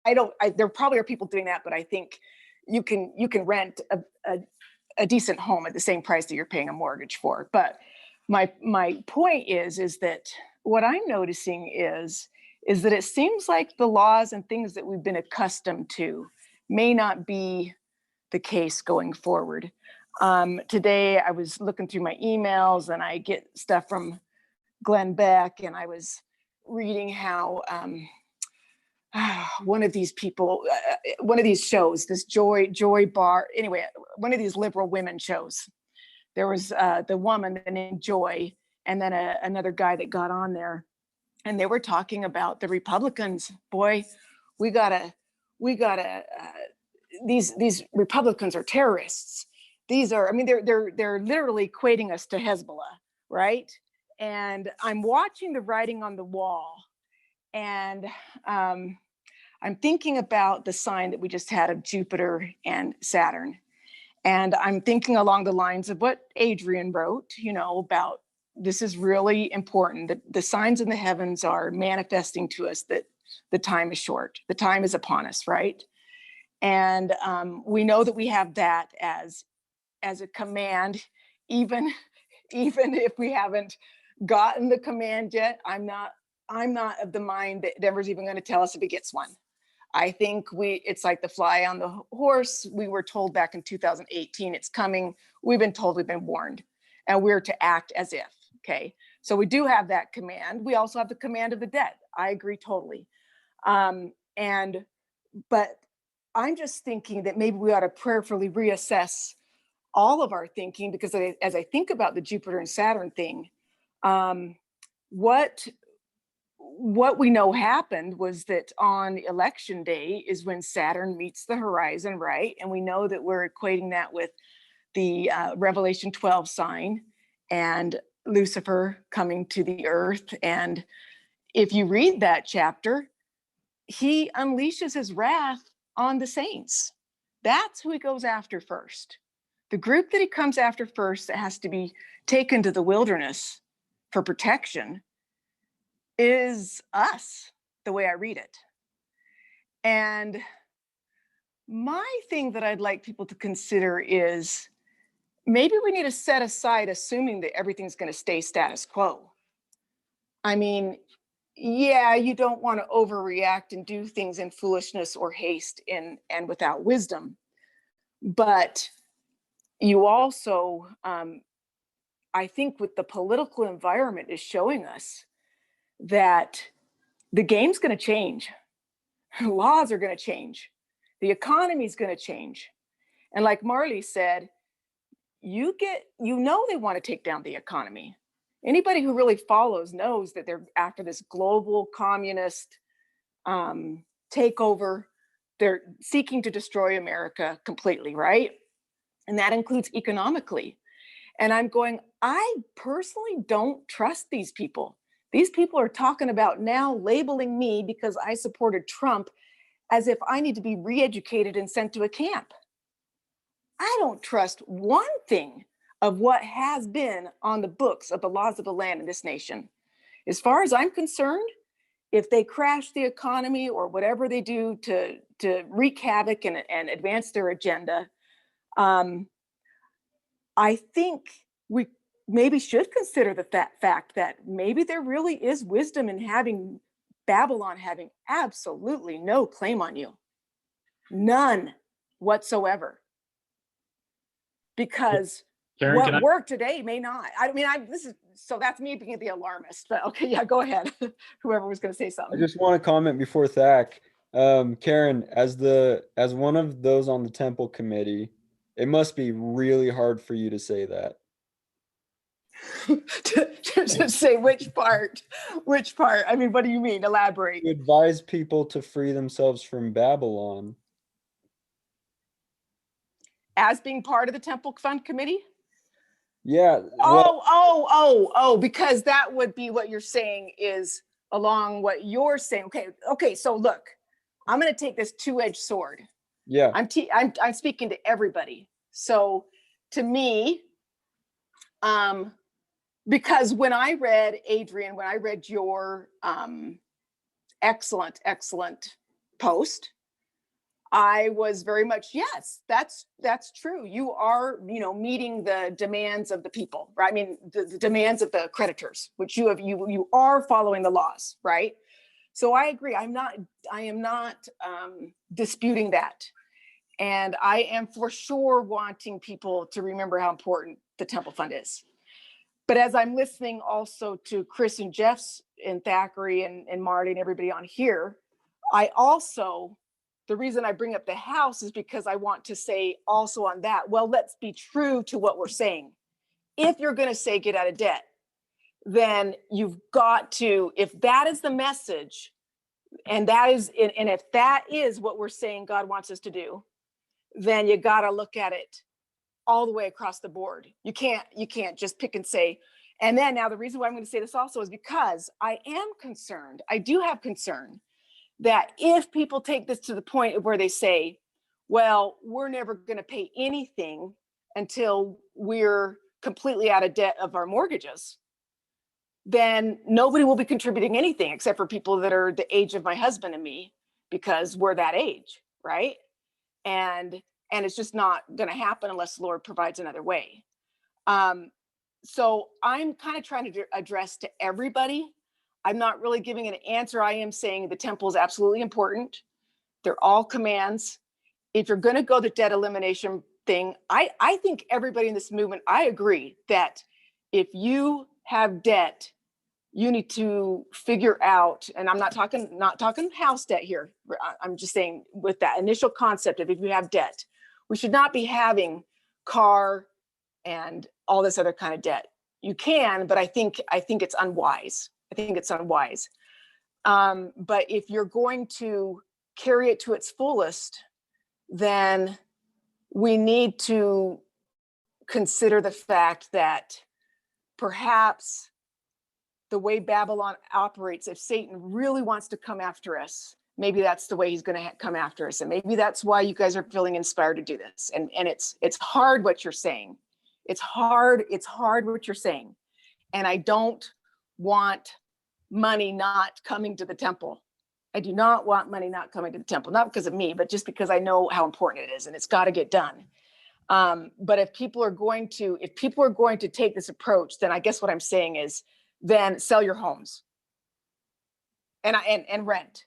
S16: There probably are people doing that, but I think you can rent a decent home at the same price that you're paying a mortgage for. But my point is that what I'm noticing is that it seems like the laws and things that we've been accustomed to may not be the case going forward. Today I was looking through my emails and I get stuff from Glenn Beck, and I was reading how one of these people, one of these shows, this Joy Bar, anyway, one of these liberal women shows. There was the woman named Joy, and then another guy that got on there, and they were talking about the Republicans. Boy, these Republicans are terrorists. These are, they're literally equating us to Hezbollah, right? And I'm watching the writing on the wall, and I'm thinking about the sign that we just had of Jupiter and Saturn. And I'm thinking along the lines of what Adrian wrote, about this is really important, that the signs in the heavens are manifesting to us that the time is short, the time is upon us, right? And we know that we have that as a command, even if we haven't gotten the command yet. I'm not of the mind that Denver's even going to tell us if it gets one. I think it's like the fly on the horse. We were told back in 2018, it's coming. We've been told, we've been warned, and we're to act as if, okay? So we do have that command. We also have the command of the dead. I agree totally. But I'm just thinking that maybe we ought to prayerfully reassess all of our thinking, because as I think about the Jupiter and Saturn thing, what we know happened was that on election day is when Saturn meets the horizon, right? And we know that we're equating that with the Revelation 12 sign and Lucifer coming to the earth. And if you read that chapter, he unleashes his wrath on the saints. That's who he goes after first. The group that he comes after first that has to be taken to the wilderness for protection is us, the way I read it. And my thing that I'd like people to consider is maybe we need to set aside assuming that everything's going to stay status quo. Yeah, you don't want to overreact and do things in foolishness or haste and without wisdom. But you also, I think what the political environment is showing us, that the game's going to change. Laws are going to change. The economy is going to change. And like Marley said, they want to take down the economy. Anybody who really follows knows that they're after this global communist takeover. They're seeking to destroy America completely, right? And that includes economically. And I'm going, I personally don't trust these people. These people are talking about now labeling me because I supported Trump as if I need to be re-educated and sent to a camp. I don't trust one thing of what has been on the books of the laws of the land in this nation. As far as I'm concerned, if they crash the economy or whatever they do to wreak havoc and advance their agenda, I think we maybe should consider the fact that maybe there really is wisdom in having Babylon having absolutely no claim on you. None whatsoever. Because
S5: Karen, can I?
S16: what worked today may not. I mean, that's me being the alarmist, but okay, yeah, go ahead. Whoever was going to say
S1: I
S16: something.
S1: just want to comment before Thak. Karen, as one of those on the temple committee, it must be really hard for you to say that.
S16: to say which part? I mean, what do you mean? Elaborate.
S1: You advise people to free themselves from Babylon.
S16: As being part of the temple fund committee?
S1: Yeah. Well,
S16: Because that would be what you're saying is along what you're saying. Okay. So look, I'm going to take this two-edged sword.
S1: yeah.
S16: I'm speaking to everybody. So to me, because when I read Adrian, when I read your excellent post, I was very much, yes, that's true. You are, meeting the demands of the people, right? I mean, the demands of the creditors, which you are following the laws, right? So I agree. I am not disputing that. And I am for sure wanting people to remember how important the temple fund is. But as I'm listening also to Chris and Jeff's and Thackeray and Marty and everybody on here, the reason I bring up the house is because I want to say also on that, well, let's be true to what we're saying. If you're going to say get out of debt, then you've got to, if that is the message, and if that is what we're saying God wants us to do, then you got to look at it all the way across the board. You can't just pick and say. And then now the reason why I'm going to say this also is because I am concerned. I do have concern that if people take this to the point where they say, well, we're never going to pay anything until we're completely out of debt of our mortgages, then nobody will be contributing anything except for people that are the age of my husband and me, because we're that age, right? And it's just not going to happen unless the Lord provides another way. So I'm kind of trying to address to everybody. I'm not really giving an answer. I am saying the temple is absolutely important. They're all commands. If you're going to go the debt elimination thing, I think everybody in this movement, I agree that if you have debt, you need to figure out, and I'm not talking house debt here. I'm just saying with that initial concept of if you have debt, we should not be having car and all this other kind of debt. You can, but I think it's unwise. But if you're going to carry it to its fullest, then we need to consider the fact that perhaps the way Babylon operates, if Satan really wants to come after us, maybe that's the way he's going to come after us. And maybe that's why you guys are feeling inspired to do this. And it's hard what you're saying. It's hard what you're saying. And I don't want money not coming to the temple. I do not want money not coming to the temple, not because of me, but just because I know how important it is and it's got to get done. But if people are going to take this approach, then I guess what I'm saying is, then sell your homes and rent,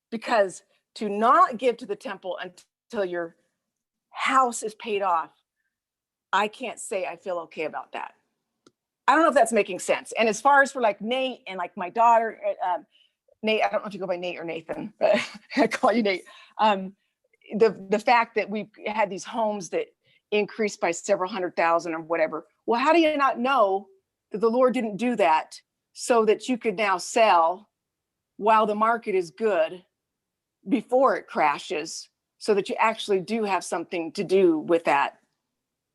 S16: because to not give to the temple until your house is paid off, I can't say I feel okay about that. I don't know if that's making sense. And as far as for like Nate and like my daughter, Nate, I don't know if you go by Nate or Nathan, but I call you Nate. The fact that we've had these homes that increased by several $100,000 or whatever. Well, how do you not know that the Lord didn't do that so that you could now sell while the market is good before it crashes, so that you actually do have something to do with that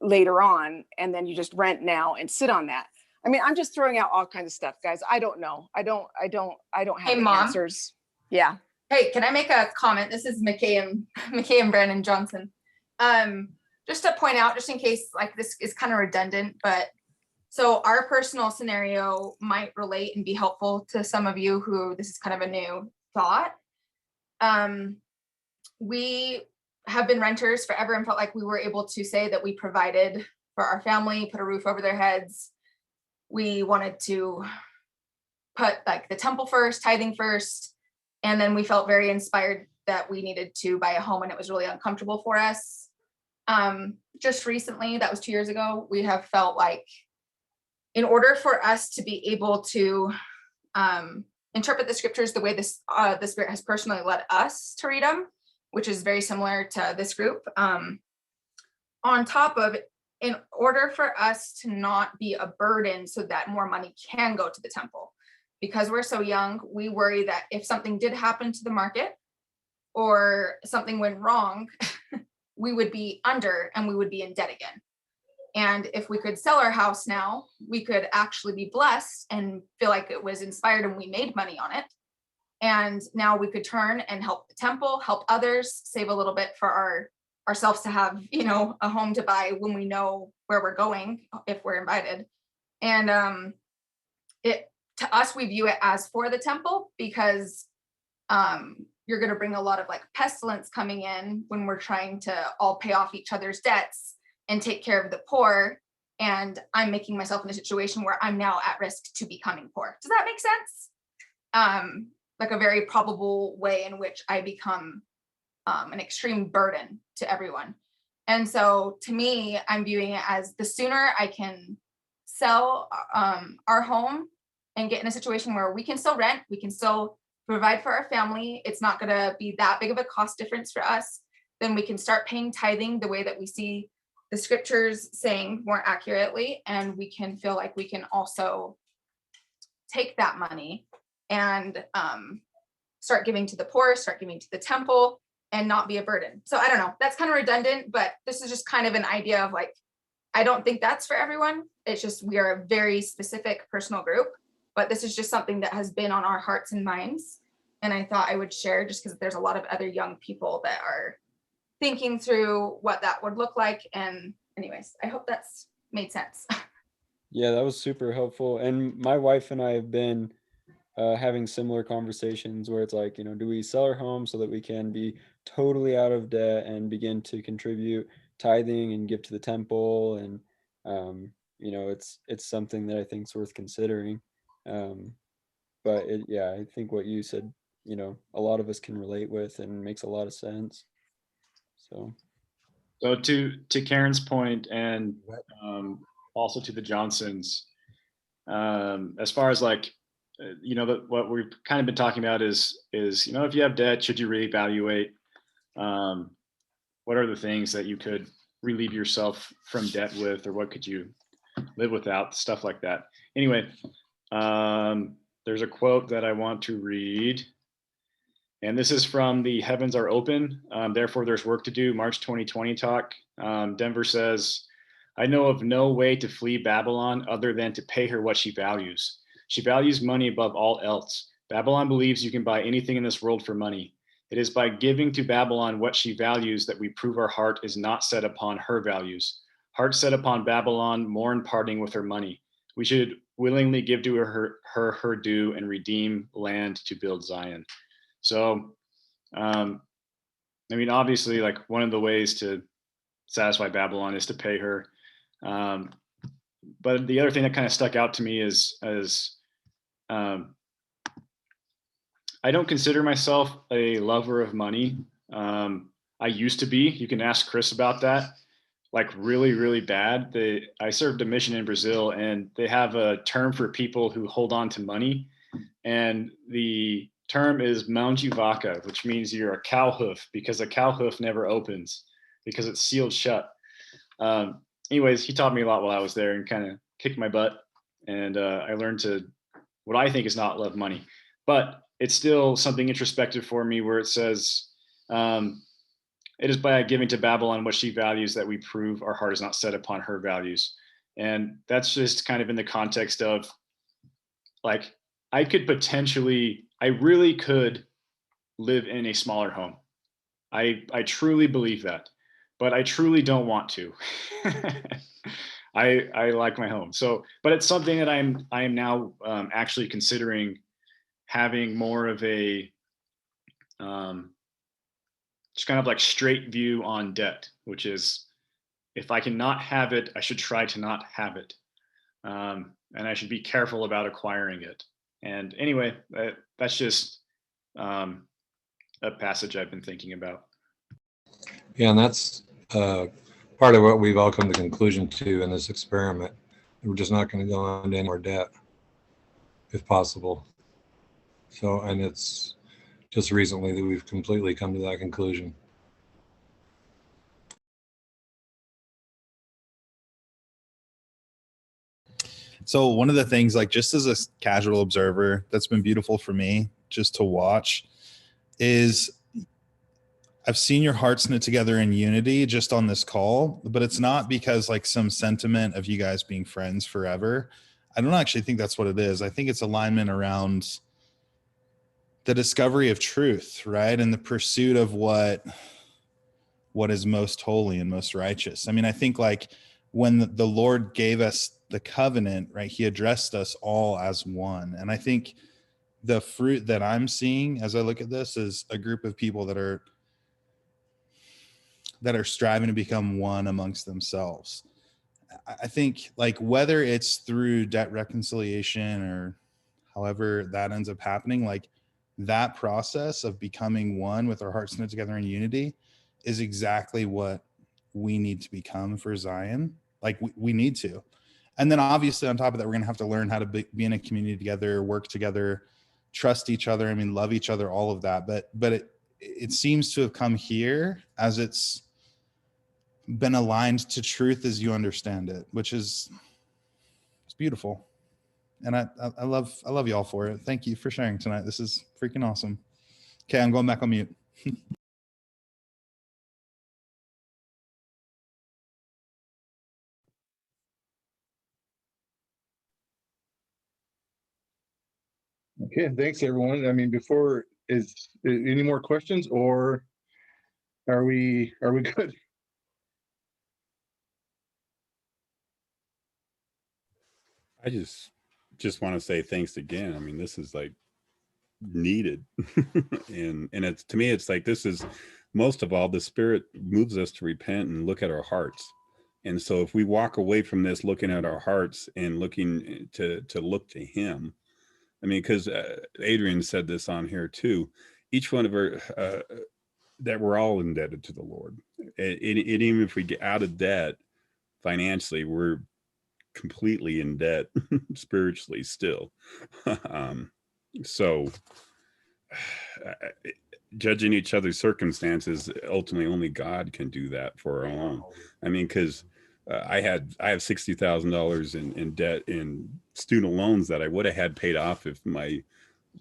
S16: later on, and then you just rent now and sit on that? I mean, I'm just throwing out all kinds of stuff, guys. I don't know. I don't have
S18: Hey,
S16: the
S18: Mom.
S16: answers. Yeah.
S18: Hey, can I make a comment? This is McKay and Brandon Johnson. Just to point out, just in case like this is kind of redundant, but so our personal scenario might relate and be helpful to some of you who this is kind of a new thought. We have been renters forever and felt like we were able to say that we provided for our family, put a roof over their heads. We wanted to put like the temple first, tithing first, and then we felt very inspired that we needed to buy a home and it was really uncomfortable for us. Just recently, that was 2 years ago, we have felt like in order for us to be able to interpret the scriptures the way the Spirit has personally led us to read them, which is very similar to this group, on top of, in order for us to not be a burden so that more money can go to the temple. Because we're so young, we worry that if something did happen to the market or something went wrong, we would be under and we would be in debt again. And if we could sell our house now, we could actually be blessed and feel like it was inspired and we made money on it. And now we could turn and help the temple, help others, save a little bit for ourselves to have, you know, a home to buy when we know where we're going, if we're invited. And to us, we view it as for the temple, because you're going to bring a lot of like pestilence coming in when we're trying to all pay off each other's debts and take care of the poor. And I'm making myself in a situation where I'm now at risk to becoming poor. Does that make sense? Like a very probable way in which I become an extreme burden to everyone. And so to me, I'm viewing it as the sooner I can sell our home and get in a situation where we can still rent, we can still provide for our family, it's not going to be that big of a cost difference for us, then we can start paying tithing the way that we see the scriptures saying more accurately, and we can feel like we can also take that money and start giving to the poor, start giving to the temple, and not be a burden. So I don't know, that's kind of redundant, but this is just kind of an idea of like, I don't think that's for everyone. It's just, we are a very specific personal group, but this is just something that has been on our hearts and minds. And I thought I would share just because there's a lot of other young people that are thinking through what that would look like. And anyways, I hope that's made sense.
S1: Yeah, that was super helpful. And my wife and I have been having similar conversations where it's like, you know, do we sell our home so that we can be totally out of debt and begin to contribute tithing and give to the temple? And, you know, it's something that I think is worth considering. But yeah, I think what you said, you know, a lot of us can relate with and makes a lot of sense. So
S7: to Karen's point, and also to the Johnsons, as far as like, you know, what we've kind of been talking about is, you know, if you have debt, should you reevaluate? What are the things that you could relieve yourself from debt with, or what could you live without, stuff like that. Anyway, there's a quote that I want to read. And this is from the Heavens Are Open, Therefore There's Work to Do, March 2020 talk. Denver says, I know of no way to flee Babylon other than to pay her what she values. She values money above all else. Babylon believes you can buy anything in this world for money. It is by giving to Babylon what she values that we prove our heart is not set upon her values. Heart set upon Babylon, mourn parting with her money. We should willingly give to her due and redeem land to build Zion. So, I mean, obviously, like one of the ways to satisfy Babylon is to pay her. But the other thing that kind of stuck out to me is I don't consider myself a lover of money. I used to be. You can ask Chris about that. Like really, really bad. I served a mission in Brazil, and they have a term for people who hold on to money, and the term is mão de vaca, which means you're a cow hoof, because a cow hoof never opens because it's sealed shut. Anyways, he taught me a lot while I was there and kind of kicked my butt. And I learned to, what I think is not love money, but it's still something introspective for me where it says, it is by giving to Babylon what she values that we prove our heart is not set upon her values. And that's just kind of in the context of like, I really could live in a smaller home. I truly believe that, but I truly don't want to. I like my home. So, but it's something that I am now actually considering having more of a just kind of like straight view on debt, which is if I cannot have it, I should try to not have it. And I should be careful about acquiring it. And anyway, that's just a passage I've been thinking about.
S3: Yeah, and that's part of what we've all come to conclusion to in this experiment. We're just not going to go into any more debt, if possible. So, and it's just recently that we've completely come to that conclusion.
S19: So one of the things, like just as a casual observer, that's been beautiful for me just to watch is I've seen your hearts knit together in unity just on this call, but it's not because like some sentiment of you guys being friends forever. I don't actually think that's what it is. I think it's alignment around the discovery of truth, right? And the pursuit of what is most holy and most righteous. I mean, I think like when the Lord gave us the covenant, right, he addressed us all as one. And I think the fruit that I'm seeing as I look at this is a group of people that are striving to become one amongst themselves. I think like whether it's through debt reconciliation or however that ends up happening, like that process of becoming one with our hearts knit together in unity is exactly what we need to become for Zion. Like we need to. And then obviously on top of that, we're going to have to learn how to be in a community together, work together, trust each other. I mean, love each other, all of that. But it seems to have come here as it's been aligned to truth as you understand it, which is, it's beautiful. And I love y'all for it. Thank you for sharing tonight. This is freaking awesome. Okay, I'm going back on mute.
S13: Okay, thanks everyone. I mean, before is any more questions or are we good?
S9: I just want to say thanks again. I mean, this is like needed. and it's, to me, it's like, this is most of all, the Spirit moves us to repent and look at our hearts. And so if we walk away from this looking at our hearts and looking to look to him, I mean, because Adrian said this on here too, each one of our that we're all indebted to the Lord. And even if we get out of debt financially, we're completely in debt spiritually still. So judging each other's circumstances, ultimately only God can do that for our own. I mean, because I have $60,000 in debt in student loans that I would have had paid off if my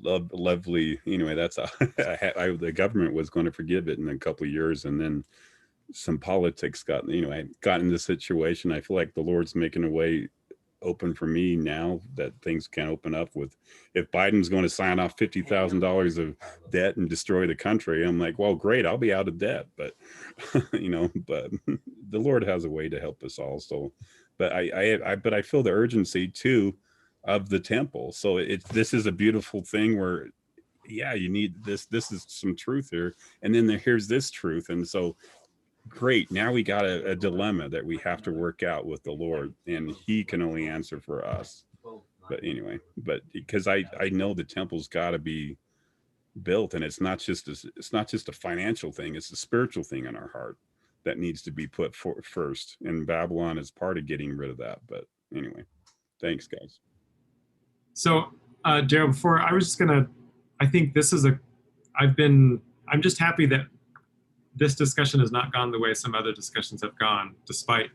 S9: lovely, anyway, that's the government was going to forgive it in a couple of years, and then some politics got, I got in this situation. I feel like the Lord's making a way open for me now that things can open up with, if Biden's going to sign off $50,000 of debt and destroy the country, I'm like, well, great, I'll be out of debt. But but the Lord has a way to help us all. So, but I feel the urgency too of the temple. So this is a beautiful thing where, yeah, you need this is some truth here, and then here's this truth. And so great, now we got a dilemma that we have to work out with the Lord, and he can only answer for us. But anyway, but because I know the temple's got to be built, and it's not just a financial thing, it's a spiritual thing in our heart that needs to be put first, and Babylon is part of getting rid of that. But anyway, thanks guys.
S5: So Daryl, before I was just gonna, I think this is I'm just happy that this discussion has not gone the way some other discussions have gone, despite,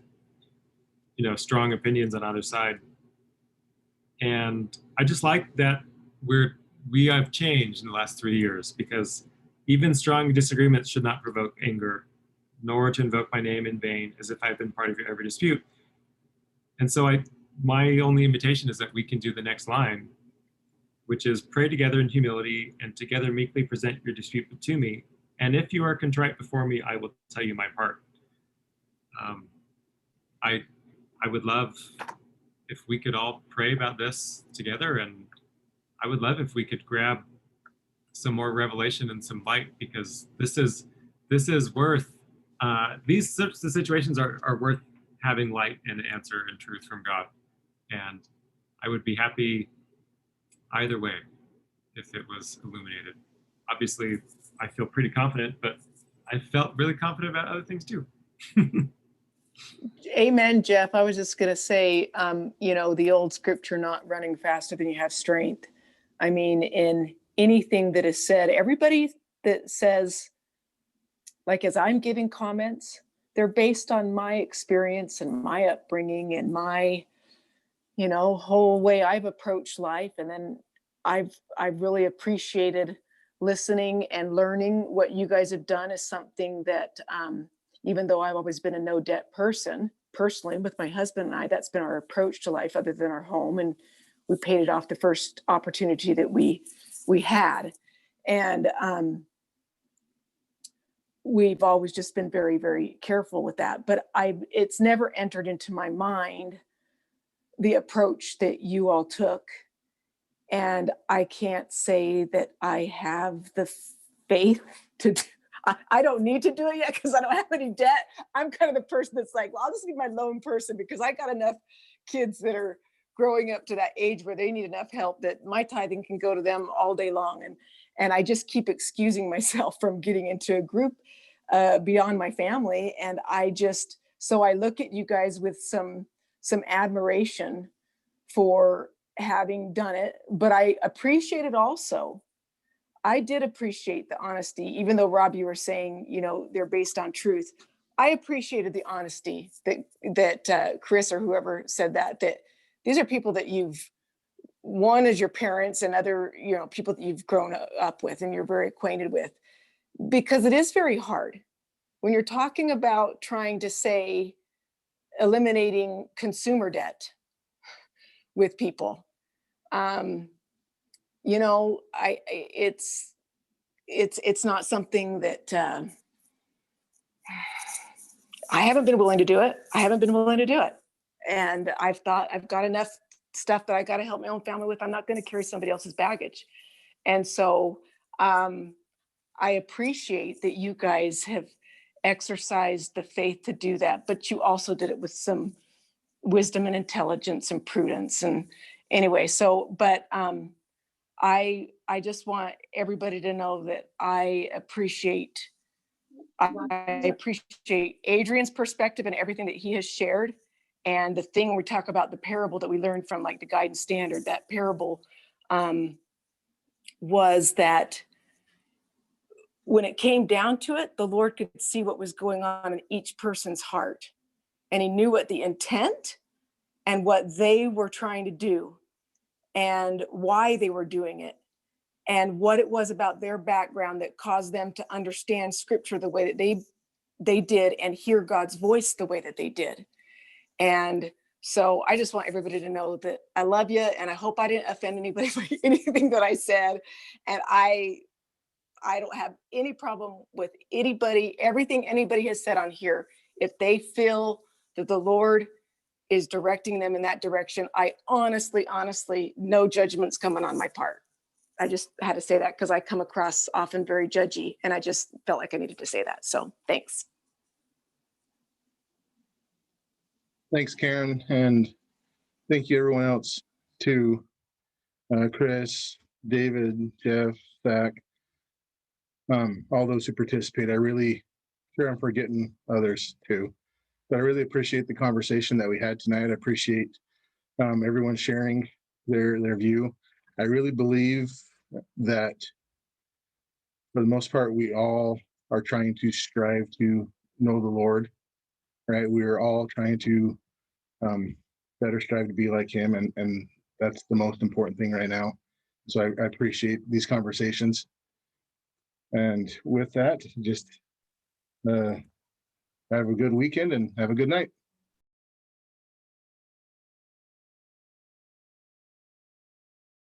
S5: strong opinions on either side. And I just like that we have changed in the last 3 years, because even strong disagreements should not provoke anger, nor to invoke my name in vain, as if I've been part of your every dispute. And so my only invitation is that we can do the next line, which is pray together in humility and together meekly present your dispute to me. And if you are contrite before me, I will tell you my part. I would love if we could all pray about this together, and I would love if we could grab some more revelation and some light, because this is worth, these sorts of situations are worth having light and answer and truth from God. And I would be happy either way if it was illuminated. Obviously, I feel pretty confident, but I felt really confident about other things too.
S16: Amen, Jeff. I was just going to say, you know, the old scripture, not running faster than you have strength. I mean, in anything that is said, everybody that says, like, as I'm giving comments, they're based on my experience and my upbringing and my, you know, whole way I've approached life. And then I've really appreciated listening and learning. What you guys have done is something that, even though I've always been a no debt person, personally with my husband and I, that's been our approach to life other than our home. And we paid it off the first opportunity that we had. And we've always just been very, very careful with that. But it's never entered into my mind the approach that you all took. And I can't say that I have the faith to I don't need to do it yet because I don't have any debt. I'm kind of the person that's like, well, I'll just be my lone person because I got enough kids that are growing up to that age where they need enough help that my tithing can go to them all day long. And I just keep excusing myself from getting into a group beyond my family. And so I look at you guys with some admiration for having done it, but I appreciate it also. I did appreciate the honesty, even though Rob, you were saying, you know, they're based on truth. I appreciated the honesty that Chris or whoever said that these are people that you've, one is your parents and other, you know, people that you've grown up with and you're very acquainted with, because it is very hard when you're talking about trying to say eliminating consumer debt with people. You know, it's not something that I haven't been willing to do it. And I've thought I've got enough stuff that I got to help my own family with. I'm not going to carry somebody else's baggage. And so I appreciate that you guys have exercised the faith to do that, but you also did it with some wisdom and intelligence and prudence. And anyway, but I just want everybody to know that I appreciate Adrian's perspective and everything that he has shared. And the thing we talk about, the parable that we learned from, like, the Guidance Standard, that parable was that when it came down to it, the Lord could see what was going on in each person's heart. And he knew what the intent and what they were trying to do and why they were doing it and what it was about their background that caused them to understand scripture the way that they did and hear God's voice the way that they did. And so I just want everybody to know that I love you, and I hope I didn't offend anybody by anything that I said. And I don't have any problem with everything anybody has said on here. If they feel that the Lord is directing them in that direction, I honestly, no judgments coming on my part. I just had to say that because I come across often very judgy, and I just felt like I needed to say that. So thanks.
S13: Thanks, Karen. And thank you everyone else too. Chris, David, Jeff, Zach, all those who participate. I really, sure I'm forgetting others too, but I really appreciate the conversation that we had tonight. I appreciate everyone sharing their view. I really believe that for the most part, we all are trying to strive to know the Lord, right? We are all trying to better strive to be like him. And that's the most important thing right now. So I appreciate these conversations. And with that, just have a good weekend and have a good night.